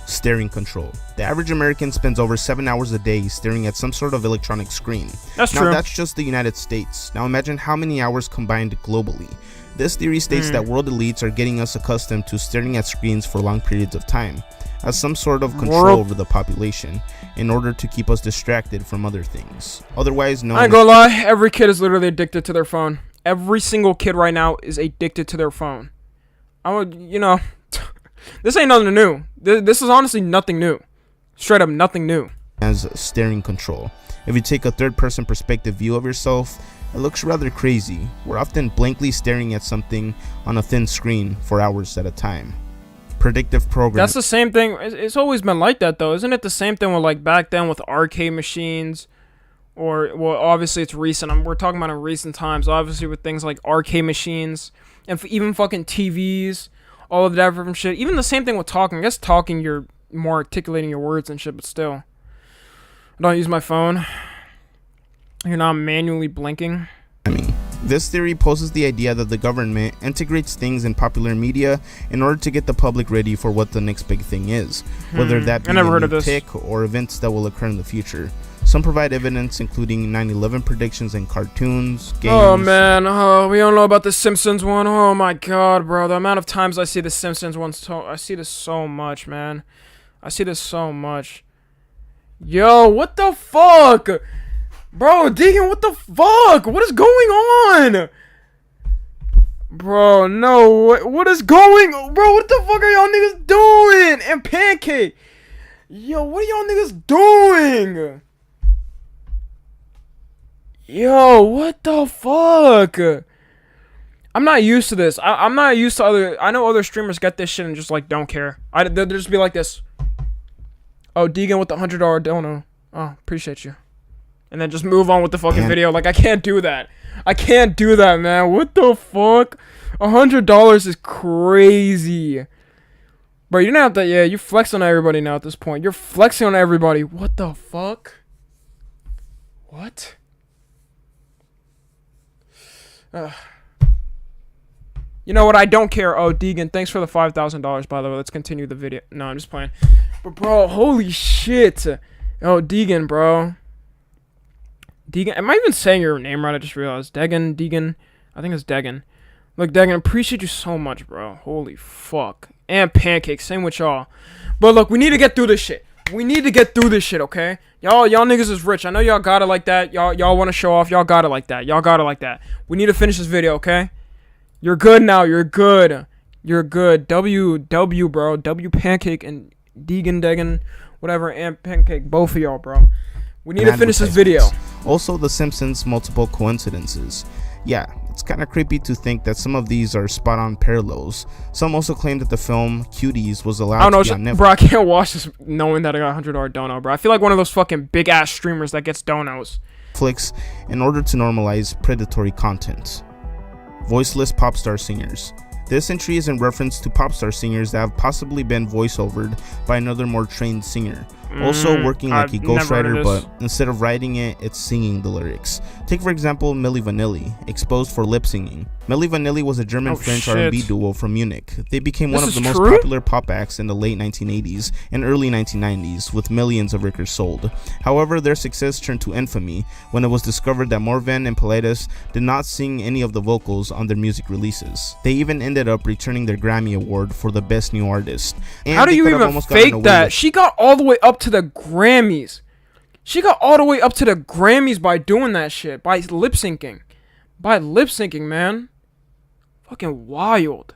Staring control. The average American spends over 7 hours a day staring at some sort of electronic screen. That's now, true. That's just the United States. Now imagine how many hours combined globally. This theory states that world elites are getting us accustomed to staring at screens for long periods of time as some sort of control over the population in order to keep us distracted from other things. Otherwise known I ain't gonna lie, every kid is literally addicted to their phone. Every single kid right now is addicted to their phone. I would, you know, this ain't nothing new. This is honestly nothing new. Straight up nothing new. As staring control. If you take a third-person perspective view of yourself, it looks rather crazy. We're often blankly staring at something on a thin screen for hours at a time. Predictive programming. That's the same thing. It's always been like that, though. Isn't it the same thing with, like, back then with arcade machines? Or, well, obviously it's recent. We're talking about in recent times. Obviously with things like arcade machines. And even fucking TVs. All of that different shit. Even the same thing with talking. I guess talking, you're more articulating your words and shit, but still. I don't use my phone. You're not manually blinking. This theory poses the idea that the government integrates things in popular media in order to get the public ready for what the next big thing is, whether that be a new pick or events that will occur in the future. Some provide evidence, including 9/11 predictions in cartoons, games. Oh man, we don't know about the Simpsons one. Oh my god, bro, the amount of times I see the Simpsons one, I see this so much, man. I see this so much. Yo, what the fuck? Bro, Deegan, what the fuck? What is going on? Bro, no, what is going on? Bro, what the fuck are y'all niggas doing? And Pancake. Yo, what are y'all niggas doing? Yo, what the fuck? I'm not used to this. I'm not used to I know other streamers get this shit and just like don't care. They'll just be like this. Oh, Deegan with the $100 dono. Oh, appreciate you. And then just move on with the fucking video. Like, I can't do that. I can't do that, man. What the fuck? $100 is crazy. Bro, you didn't have to, yeah, you're flexing on everybody now at this point. You're flexing on everybody. What the fuck? What? You know what? I don't care. Oh, Deegan, thanks for the $5,000, by the way. Let's continue the video. No, I'm just playing. But, bro, holy shit. Oh, Deegan, bro. Deegan, am I even saying your name right? I just realized. Deegan. I think it's Deegan. Look, Deegan, appreciate you so much, bro. Holy fuck. And Pancake, same with y'all. But look, we need to get through this shit. We need to get through this shit, okay? Y'all niggas is rich. I know y'all got it like that. Y'all want to show off. Y'all got it like that. Y'all got it like that. We need to finish this video, okay? You're good now. You're good. You're good. W, bro. W Pancake and Deegan, whatever, and Pancake. Both of y'all, bro. We need to finish this video. Also, The Simpsons' multiple coincidences. Yeah, it's kind of creepy to think that some of these are spot-on parallels. Some also claim that the film Cuties was allowed to be on Netflix. Bro, I can't watch this knowing that I got a $100 dono, bro. I feel like one of those fucking big-ass streamers that gets donos. In order to normalize predatory content. Voiceless pop star singers. This entry is in reference to pop star singers that have possibly been voiceovered by another more trained singer. Also working like a ghostwriter, but instead of writing it, it's singing the lyrics. Take for example Milli Vanilli, exposed for lip singing. Milli Vanilli was a German-French R&B duo from Munich. They became one of the most popular pop acts in the late 1980s and early 1990s, with millions of records sold. However, their success turned to infamy when it was discovered that Morvan and Pilatus did not sing any of the vocals on their music releases. They even ended up returning their Grammy Award for the Best New Artist. And how do you even fake that? She got all the way up to the Grammys. She got all the way up to the Grammys by doing that shit. By lip syncing. By lip syncing, man. Fucking wild.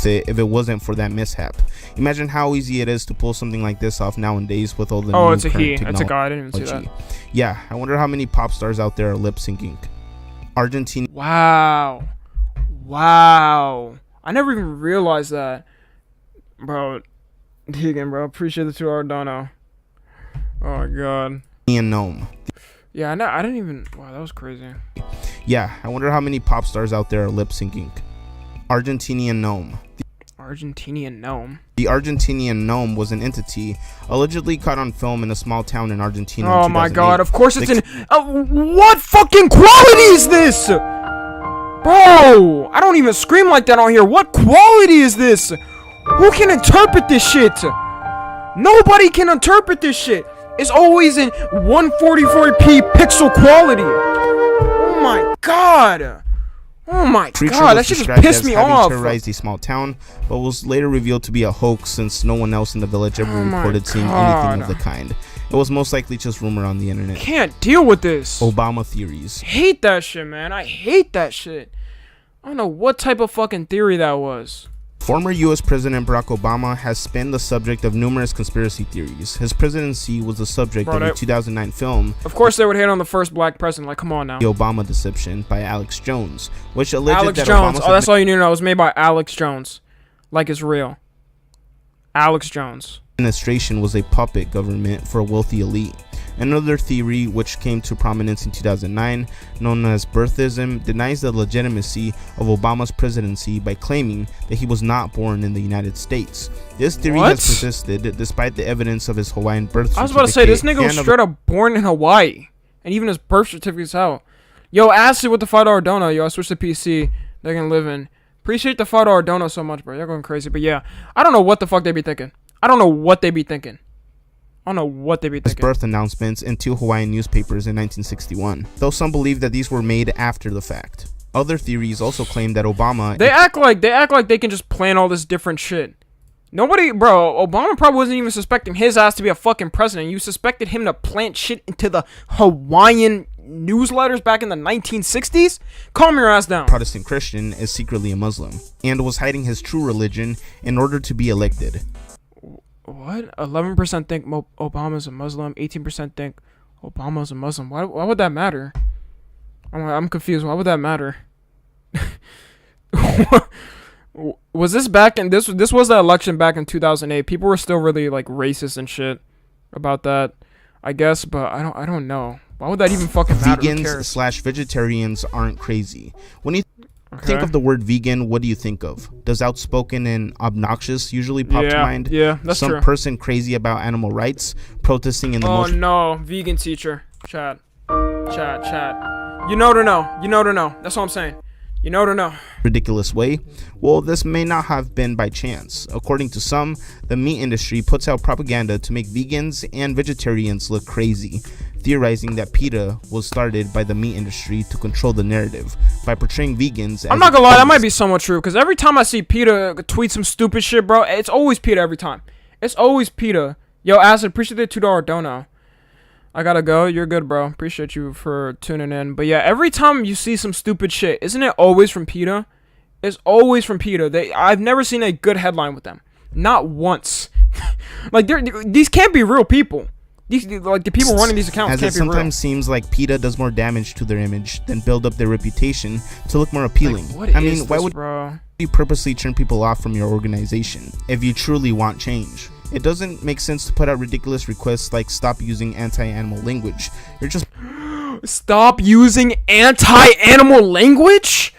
If it wasn't for that mishap. Imagine how easy it is to pull something like this off nowadays with all the new it's a he. It's a guy. I didn't even see that. Yeah, I wonder how many pop stars out there are lip syncing. Argentina. Wow. Wow. I never even realized that. Bro. Deegan, bro. Appreciate the $2 dono. Oh my god. Gnome. Yeah, I didn't even. Wow, that was crazy. Yeah, I wonder how many pop stars out there are lip syncing. Argentinian gnome. Argentinian gnome. The Argentinian gnome was an entity allegedly caught on film in a small town in Argentina. Oh my god, of course it's They- what fucking quality is this? Bro, I don't even scream like that on here. What quality is this? Who can interpret this shit? Nobody can interpret this shit. It's always in 144p pixel quality. Oh my god. Oh my Creature god, that was shit just described pissed as me having off. terrorized a small town, but was later revealed to be a hoax since no one else in the village ever Oh my reported seeing God. anything of the kind. It was most likely just rumor on the internet. Can't deal with this. Obama theories. Hate that shit, man. I hate that shit. I don't know what type of fucking theory that was. Former U.S. President Barack Obama has been the subject of numerous conspiracy theories. His presidency was the subject Bro, of a that- 2009 film, Of course they would hate on the first black president. Like, come on now. The Obama Deception, by Alex Jones, which alleged Alex that Jones. Obama's Oh, that's all you need to know. It was made by Alex Jones. Like it's real. Alex Jones. administration was a puppet government for a wealthy elite. Another theory, which came to prominence in 2009, known as birthism, denies the legitimacy of Obama's presidency by claiming that he was not born in the United States. This theory What? has persisted despite the evidence of his Hawaiian birth certificate. I was about to say, this nigga was and of- straight up born in Hawaii. And even his birth certificate's out. Yo, Acid with the $5 dono. Yo, I switched to PC. They're gonna live in. Appreciate the $5 dono so much, bro. Y'all going crazy. But yeah, I don't know what the fuck they be thinking. I don't know what they be thinking. I don't know what they be his thinking. birth announcements in 2 Hawaiian newspapers in 1961, though some believe that these were made after the fact. Other theories also claim that Obama They act like they can just plan all this different shit. Nobody, bro, Obama probably wasn't even suspecting his ass to be a fucking president. You suspected him to plant shit into the Hawaiian newsletters back in the 1960s? Calm your ass down. Protestant Christian is secretly a Muslim and was hiding his true religion in order to be elected. What? 11% think Obama's a Muslim. 18% think Obama's a Muslim. Why would that matter? I'm confused. Why would that matter? Was this back in this was the election back in 2008? People were still really like racist and shit about that, I guess, but I don't know. Why would that even fucking matter? Who cares? Vegans/vegetarians aren't crazy. When you think Okay. of the word vegan, what do you think of? Does outspoken and obnoxious usually pop to Yeah, mind? yeah, that's Some true. person crazy about animal rights, protesting in the Oh most no, vegan teacher. Chat. You know to know. You know to know. That's all I'm saying. You know to know. ridiculous way? Well, this may not have been by chance. According to some, the meat industry puts out propaganda to make vegans and vegetarians look crazy, theorizing that PETA was started by the meat industry to control the narrative by portraying vegans as I'm not gonna lie, that might be somewhat true, because every time I see PETA tweet some stupid shit, bro, it's always PETA every time. It's always PETA. Yo, Acid, appreciate the $2 dono. I gotta go. You're good, bro. Appreciate you for tuning in. But yeah, every time you see some stupid shit, isn't it always from PETA? It's always from PETA. I've never seen a good headline with them. Not once. Like, these can't be real people. These, like, the people running these accounts as can't it be real. sometimes seems like PETA does more damage to their image than build up their reputation to look more appealing. Like, what I mean, is why this, would bro? you purposely turn people off from your organization if you truly want change? It doesn't make sense to put out ridiculous requests like stop using anti-animal language. You're just Stop using anti-animal language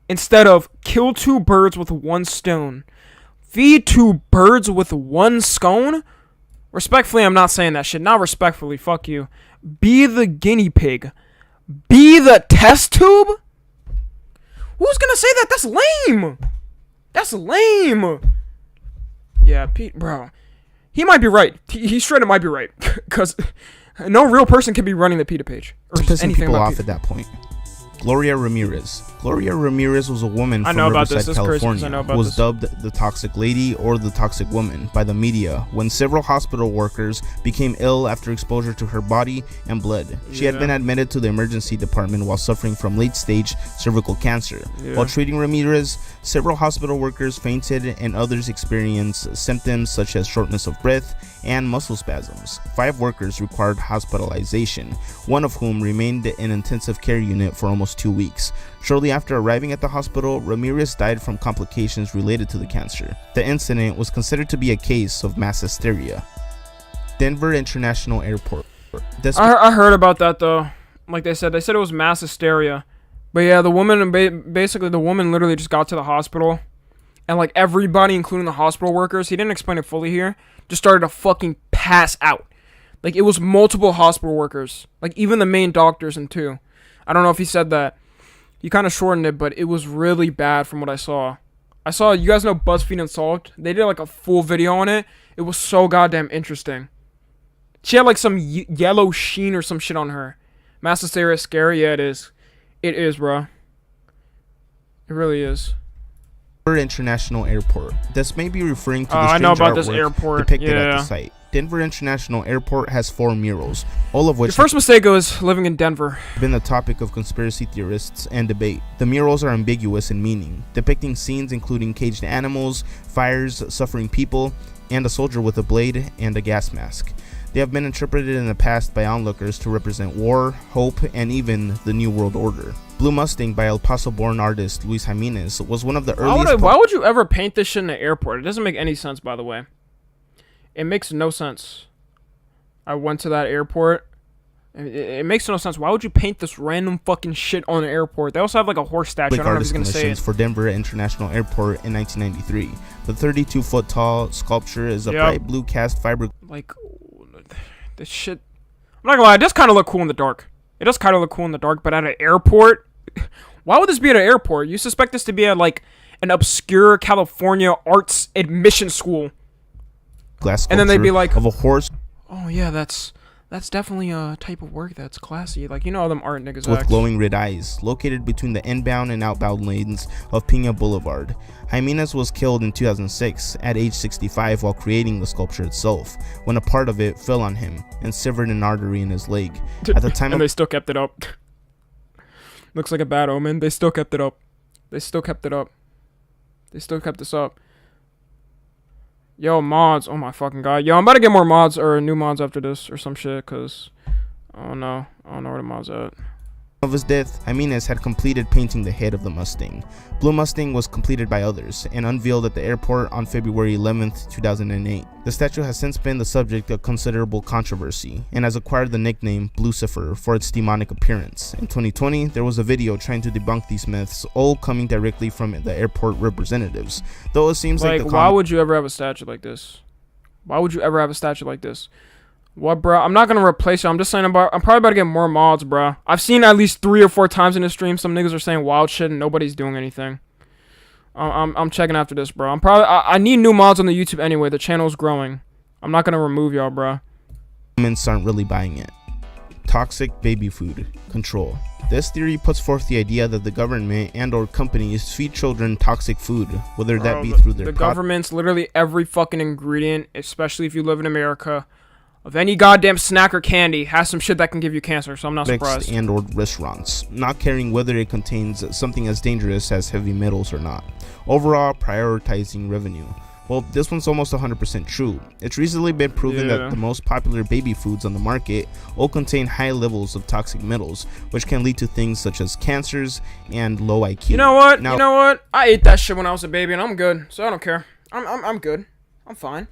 instead of kill 2 birds with 1 stone. Feed 2 birds with 1 scone. Respectfully, I'm not saying that shit. Not respectfully, fuck you. Be the guinea pig. Be the test tube. Who's gonna say that? That's lame. That's lame. Yeah, Pete, bro. He might be right. He straight up might be right. Because no real person can be running the PETA page. Or just pissing anything people about off PETA. at that point. Gloria Ramirez. Gloria Ramirez was a woman I from know about Riverside, this. This is crazy 'cause California, I know who about was this. dubbed the Toxic Lady or the Toxic Woman by the media when several hospital workers became ill after exposure to her body and blood. She had Yeah. been admitted to the emergency department while suffering from late-stage cervical cancer. Yeah. While treating Ramirez, several hospital workers fainted and others experienced symptoms such as shortness of breath and muscle spasms. 5 workers required hospitalization, one of whom remained in intensive care unit for almost 2 weeks. Shortly after arriving at the hospital, Ramirez died from complications related to the cancer. The incident was considered to be a case of mass hysteria. Denver International Airport. I heard about that though. Like they said it was mass hysteria. But yeah, the woman, basically the woman literally just got to the hospital. And like everybody, including the hospital workers, he didn't explain it fully here, just started to fucking pass out. Like it was multiple hospital workers. Like even the main doctors and two. I don't know if he said that. He kind of shortened it, but it was really bad from what I saw. You guys know BuzzFeed Unsolved? They did like a full video on it. It was so goddamn interesting. She had like some yellow sheen or some shit on her. Mass hysteria is scary. Yeah, it is. It is, bro. It really is. Denver International Airport. This may be referring to the I know about this artwork airport. depicted Yeah. at the site. Denver International Airport has 4 murals, all of which Your first mistake was living in Denver. have been the topic of conspiracy theorists and debate. The murals are ambiguous in meaning, depicting scenes including caged animals, fires, suffering people, and a soldier with a blade and a gas mask. They have been interpreted in the past by onlookers to represent war, hope, and even the New World Order. Blue Mustang by El Paso-born artist Luis Jimenez was one of the earliest... Why would you ever paint this shit in the airport? It doesn't make any sense, by the way. It makes no sense. I went to that airport. It makes no sense. Why would you paint this random fucking shit on an airport? They also have like a horse statue. I don't know if he's gonna say it. For Denver International Airport in 1993. The 32-foot tall sculpture is a bright blue cast fiber... Like, this shit... I'm not gonna lie, it does kind of look cool in the dark. It does kind of look cool in the dark, but at an airport... Why would this be at an airport? You suspect this to be at like an obscure California arts admission school. Glass and then they'd be like... of a horse... Oh yeah, that's definitely a type of work that's classy. Like, you know how them art niggas with act. glowing red eyes, located between the inbound and outbound lanes of Pina Boulevard. Jimenez was killed in 2006 at age 65 while creating the sculpture itself, when a part of it fell on him and severed an artery in his leg. At the time and they still kept it up. Looks like a bad omen. They still kept it up. They still kept it up. They still kept this up. Yo, mods. Oh my fucking god. Yo, I'm about to get more mods or new mods after this or some shit, cause I don't know where the mods at. Of his death, Jimenez had completed painting the head of the Mustang. Blue Mustang was completed by others and unveiled at the airport on February 11th, 2008. The statue has since been the subject of considerable controversy and has acquired the nickname Blucifer for its demonic appearance. In 2020, there was a video trying to debunk these myths, all coming directly from the airport representatives. Though it seems like the why would you ever have a statue like this? Why would you ever have a statue like this? What, bro? I'm not gonna replace you. I'm just saying I'm probably about to get more mods, bro. I've seen at least 3 or 4 times in the stream some niggas are saying wild shit and nobody's doing anything. I'm checking after this, bro. I need new mods on the YouTube anyway. The channel's growing. I'm not gonna remove y'all, bro. Governments aren't really buying it. Toxic baby food control. This theory puts forth the idea that the government and or companies feed children toxic food, whether that be through their the government's literally every fucking ingredient, especially if you live in America, of any goddamn snack or candy has some shit that can give you cancer, so I'm not surprised. And or restaurants, not caring whether it contains something as dangerous as heavy metals or not. Overall, prioritizing revenue. Well, this one's almost 100% true. It's recently been proven that the most popular baby foods on the market all contain high levels of toxic metals, which can lead to things such as cancers and low IQ. You know what? I ate that shit when I was a baby, and I'm good, so I don't care. I'm good. I'm fine.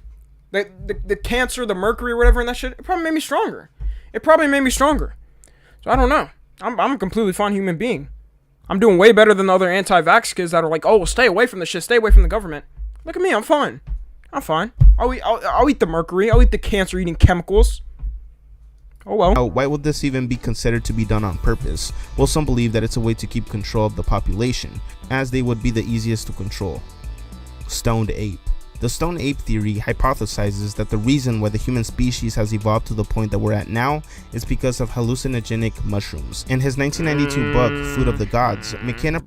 The cancer, the mercury, or whatever in that shit, it probably made me stronger. So I don't know. I'm a completely fine human being. I'm doing way better than the other anti-vax kids that are like, oh, well, stay away from the shit, stay away from the government. Look at me, I'm fine. I'll eat the mercury, I'll eat the cancer-eating chemicals. Oh well. Now, why would this even be considered to be done on purpose? Well, some believe that it's a way to keep control of the population, as they would be the easiest to control. Stoned ape. The stone ape theory hypothesizes that the reason why the human species has evolved to the point that we're at now is because of hallucinogenic mushrooms. In his 1992 book, Food of the Gods, McKenna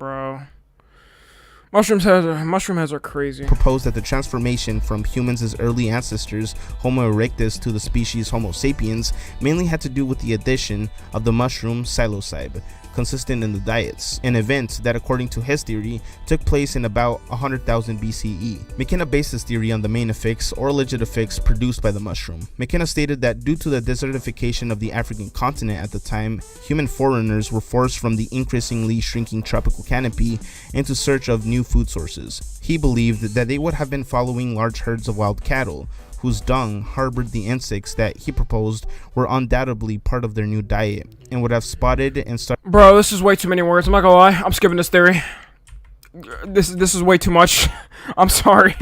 mushroom heads are crazy. Proposed that the transformation from humans' early ancestors, Homo erectus, to the species Homo sapiens mainly had to do with the addition of the mushroom psilocybe, consistent in the diets, an event that, according to his theory, took place in about 100,000 BCE. McKenna based his theory on the main effects or alleged effects produced by the mushroom. McKenna stated that due to the desertification of the African continent at the time, human foreigners were forced from the increasingly shrinking tropical canopy into search of new food sources. He believed that they would have been following large herds of wild cattle, whose dung harbored the insects that he proposed were undoubtedly part of their new diet and would have spotted and started. Bro, this is way too many words. I'm not gonna lie. I'm skipping this theory. This is way too much. I'm sorry.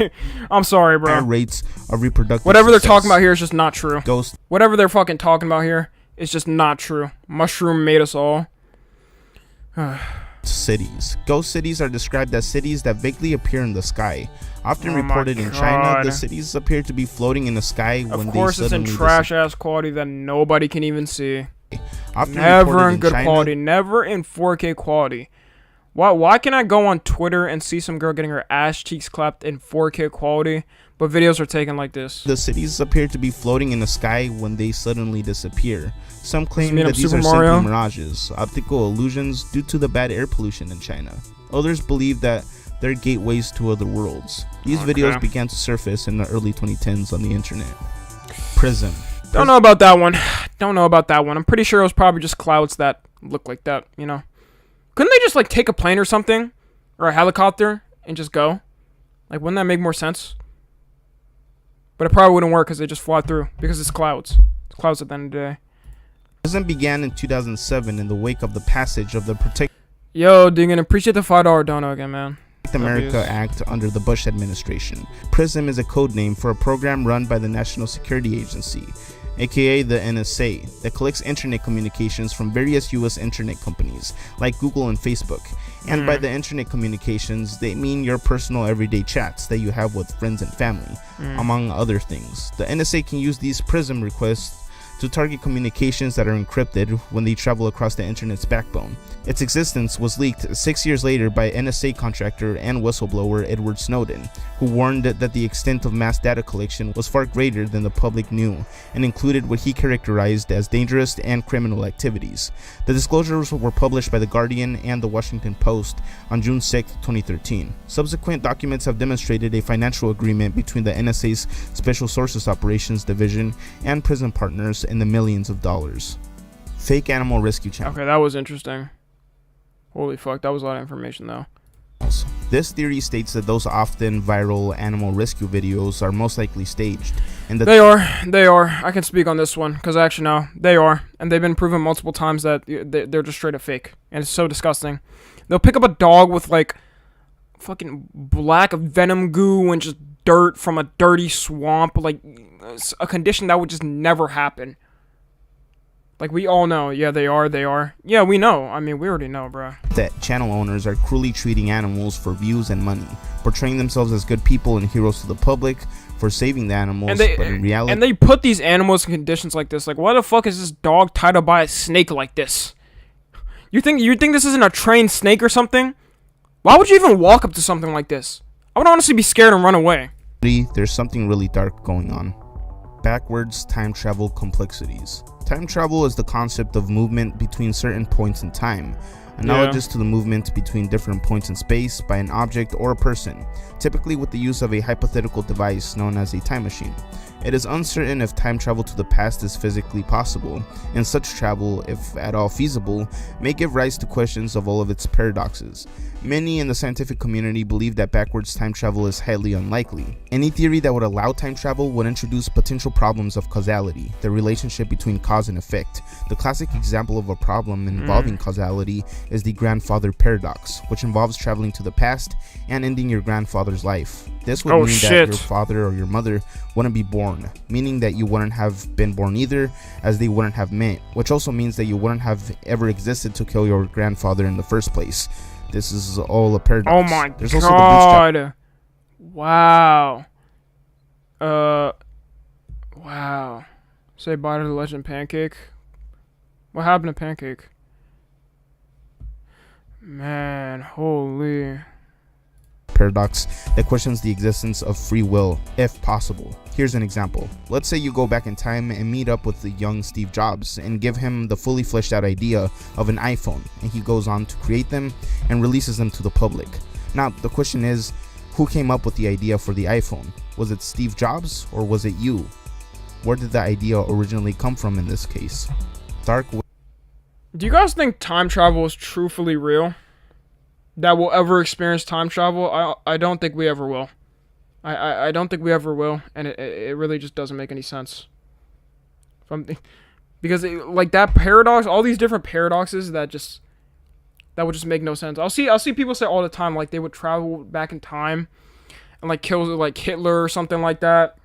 I'm sorry, bro. Rates of reproductive Whatever they're success. talking about here is just not true. Ghost. Whatever they're fucking talking about here is just not true. Mushroom made us all. Cities. Ghost cities are described as cities that vaguely appear in the sky. Often Oh my reported in China, the God. cities appear to be floating in the sky when Of course, they it's in suddenly trash ass quality that nobody can even see. Often Never reported in in good China. quality. Never in 4K quality. Why can I go on Twitter and see some girl getting her ass cheeks clapped in 4K quality, but videos are taken like this? The cities appear to be floating in the sky when they suddenly disappear. Some claim mean that I'm these Super are Mario? simply mirages, optical illusions due to the bad air pollution in China. Others believe that they're gateways to other worlds. These videos began to surface in the early 2010s on the internet. Prism. Don't know about that one. Don't know about that one. I'm pretty sure it was probably just clouds that look like that, you know? Couldn't they just, like, take a plane or something? Or a helicopter and just go? Like, wouldn't that make more sense? But it probably wouldn't work because they just fly through. Because it's clouds. It's clouds at the end of the day. Prism began in 2007 in the wake of the passage of the Protect Yo, Dingan, appreciate the $5 dono again, man. America Love yous. Act under the Bush administration. PRISM is a code name for a program run by the National Security Agency, aka the NSA, that collects internet communications from various US internet companies like Google and Facebook. And by the internet communications, they mean your personal everyday chats that you have with friends and family, among other things. The NSA can use these PRISM requests to target communications that are encrypted when they travel across the internet's backbone. Its existence was leaked 6 years later by NSA contractor and whistleblower Edward Snowden, who warned that the extent of mass data collection was far greater than the public knew and included what he characterized as dangerous and criminal activities. The disclosures were published by The Guardian and The Washington Post on June 6, 2013. Subsequent documents have demonstrated a financial agreement between the NSA's Special Sources Operations Division and PRISM partners in the millions of dollars. Fake animal rescue channel. Okay, that was interesting. Holy fuck, that was a lot of information, though. This theory states that those often viral animal rescue videos are most likely staged, and that They are. I can speak on this one, because actually, no, they are. And they've been proven multiple times that they're just straight up fake. And it's so disgusting. They'll pick up a dog with, like, fucking black venom goo and just dirt from a dirty swamp, like, a condition that would just never happen. Like, we all know. Yeah, they are. Yeah, we know. I mean, we already know, bro. that channel owners are cruelly treating animals for views and money, portraying themselves as good people and heroes to the public for saving the animals, but in reality... And they put these animals in conditions like this. Like, why the fuck is this dog tied up by a snake like this? You think this isn't a trained snake or something? Why would you even walk up to something like this? I would honestly be scared and run away. There's something really dark going on. Backwards time travel complexities. Time travel is the concept of movement between certain points in time, analogous to the movement between different points in space by an object or a person, typically with the use of a hypothetical device known as a time machine. It is uncertain if time travel to the past is physically possible, and such travel, if at all feasible, may give rise to questions of all of its paradoxes. Many in the scientific community believe that backwards time travel is highly unlikely. Any theory that would allow time travel would introduce potential problems of causality, the relationship between cause and effect. The classic example of a problem involving causality is the grandfather paradox, which involves traveling to the past and ending your grandfather's life. This would mean that your father or your mother wouldn't be born, meaning that you wouldn't have been born either, as they wouldn't have met, which also means that you wouldn't have ever existed to kill your grandfather in the first place. This is all a paradox. Oh my There's god. also the bootstrap. Wow. Wow. Say bye to the legend Pancake. What happened to Pancake? Man, holy. Paradox that questions the existence of free will, if possible. Here's an example. Let's say you go back in time and meet up with the young Steve Jobs and give him the fully fleshed out idea of an iPhone, and he goes on to create them and releases them to the public. Now, the question is, who came up with the idea for the iPhone? Was it Steve Jobs or was it you? Where did the idea originally come from in this case? Do you guys think time travel is truthfully real? That we'll ever experience time travel? I don't think we ever will. I don't think we ever will, and it really just doesn't make any sense. Because like that paradox, all these different paradoxes that would just make no sense. I'll see people say all the time like they would travel back in time and like kill like Hitler or something like that.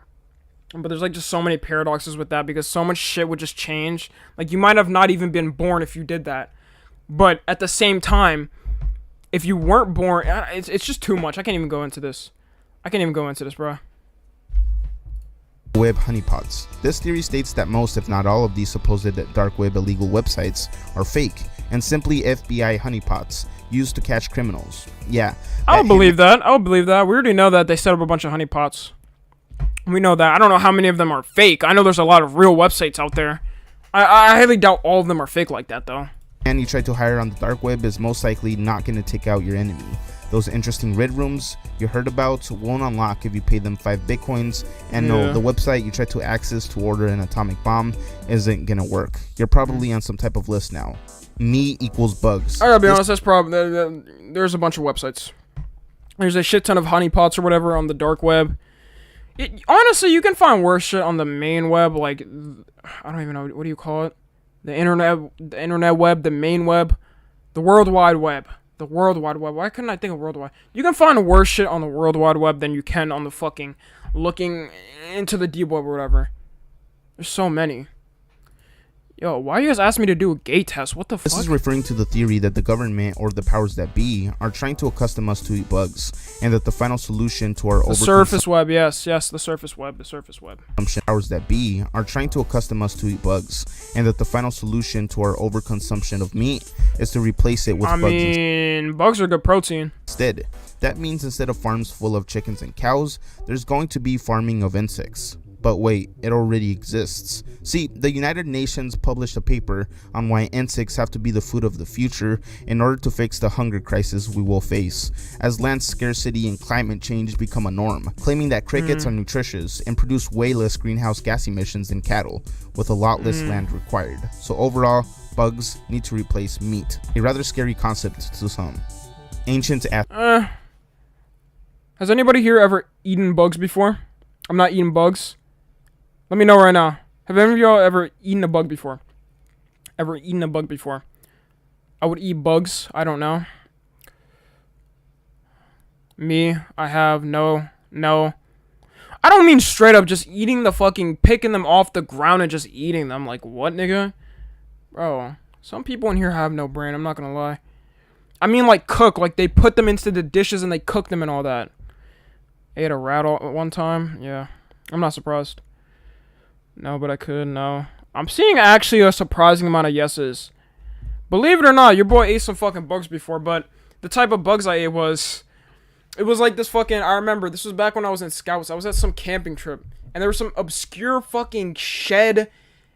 But there's like just so many paradoxes with that because so much shit would just change. Like you might have not even been born if you did that. But at the same time, if you weren't born, it's just too much. I can't even go into this. Bro. Web honeypots. This theory states that most, if not all, of these supposed dark web illegal websites are fake and simply FBI honeypots used to catch criminals. Yeah. I would believe that. We already know that they set up a bunch of honeypots. We know that. I don't know how many of them are fake. I know there's a lot of real websites out there. I highly doubt all of them are fake like that, though. And you try to hire on the dark web is most likely not going to take out your enemy. Those interesting red rooms you heard about won't unlock if you pay them 5 bitcoins. And no, the website you try to access to order an atomic bomb isn't going to work. You're probably on some type of list now. Me equals bugs. I gotta be honest, that's probably... There's a bunch of websites. There's a shit ton of honeypots or whatever on the dark web. Honestly, you can find worse shit on the main web. Like, I don't even know. What do you call it? The internet web, the main web, the World Wide Web. The World Wide Web. Why couldn't I think of World Wide? You can find worse shit on the World Wide Web than you can on the fucking looking into the deep web or whatever. There's so many. Yo, why you guys ask me to do a gay test? What the fuck? This is referring to the theory that the government or the powers that be are trying to accustom us to eat bugs, and that the final solution to our surface web, yes, the surface web, powers that be are trying to accustom us to eat bugs, and that the final solution to our overconsumption of meat is to replace it with bugs. I mean, bugs are good protein. Instead, that means instead of farms full of chickens and cows, there's going to be farming of insects. But wait, it already exists. See, the United Nations published a paper on why insects have to be the food of the future in order to fix the hunger crisis we will face, as land scarcity and climate change become a norm, claiming that crickets are nutritious and produce way less greenhouse gas emissions than cattle, with a lot less land required. So overall, bugs need to replace meat, a rather scary concept to some. Ancient Has anybody here ever eaten bugs before? I'm not eating bugs. Let me know right now. Have any of y'all ever eaten a bug before? I would eat bugs. I don't know. Me, I have no. I don't mean straight up just eating the fucking, picking them off the ground and just eating them. Like, what, nigga? Bro, some people in here have no brain. I'm not gonna lie. I mean, like, cook. Like, they put them into the dishes and they cook them and all that. I ate a rat at one time. Yeah. I'm not surprised. No, but I could. No. I'm seeing actually a surprising amount of yeses. Believe it or not, your boy ate some fucking bugs before, but the type of bugs I ate was... It was like this fucking... I remember, this was back when I was in Scouts. I was at some camping trip, and there was some obscure fucking shed,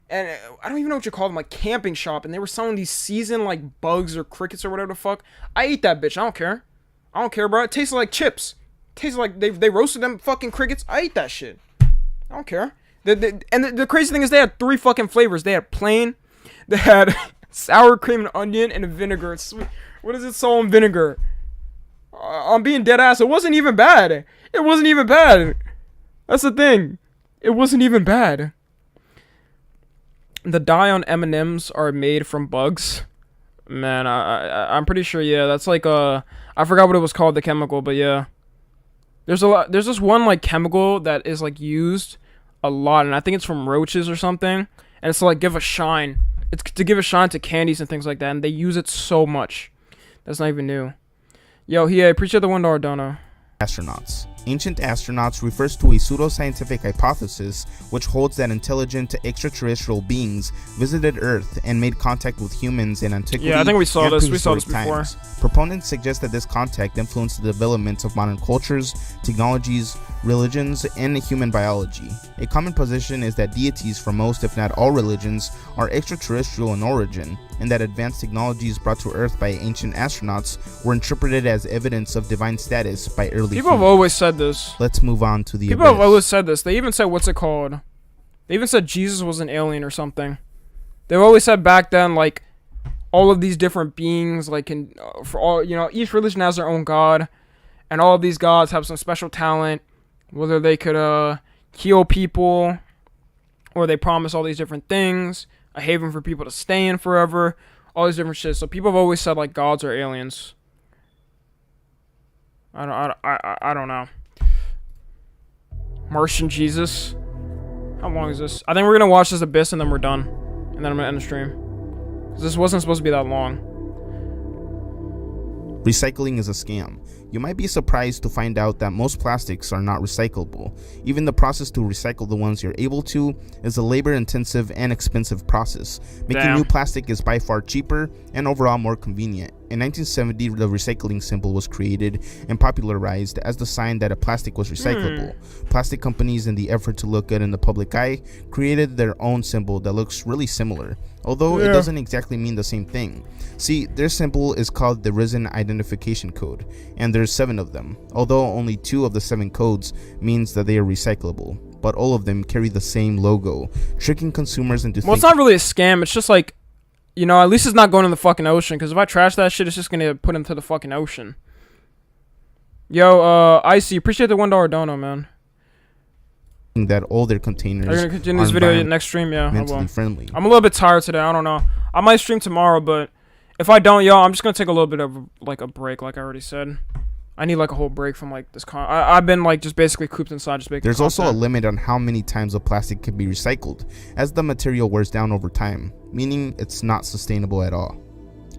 and I don't even know what you call them, like camping shop, and they were selling these seasoned like bugs or crickets or whatever the fuck. I ate that bitch. I don't care. I don't care, bro. It tasted like chips. It tasted like they roasted them fucking crickets. I ate that shit. I don't care. The crazy thing is they had 3 fucking flavors. They had plain, they had sour cream and onion, and vinegar. It's sweet. What is it? Salt and vinegar. I'm being dead ass. It wasn't even bad. That's the thing. It wasn't even bad. The dye on M&Ms are made from bugs. Man, I'm pretty sure. Yeah, that's like I forgot what it was called, the chemical, but yeah. There's this one like chemical that is like used a lot, and I think it's from roaches or something, and it's to like give a shine. It's to give a shine to candies and things like that, and they use it so much. That's not even new. Yo, I appreciate the $1 dono. Astronauts. Ancient astronauts refers to a pseudoscientific hypothesis which holds that intelligent extraterrestrial beings visited Earth and made contact with humans in antiquity. Yeah, I think we saw this before. Proponents suggest that this contact influenced the development of modern cultures, technologies, religions, and human biology. A common position is that deities for most, if not all religions, are extraterrestrial in origin, and that advanced technologies brought to Earth by ancient astronauts were interpreted as evidence of divine status by early people have always said this. Let's move on to the people have always said this. They even said, what's it called? They even said Jesus was an alien or something. They've always said back then, like, all of these different beings, like, for all, each religion has their own god, and all of these gods have some special talent, whether they could heal people, or they promise all these different things, a haven for people to stay in forever, all these different shit. So people have always said like gods are aliens. I don't know. Martian Jesus. How long is this? I think we're gonna watch this Abyss and then we're done, and then I'm gonna end the stream. 'Cause this wasn't supposed to be that long. Recycling is a scam. You might be surprised to find out that most plastics are not recyclable. Even the process to recycle the ones you're able to is a labor-intensive and expensive process. Making new plastic is by far cheaper and overall more convenient. In 1970, the recycling symbol was created and popularized as the sign that a plastic was recyclable. Plastic companies, in the effort to look good in the public eye, created their own symbol that looks really similar, although it doesn't exactly mean the same thing. See, their symbol is called the Resin Identification Code, and there's 7 of them, although only 2 of the 7 codes means that they are recyclable, but all of them carry the same logo, tricking consumers into Well, it's not really a scam, it's just like, you know, at least it's not going in the fucking ocean, because if I trash that shit, it's just gonna put into the fucking ocean. Yo, Icy, appreciate the $1 dono, man. That all their containers are you gonna continue this video next stream? Yeah, I will. Friendly. I'm a little bit tired today, I don't know. I might stream tomorrow, but if I don't, yo, I'm just gonna take a little bit of like a break, like I already said. I need like a whole break from like this I've been like just basically cooped inside just making There's content. also a limit on how many times a plastic can be recycled, as the material wears down over time, meaning it's not sustainable at all.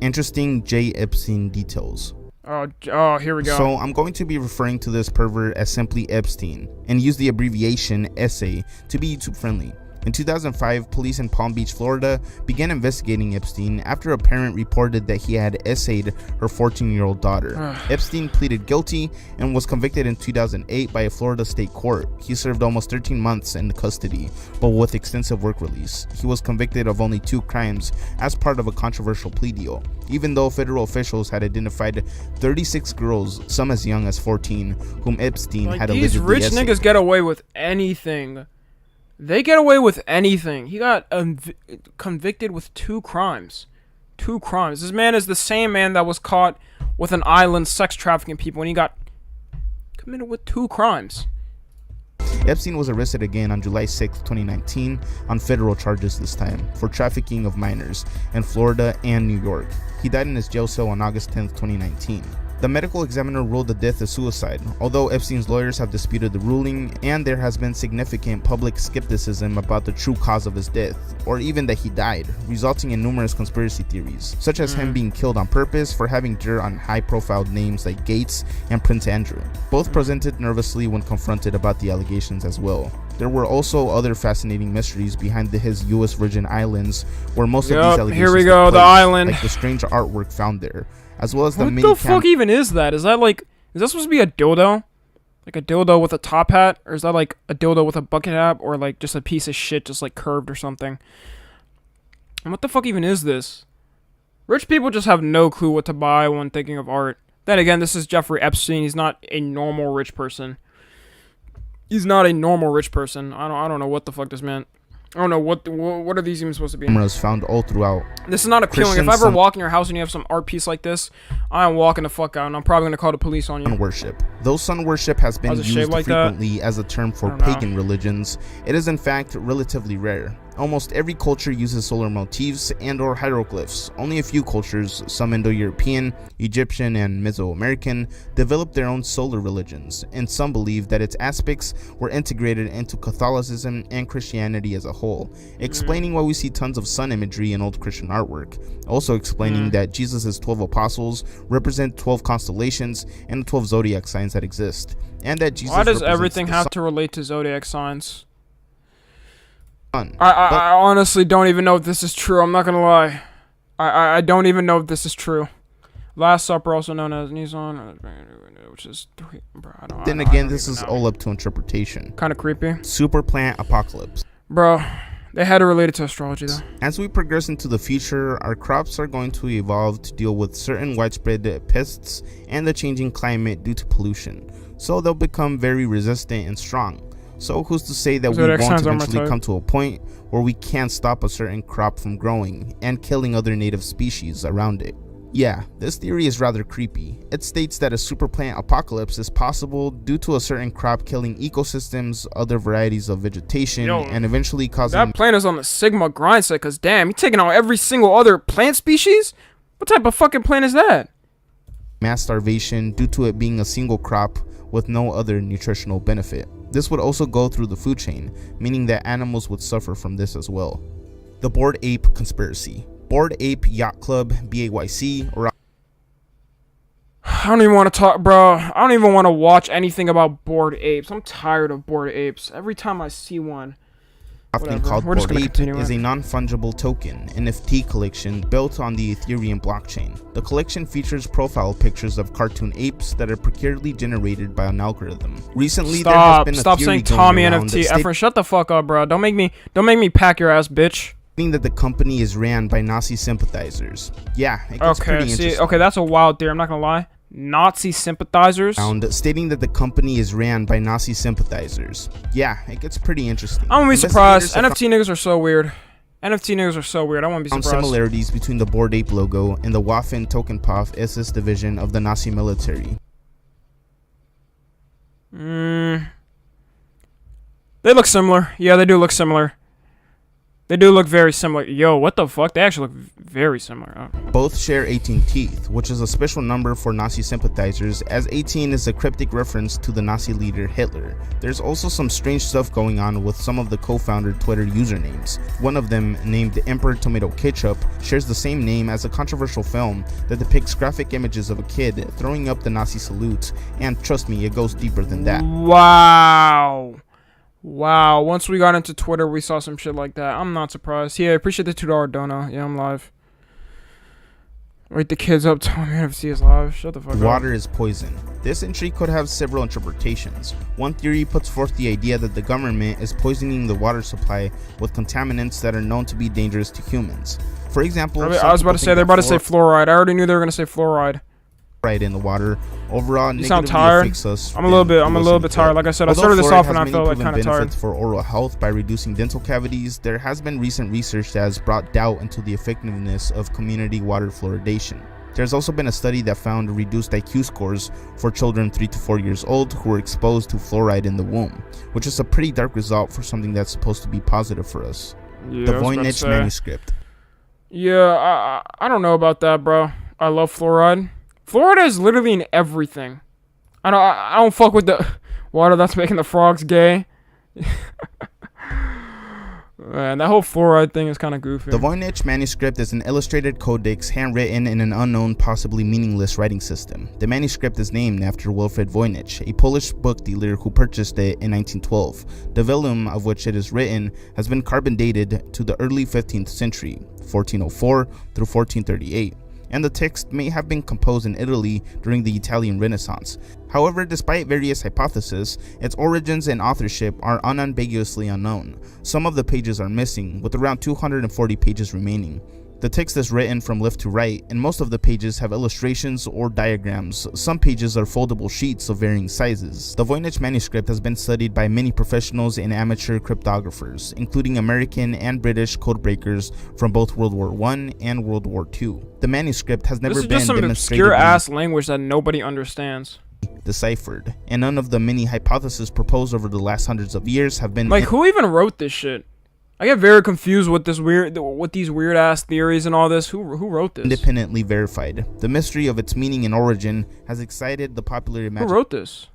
Interesting J. Epstein details. Oh, here we go. So I'm going to be referring to this pervert as simply Epstein, and use the abbreviation essay to be YouTube friendly. In 2005, police in Palm Beach, Florida began investigating Epstein after a parent reported that he had essayed her 14-year-old daughter. Epstein pleaded guilty and was convicted in 2008 by a Florida state court. He served almost 13 months in custody, but with extensive work release. He was convicted of only 2 crimes as part of a controversial plea deal, even though federal officials had identified 36 girls, some as young as 14, whom Epstein had allegedly These rich essayed. niggas get away with anything. They get away with anything. He got convicted with 2 crimes. 2 crimes. This man is the same man that was caught with an island sex trafficking people, and he got committed with 2 crimes. Epstein was arrested again on July 6, 2019 on federal charges this time for trafficking of minors in Florida and New York. He died in his jail cell on August 10, 2019. The medical examiner ruled the death a suicide, although Epstein's lawyers have disputed the ruling, and there has been significant public skepticism about the true cause of his death, or even that he died, resulting in numerous conspiracy theories, such as him being killed on purpose for having dirt on high-profile names like Gates and Prince Andrew. Both presented nervously when confronted about the allegations as well. There were also other fascinating mysteries behind his U.S. Virgin Islands, where most of these allegations here we took go, place, the island. like the strange artwork found there, as well as the What the fuck even is that? Is that like, is that supposed to be a dildo? Like a dildo with a top hat? Or is that like a dildo with a bucket hat? Or like just a piece of shit just like curved or something? And what the fuck even is this? Rich people just have no clue what to buy when thinking of art. Then again, this is Jeffrey Epstein. He's not a normal rich person. He's not a normal rich person. I don't know what the fuck this meant. I don't know what are these even supposed to be. Cameras found all throughout. This is not appealing. If I ever walk in your house and you have some art piece like this, I'm walking the fuck out, and I'm probably gonna call the police on you. Sun worship. Though sun worship has been used like frequently as a term for pagan religions, it is in fact relatively rare. Almost every culture uses solar motifs and or hieroglyphs. Only a few cultures, some Indo-European, Egyptian, and Mesoamerican, developed their own solar religions, and some believe that its aspects were integrated into Catholicism and Christianity as a whole, explaining why we see tons of sun imagery in old Christian artwork. Also explaining that Jesus' 12 apostles represent 12 constellations and the 12 zodiac signs that exist, and that Jesus Why does represents everything the have sun. to relate to zodiac signs? I honestly don't even know if this is true. I'm not gonna lie. I don't even know if this is true. Last Supper, also known as Nissan, which is 3. Bro, Then again, this is all up to interpretation. Kind of creepy. Super plant apocalypse. Bro, they had to relate it to astrology though. As we progress into the future, our crops are going to evolve to deal with certain widespread pests and the changing climate due to pollution. So they'll become very resistant and strong. So who's to say that we won't eventually come to a point where we can't stop a certain crop from growing and killing other native species around it? Yeah, this theory is rather creepy. It states that a superplant apocalypse is possible due to a certain crop killing ecosystems, other varieties of vegetation, and eventually causing... That plant is on the Sigma grind set, cause damn, you taking out every single other plant species? What type of fucking plant is that? Mass starvation due to it being a single crop with no other nutritional benefit. This would also go through the food chain, meaning that animals would suffer from this as well. The Bored Ape Conspiracy. Bored Ape Yacht Club, BAYC, or... I don't even want to talk, bro. I don't even want to watch anything about bored apes. I'm tired of bored apes. Every time I see one. Often called Bored Ape, is a non-fungible token NFT collection built on the Ethereum blockchain. The collection features profile pictures of cartoon apes that are precariously generated by an algorithm. Recently, there has been a stop theory saying going Tommy around NFT. that Efren, shut the fuck up, bro. Don't make me pack your ass, bitch. that the company is ran by Nazi sympathizers. Yeah, it gets pretty interesting. Okay, that's a wild theory. I'm not gonna lie. Nazi sympathizers? Stating that the company is ran by Nazi sympathizers. Yeah, it gets pretty interesting. I won't be surprised. NFT niggas are so weird. NFT niggas are so weird. I won't be surprised. Similarities between the Bored Ape logo and the Waffen Tokenpath SS division of the Nazi military. They look similar. Yeah, they do look similar. They do look very similar. Yo, what the fuck? They actually look very similar. Oh. Both share 18 teeth, which is a special number for Nazi sympathizers, as 18 is a cryptic reference to the Nazi leader Hitler. There's also some strange stuff going on with some of the co-founder Twitter usernames. One of them, named Emperor Tomato Ketchup, shares the same name as a controversial film that depicts graphic images of a kid throwing up the Nazi salute, and trust me, it goes deeper than that. Wow, once we got into Twitter, we saw some shit like that. I'm not surprised. Yeah, I appreciate the $2 dono. Yeah, I'm live. Wait, the kids up. TommyNFG is live. Shut the fuck up. Water is poison. This entry could have several interpretations. One theory puts forth the idea that the government is poisoning the water supply with contaminants that are known to be dangerous to humans. For example, I was about to say, they're about to say fluoride. I already knew they were going to say fluoride. Right in the water overall you sound tired. I'm a little bit tired. Like I said, I started this off and I felt like kind of tired. For oral health by reducing dental cavities, there has been recent research that has brought doubt into the effectiveness of community water fluoridation. There's also been a study that found reduced IQ scores for children 3 to 4 years old who were exposed to fluoride in the womb, which is a pretty dark result for something that's supposed to be positive for us. Yeah, the Voynich manuscript. Yeah, I don't know about that, bro. I love fluoride. Fluoride is literally in everything. I don't fuck with the water that's making the frogs gay. Man, that whole fluoride thing is kind of goofy. The Voynich manuscript is an illustrated codex handwritten in an unknown, possibly meaningless writing system. The manuscript is named after Wilfred Voynich, a Polish book dealer who purchased it in 1912. The vellum of which it is written has been carbon dated to the early 15th century, 1404 through 1438. And the text may have been composed in Italy during the Italian Renaissance. However, despite various hypotheses, its origins and authorship are unambiguously unknown. Some of the pages are missing, with around 240 pages remaining. The text is written from left to right, and most of the pages have illustrations or diagrams. Some pages are foldable sheets of varying sizes. The Voynich manuscript has been studied by many professionals and amateur cryptographers, including American and British codebreakers from both World War I and World War II. The manuscript has never been demonstrated. This is just some obscure-ass language that nobody understands. Deciphered, and none of the many hypotheses proposed over the last hundreds of years have been... Like, who even wrote this shit? I get very confused with these weird ass theories and all this. Who wrote this? Independently verified. The mystery of its meaning and origin has excited the popular imagination. Who wrote this?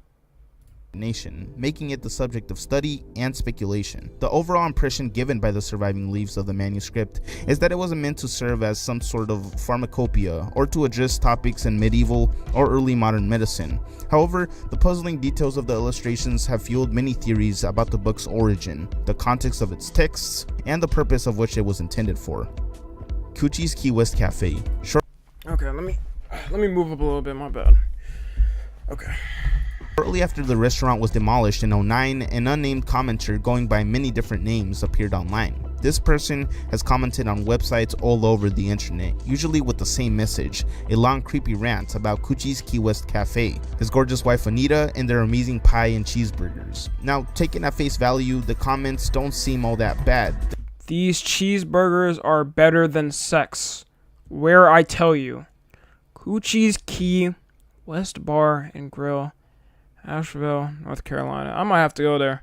Making it the subject of study and speculation. The overall impression given by the surviving leaves of the manuscript is that it wasn't meant to serve as some sort of pharmacopoeia or to address topics in medieval or early modern medicine. However, the puzzling details of the illustrations have fueled many theories about the book's origin, the context of its texts, and the purpose of which it was intended for. Coochie's Key West Cafe. Okay, let me move up a little bit, my bad. Okay. Shortly after the restaurant was demolished in 2009, an unnamed commenter going by many different names appeared online. This person has commented on websites all over the internet, usually with the same message, a long creepy rant about Coochie's Key West Cafe, his gorgeous wife Anita, and their amazing pie and cheeseburgers. Now, taken at face value, the comments don't seem all that bad. These cheeseburgers are better than sex. Where I tell you. Coochie's Key West Bar and Grill, Asheville, North Carolina. I might have to go there.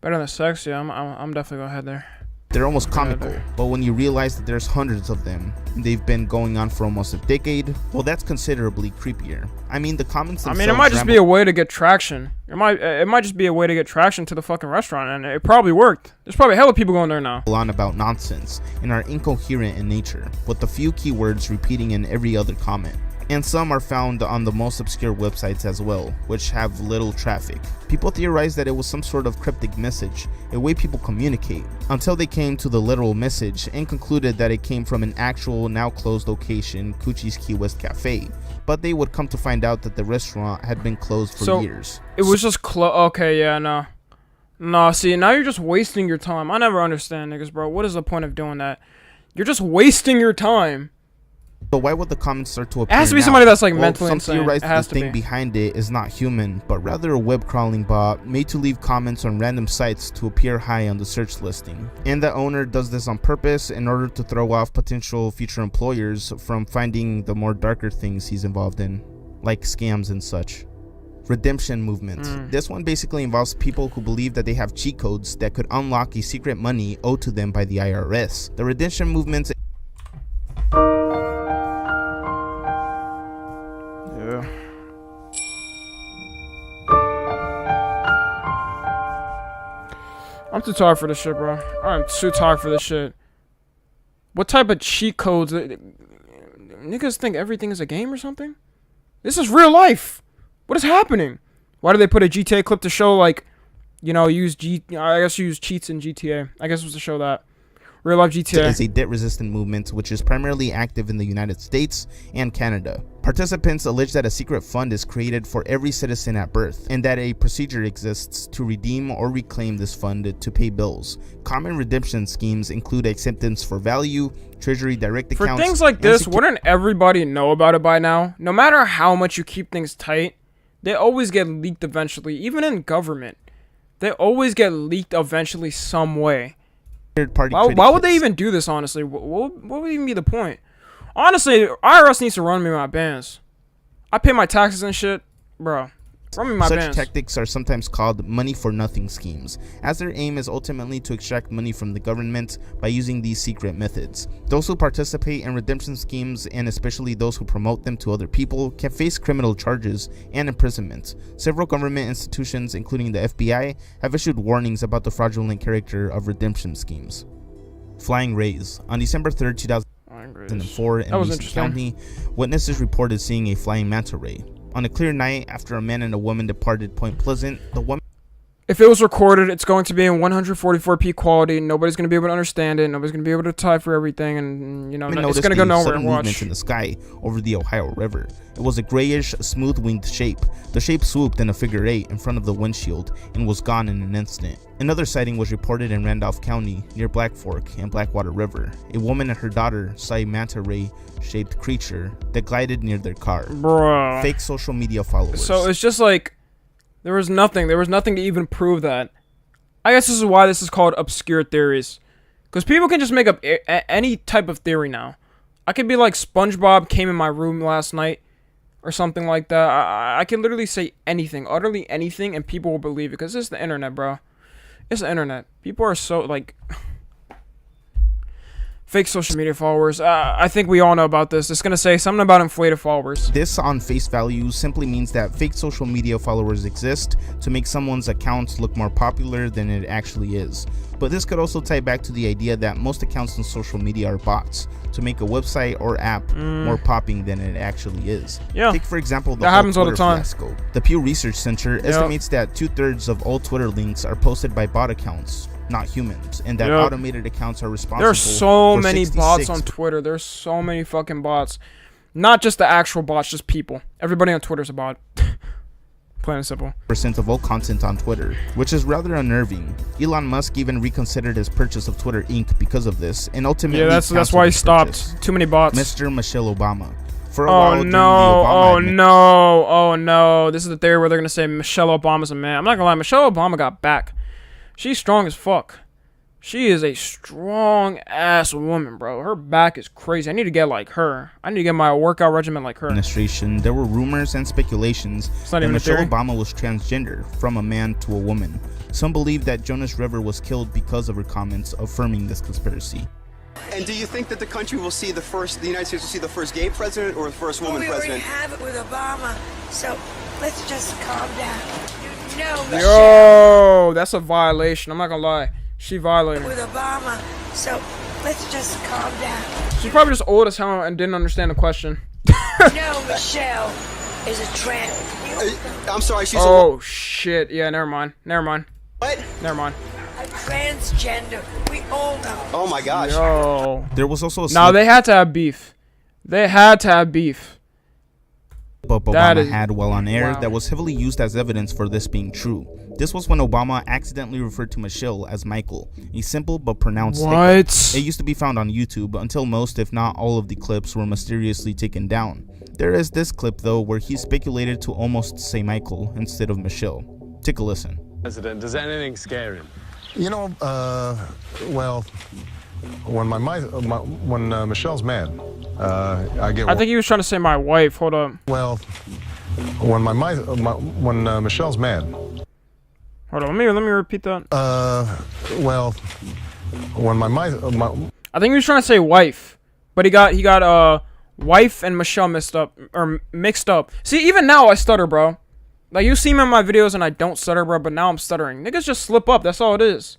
Better than Sexy. I'm definitely gonna head there. They're almost comical, but when you realize that there's hundreds of them, and they've been going on for almost a decade, well, that's considerably creepier. I mean, the comments themselves... I mean, it might just be a way to get traction. It might just be a way to get traction to the fucking restaurant, and it probably worked. There's probably hella people going there now. ...on about nonsense, and are incoherent in nature, with a few keywords repeating in every other comment. And some are found on the most obscure websites as well, which have little traffic. People theorized that it was some sort of cryptic message, a way people communicate, until they came to the literal message and concluded that it came from an actual, now closed location, Coochie's Key West Cafe. But they would come to find out that the restaurant had been closed for years. It was just okay, yeah, no. No, see, now you're just wasting your time. I never understand niggas, bro. What is the point of doing that? You're just wasting your time. But why would the comments start to appear? It has to be now? somebody that's like Well, mentally some insane. theorize It has the to thing be. behind it is not human, but rather a web crawling bot made to leave comments on random sites to appear high on the search listing. And the owner does this on purpose in order to throw off potential future employers from finding the more darker things he's involved in, like scams and such. Redemption movement. This one basically involves people who believe that they have cheat codes that could unlock a secret money owed to them by the IRS. The redemption movement... I'm too tired for this shit, bro. I'm too tired for this shit. What type of cheat codes? Niggas think everything is a game or something? This is real life. What is happening? Why do they put a GTA clip to show, like, you know, use cheats in GTA? I guess it was to show that. Real life GTA is a debt-resistant movement which is primarily active in the United States and Canada. Participants allege that a secret fund is created for every citizen at birth, and that a procedure exists to redeem or reclaim this fund to pay bills. Common redemption schemes include acceptance for value, treasury direct accounts... For things like this, wouldn't everybody know about it by now? No matter how much you keep things tight, they always get leaked eventually. Even in government, they always get leaked eventually some way. Why would they even do this, honestly? What would even be the point? Honestly, IRS needs to run me my bands. I pay my taxes and shit. Bro, run me my Such bands. tactics are sometimes called money-for-nothing schemes, as their aim is ultimately to extract money from the government by using these secret methods. Those who participate in redemption schemes, and especially those who promote them to other people, can face criminal charges and imprisonment. Several government institutions, including the FBI, have issued warnings about the fraudulent character of redemption schemes. Flying Rays. On December 3rd, 2004, in Mason County, witnesses reported seeing a flying manta ray. On a clear night, after a man and a woman departed Point Pleasant, the woman... If it was recorded, it's going to be in 144p quality. Nobody's going to be able to understand it. Nobody's going to be able to type for everything. And, you know, it's going to go nowhere and watch. Movement in the sky over the Ohio River. It was a grayish, smooth-winged shape. The shape swooped in a figure 8 in front of the windshield and was gone in an instant. Another sighting was reported in Randolph County, near Black Fork and Blackwater River. A woman and her daughter saw a manta ray-shaped creature that glided near their car. Bro. Fake social media followers. So it's just like... There was nothing to even prove that. I guess this is why this is called obscure theories. Because people can just make up any type of theory now. I could be like, SpongeBob came in my room last night. Or something like that. I can literally say anything. Utterly anything. And people will believe it. Because it's the internet, bro. It's the internet. People are so, like... Fake social media followers. I think we all know about this. It's gonna say something about inflated followers. This, on face value, simply means that fake social media followers exist to make someone's account look more popular than it actually is. But this could also tie back to the idea that most accounts on social media are bots to make a website or app more popping than it actually is. Yeah. Take, for example, the that happens all the time. Fiasco. The Pew Research Center estimates that 2/3 of all Twitter links are posted by bot accounts, not humans, and that automated accounts are responsible. There's so for many 66 bots on Twitter. There's so many fucking bots. Not just the actual bots, just people. Everybody on Twitter's a bot. Plain and simple. % of all content on Twitter, which is rather unnerving. Elon Musk even reconsidered his purchase of Twitter Inc. because of this, and ultimately that's why he stopped. Too many bots. Mr. Michelle Obama. For a Oh while no! Oh no! This is the theory where they're gonna say Michelle Obama's a man. I'm not gonna lie. Michelle Obama got back. She's strong as fuck. She is a strong ass woman, bro. Her back is crazy. I need to get like her. I need to get my workout regimen like her. Administration, there were rumors and speculations that even a Michelle theory. Obama was transgender, from a man to a woman. Some believe that Jonas River was killed because of her comments affirming this conspiracy. And do you think that the country will see the United States will see the first gay president or the first woman we president? already have it with Obama, so let's just calm down. Michelle. Yo, that's a violation. I'm not gonna lie. She violated. With Obama, so let's just calm down. She's probably just old as hell and didn't understand the question. No, Michelle is a trans. I'm sorry, she's oh shit. Yeah, never mind. Never mind. What? Never mind. A transgender. We all know. Oh my gosh. Yo. There was also a No, they had to have beef. They had to have beef. But That Obama is- had while on air wow. that was heavily used as evidence for this being true. This was when Obama accidentally referred to Michelle as Michael, a simple but pronounced What? sticker. It used to be found on YouTube until most, if not all, of the clips were mysteriously taken down. There is this clip though where he speculated to almost say Michael instead of Michelle. Take a listen. President, does anything scare him? You know, well, when when Michelle's mad, I get. I think he was trying to say my wife. Hold up. Well, when when Michelle's mad. Hold on. Let me repeat that. Well, when I think he was trying to say wife, but he got wife and Michelle mixed up. See, even now I stutter, bro. Like, you see me in my videos and I don't stutter, bro, but now I'm stuttering. Niggas just slip up. That's all it is.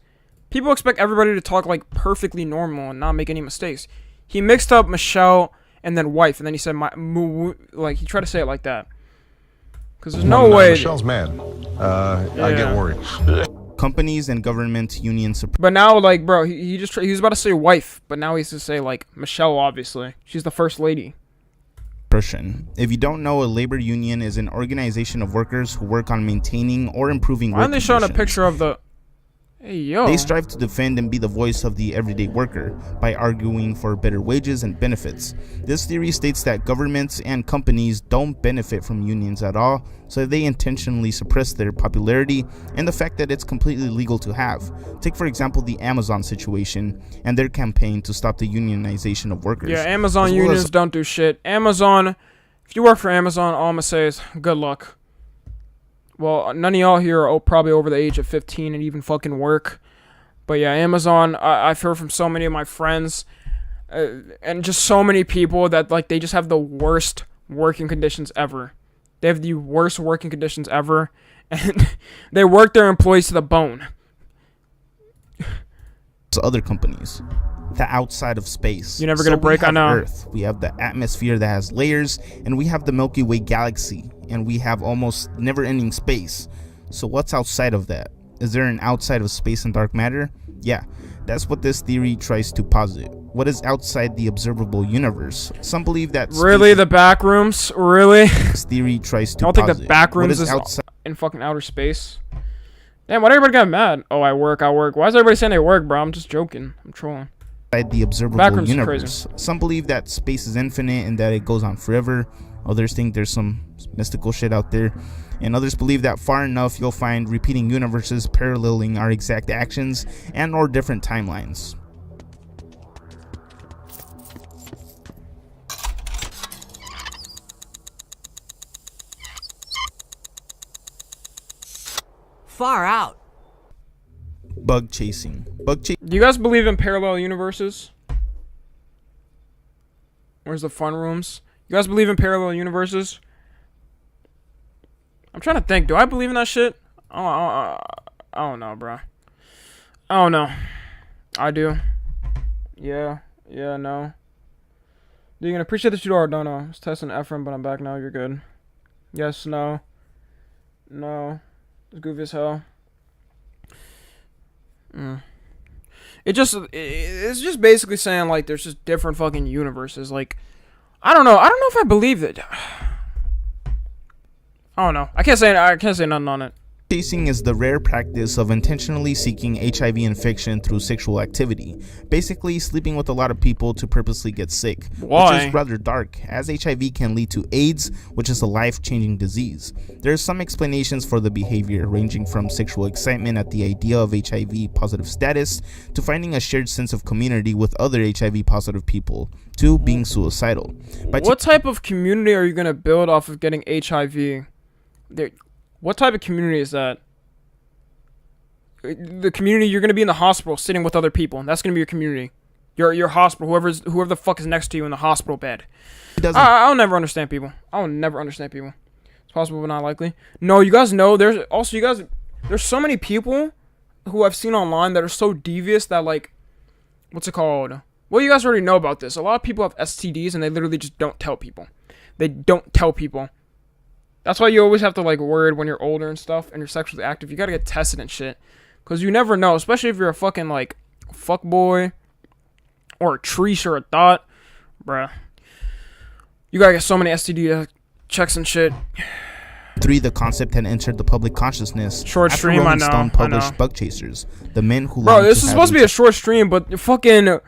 People expect everybody to talk, like, perfectly normal and not make any mistakes. He mixed up Michelle and then wife, and then he said like, he tried to say it like that. Because there's no way. Michelle's mad. I get worried. Companies and government unions. But now, like, bro, he was about to say wife, but now he's to say, like, Michelle, obviously. She's the first lady. If you don't know, a labor union is an organization of workers who work on maintaining or improving Why work aren't they showing a conditions. picture of the... Hey, yo. They strive to defend and be the voice of the everyday worker by arguing for better wages and benefits. This theory states that governments and companies don't benefit from unions at all, so they intentionally suppress their popularity and the fact that it's completely legal to have. Take, for example, the Amazon situation and their campaign to stop the unionization of workers. Yeah, Amazon as well unions as don't do shit. Amazon, if you work for Amazon, all I'm gonna say is good luck. Well, none of y'all here are probably over the age of 15 and even fucking work. But yeah, Amazon, I've heard from so many of my friends and just so many people that, like, they just have the worst working conditions ever. They have the worst working conditions ever. And they work their employees to the bone. other companies. The outside of space. You're never gonna break, I know. Earth. We have the atmosphere that has layers, and we have the Milky Way galaxy, and we have almost never-ending space. So what's outside of that? Is there an outside of space and dark matter? Yeah, that's what this theory tries to posit. What is outside the observable universe? Some believe that Really, the back rooms? Really? This theory tries to I don't think the posit back what rooms is outside in fucking outer space. Damn, why everybody got mad? Oh, I work. Why is everybody saying they work, bro? I'm just joking. I'm trolling. the observable Backrooms are universe. crazy. Some believe that space is infinite and that it goes on forever. Others think there's some mystical shit out there. And others believe that far enough you'll find repeating universes paralleling our exact actions and or different timelines. Far out. Bug chasing. Do you guys believe in parallel universes? Where's the fun rooms? You guys believe in parallel universes? I'm trying to think. Do I believe in that shit? I don't know, bro. I don't know. I do. Yeah. Yeah, no. You can appreciate the tutorial. No, no. I was testing Ephraim, but I'm back now. You're good. Yes, no. No. It's goofy as hell. It's just basically saying, like, there's just different fucking universes. Like, I don't know if I believe it. I don't know. I can't say nothing on it. Chasing is the rare practice of intentionally seeking HIV infection through sexual activity, basically sleeping with a lot of people to purposely get sick, Why? which is rather dark, as HIV can lead to AIDS, which is a life-changing disease. There are some explanations for the behavior, ranging from sexual excitement at the idea of HIV positive status, to finding a shared sense of community with other HIV positive people, to being suicidal. What type of community are you going to build off of getting HIV? What type of community is that? The community, you're going to be in the hospital sitting with other people. That's going to be your community. Your hospital, whoever the fuck is next to you in the hospital bed. I'll never understand people. I'll never understand people. It's possible but not likely. No, you guys know, there's so many people who I've seen online that are so devious that, like, what's it called? Well, you guys already know about this. A lot of people have STDs and they literally just don't tell people. They don't tell people. That's why you always have to, like, worry when you're older and stuff and you're sexually active. You gotta get tested and shit. Because you never know, especially if you're a fucking, like, fuckboy or a treesh or a thought. Bruh. You gotta get so many STD checks and shit. 3. The concept had entered the public consciousness short after stream, Rolling I know, Stone published I know. Bug Chasers, the men who Bro, this is supposed to be a short stream, but fucking...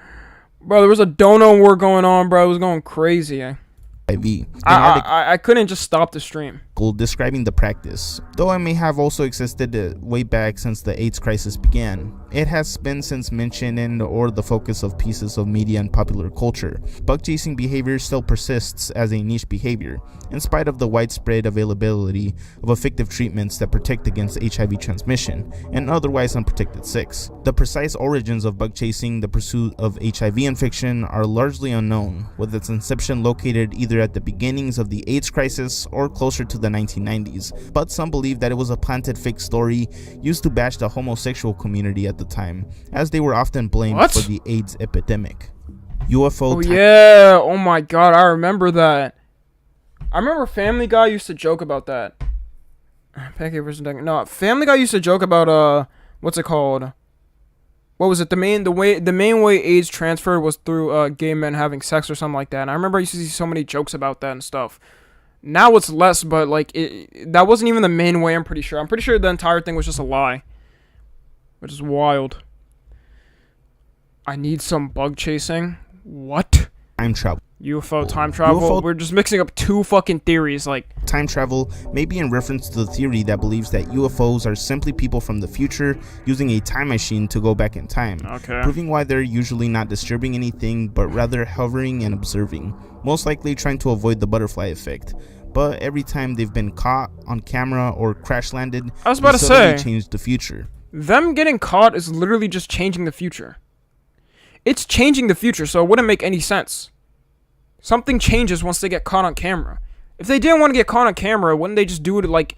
Bro, there was a dono war going on, bro. It was going crazy. HIV. I couldn't just stop the stream. Describing the practice, though it may have also existed way back since the AIDS crisis began. It has been since mentioned in or the focus of pieces of media and popular culture. Bug chasing behavior still persists as a niche behavior, in spite of the widespread availability of effective treatments that protect against HIV transmission and otherwise unprotected sex. The precise origins of bug chasing, the pursuit of HIV infection, are largely unknown, with its inception located either at the beginnings of the AIDS crisis or closer to the 1990s, but some believe that it was a planted fake story used to bash the homosexual community at the time, as they were often blamed for the AIDS epidemic. UFO. Oh yeah! Oh my god, I remember that. I remember Family Guy used to joke about that. Pancake versus Dunkin'. No, Family Guy used to joke about what's it called? What was it? The main way AIDS transferred was through gay men having sex or something like that. And I remember I used to see so many jokes about that and stuff. Now it's less, but like that wasn't even the main way. I'm pretty sure. I'm pretty sure the entire thing was just a lie, which is wild. I need some bug chasing. What? Time travel. UFO time travel. We're just mixing up two fucking theories. Like time travel may be in reference to the theory that believes that UFOs are simply people from the future using a time machine to go back in time. Okay. Proving why they're usually not disturbing anything, but rather hovering and observing, most likely trying to avoid the butterfly effect. But every time they've been caught on camera or crash landed, I was about to suddenly say, changed the future. Them getting caught is literally just changing the future. It's changing the future, so it wouldn't make any sense. Something changes once they get caught on camera. If they didn't want to get caught on camera, wouldn't they just do it like...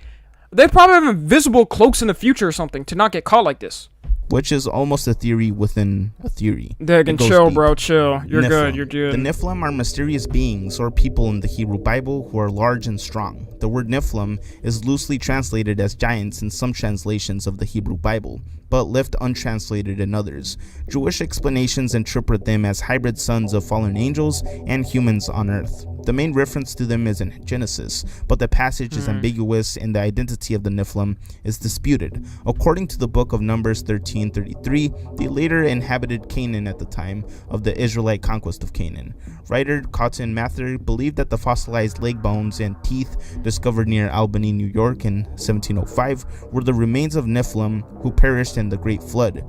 They'd probably have invisible cloaks in the future or something to not get caught like this. Which is almost a theory within a theory. Dig, chill, bro, chill. You're good, you're good. The Nephilim are mysterious beings or people in the Hebrew Bible who are large and strong. The word Nephilim is loosely translated as giants in some translations of the Hebrew Bible, but left untranslated in others. Jewish explanations interpret them as hybrid sons of fallen angels and humans on earth. The main reference to them is in Genesis, but the passage is ambiguous and the identity of the Nephilim is disputed. According to the book of Numbers 13:33, they later inhabited Canaan at the time of the Israelite conquest of Canaan. Writer Cotton Mather believed that the fossilized leg bones and teeth discovered near Albany, New York in 1705 were the remains of Nephilim who perished in the Great Flood.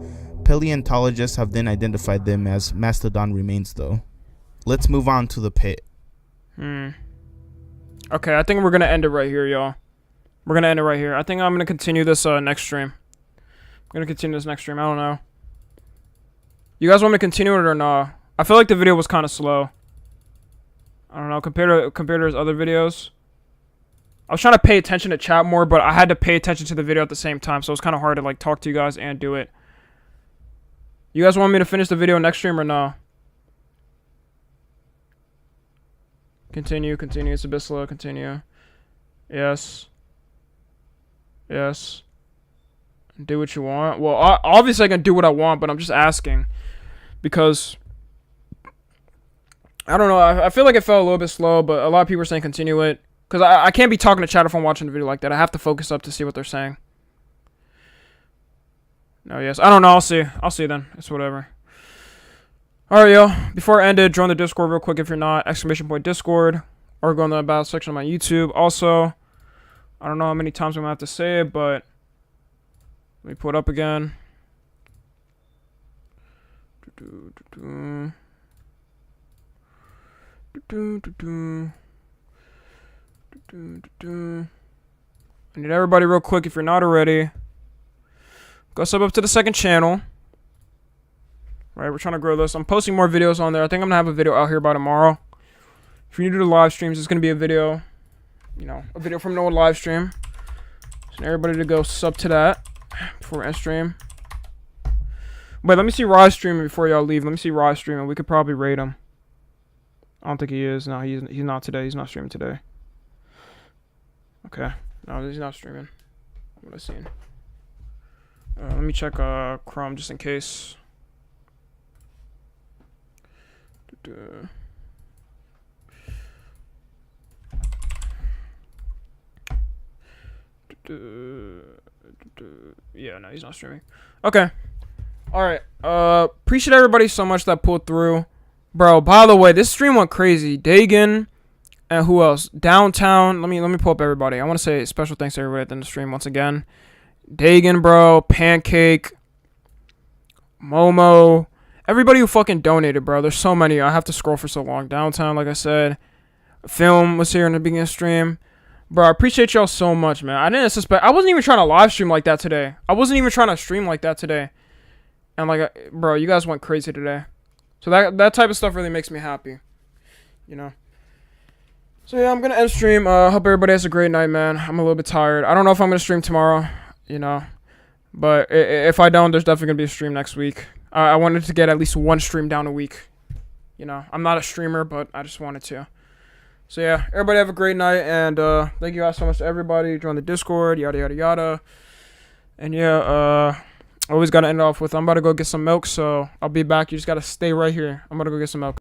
Paleontologists have then identified them as mastodon remains though. Let's move on to the pit. Okay, I think we're gonna end it right here, y'all. We're gonna end it right here. I think I'm gonna continue this next stream. I'm gonna continue this next stream. I don't know. You guys want me to continue it or not? I feel like the video was kind of slow. I don't know, compared to his other videos. I was trying to pay attention to chat more, but I had to pay attention to the video at the same time, so it's kind of hard to like talk to you guys and do it. You guys want me to finish the video next stream or no? Continue. It's a bit slow. Continue. Yes. Yes. Do what you want. Well, obviously I can do what I want, but I'm just asking. Because... I don't know. I feel like it felt a little bit slow, but a lot of people are saying continue it. Because I can't be talking to chat if I'm watching the video like that. I have to focus up to see what they're saying. No, yes. I don't know. I'll see. I'll see then. It's whatever. Alright, yo. Before I end it, join the Discord real quick if you're not. !Discord. Or go in the About section of my YouTube. Also, I don't know how many times I'm going to have to say it, but let me pull it up again. I need everybody real quick if you're not already. Go sub up to the second channel. Right, we're trying to grow this. I'm posting more videos on there. I think I'm gonna have a video out here by tomorrow. If you're new to the live streams, it's gonna be a video. You know, a video from an old live stream. So everybody to go sub to that before I stream. Wait, let me see Raj streaming before y'all leave. Let me see Raj streaming. We could probably rate him. I don't think he is. No, he's not today. He's not streaming today. Okay. No, he's not streaming. What I've seen. Let me check Chrome just in case. Yeah, no, he's not streaming. Okay. Alright. Appreciate everybody so much that pulled through. Bro, by the way, this stream went crazy. Dagan and who else? Downtown. Let me pull up everybody. I want to say special thanks to everybody at the end of the stream once again. Dagan, bro, Pancake, Momo, everybody who fucking donated, bro. There's so many. I have to scroll for so long. Downtown, like I said. Film was here in the beginning of the stream. Bro, I appreciate y'all so much, man. I didn't suspect. I wasn't even trying to live stream like that today. I wasn't even trying to stream like that today. And like, bro, you guys went crazy today. So that type of stuff really makes me happy. You know. So yeah, I'm gonna end stream. Hope everybody has a great night, man. I'm a little bit tired. I don't know if I'm gonna stream tomorrow. You know, but if I don't, there's definitely gonna be a stream next week. I wanted to get at least one stream down a week. You know, I'm not a streamer, but I just wanted to. So yeah, everybody have a great night, and thank you guys so much to everybody. Join the Discord, yada yada yada. And yeah, always gotta end off with I'm about to go get some milk, so I'll be back. You just gotta stay right here. I'm about to go get some milk.